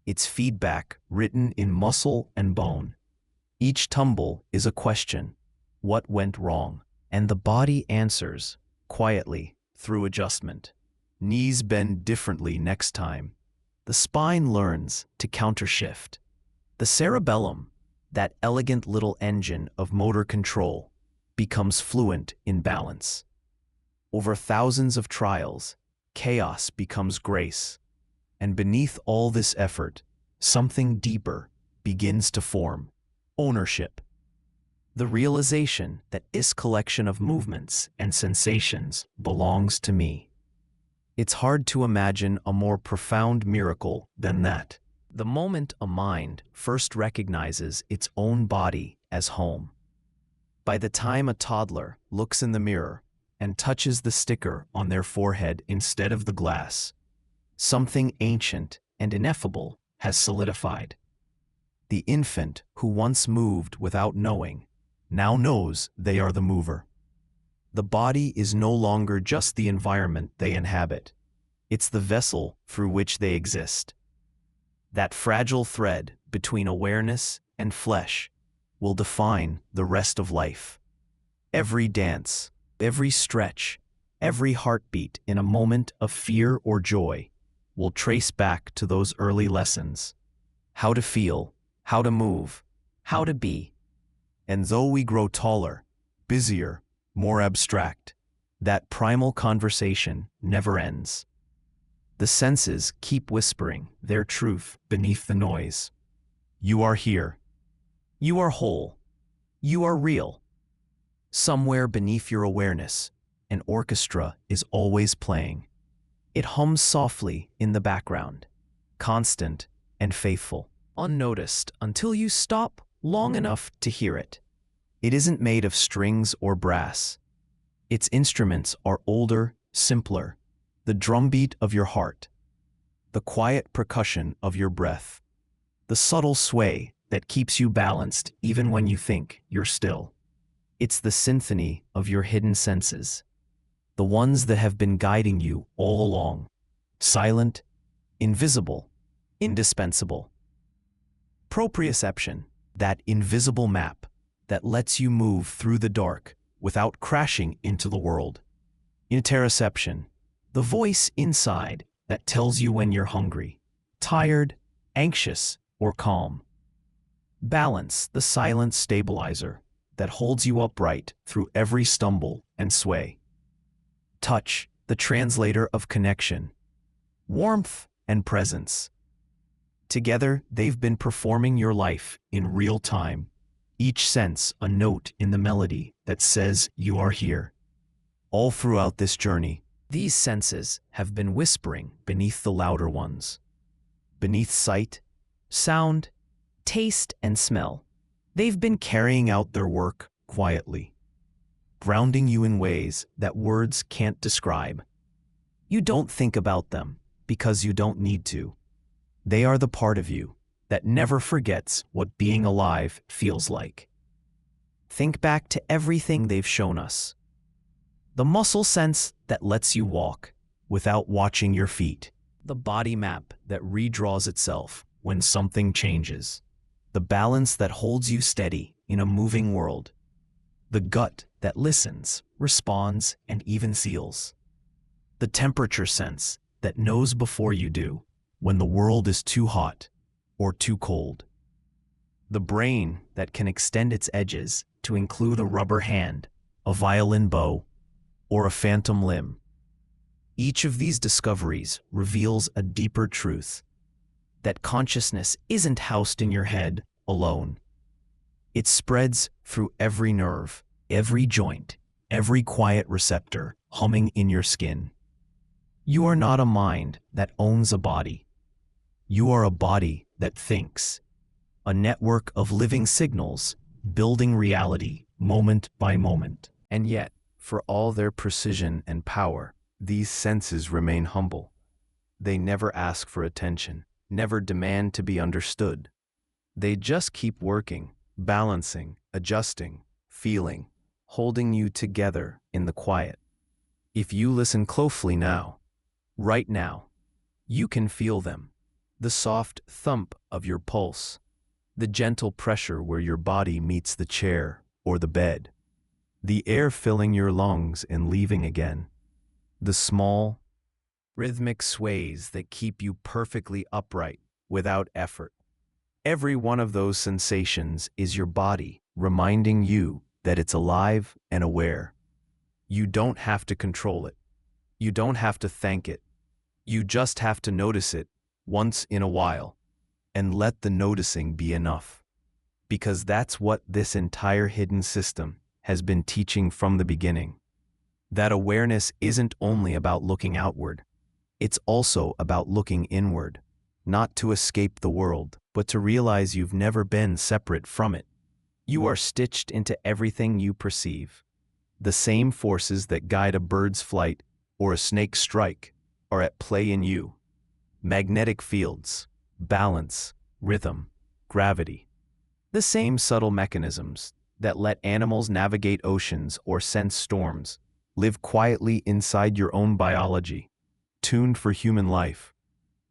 It's feedback written in muscle and bone. Each tumble is a question: what went wrong? And the body answers, quietly, through adjustment. Knees bend differently next time. The spine learns to countershift. The cerebellum, that elegant little engine of motor control, becomes fluent in balance. Over thousands of trials, chaos becomes grace. And beneath all this effort, something deeper begins to form: ownership. The realization that this collection of movements and sensations belongs to me. It's hard to imagine a more profound miracle than that. The moment a mind first recognizes its own body as home. By the time a toddler looks in the mirror and touches the sticker on their forehead instead of the glass, something ancient and ineffable has solidified. The infant who once moved without knowing now knows they are the mover. The body is no longer just the environment they inhabit. It's the vessel through which they exist. That fragile thread between awareness and flesh will define the rest of life. Every dance, every stretch, every heartbeat in a moment of fear or joy will trace back to those early lessons: how to feel, how to move, how to be. And though we grow taller, busier, more abstract, that primal conversation never ends. The senses keep whispering their truth beneath the noise. You are here. You are whole. You are real. Somewhere beneath your awareness, an orchestra is always playing. It hums softly in the background, constant and faithful, unnoticed until you stop long enough to hear it. It isn't made of strings or brass. Its instruments are older, simpler, the drumbeat of your heart.
the quiet percussion of your breath, the subtle sway that keeps you balanced even when you think you're still. It's the symphony of your hidden senses, the ones that have been guiding you all along. Silent, invisible, indispensable. Proprioception, that invisible map that lets you move through the dark without crashing into the world. Interoception, the voice inside that tells you when you're hungry, tired, anxious, or calm. Balance, the silent stabilizer that holds you upright through every stumble and sway. Touch, the translator of connection, warmth, and presence. Together, they've been performing your life in real time, each sense a note in the melody that says you are here. All throughout this journey, these senses have been whispering beneath the louder ones. Beneath sight, sound, taste, and smell, they've been carrying out their work quietly, grounding you in ways that words can't describe. You don't think about them because you don't need to. They are the part of you that never forgets what being alive feels like. Think back to everything they've shown us. The muscle sense that lets you walk without watching your feet. The body map that redraws itself when something changes. The balance that holds you steady in a moving world. The gut that listens, responds, and even feels. The temperature sense that knows before you do when the world is too hot or too cold. The brain that can extend its edges to include a rubber hand, a violin bow, or a phantom limb. Each of these discoveries reveals a deeper truth, that consciousness isn't housed in your head alone. It spreads through every nerve, every joint, every quiet receptor humming in your skin. You are not a mind that owns a body. You are a body that thinks, a network of living signals building reality moment by moment.
And yet, for all their precision and power, these senses remain humble. They never ask for attention, never demand to be understood. They just keep working, balancing, adjusting, feeling, holding you together in the quiet. If you listen closely now, right now, you can feel them. The soft thump of your pulse, the gentle pressure where your body meets the chair or the bed, the air filling your lungs and leaving again, the small, rhythmic sways that keep you perfectly upright without effort. Every one of those sensations is your body reminding you that it's alive and aware. You don't have to control it. You don't have to thank it. You just have to notice it once in a while and let the noticing be enough. Because that's what this entire hidden system has been teaching from the beginning. That awareness isn't only about looking outward. It's also about looking inward, not to escape the world, but to realize you've never been separate from it. You are stitched into everything you perceive. The same forces that guide a bird's flight or a snake's strike are at play in you. Magnetic fields, balance, rhythm, gravity. The same subtle mechanisms that let animals navigate oceans or sense storms live quietly inside your own biology, tuned for human life,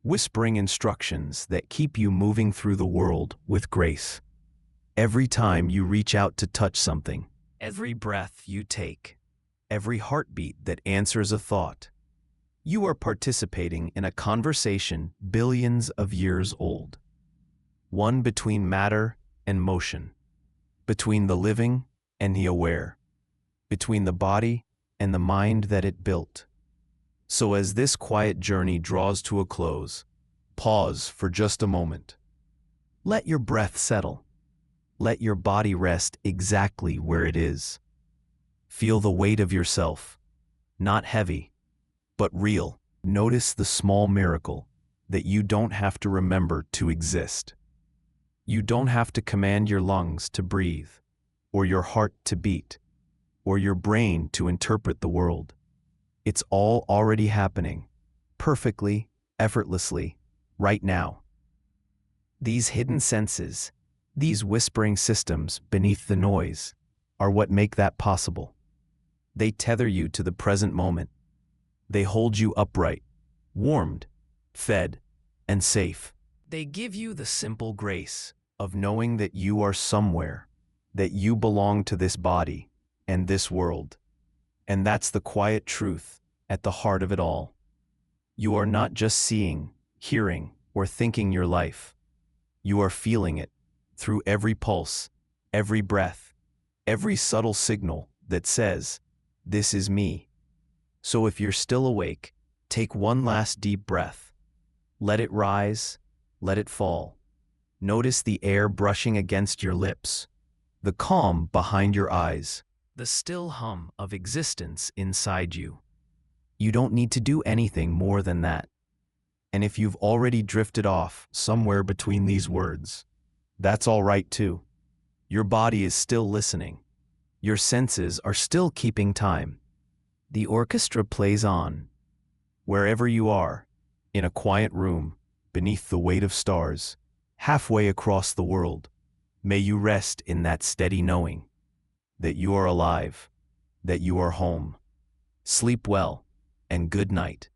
whispering instructions that keep you moving through the world with grace. Every time you reach out to touch something, every breath you take, every heartbeat that answers a thought, you are participating in a conversation billions of years old. One between matter and motion, between the living and the aware, between the body and the mind that it built. So as this quiet journey draws to a close, pause for just a moment. Let your breath settle. Let your body rest exactly where it is. Feel the weight of yourself, not heavy, but real. Notice the small miracle that you don't have to remember to exist. You don't have to command your lungs to breathe, or your heart to beat, or your brain to interpret the world. It's all already happening, perfectly
effortlessly, right now. These hidden senses, these whispering systems beneath the noise, are what make that possible. They tether you to the present moment. They hold you upright, warmed, fed, and safe. They give you the simple grace of knowing that you are somewhere, that you belong to this body and this world. And that's the quiet truth at the heart of it all. You are not just seeing, hearing, or thinking your life. You are feeling it through every pulse, every breath, every subtle signal that says, "This is me." So if you're still awake, take one last deep breath. Let it rise, let it fall. Notice the air brushing against your lips, the calm behind your eyes, the still hum of existence inside you. You don't need to do anything more than that. And if you've already drifted off somewhere between these words, that's all right too. Your body is still listening. Your senses are still keeping time. The orchestra plays on. Wherever you are, in a quiet room, beneath the weight of stars, halfway across the world, may you rest in that steady knowing that you are alive, that you are home. Sleep well, and good night.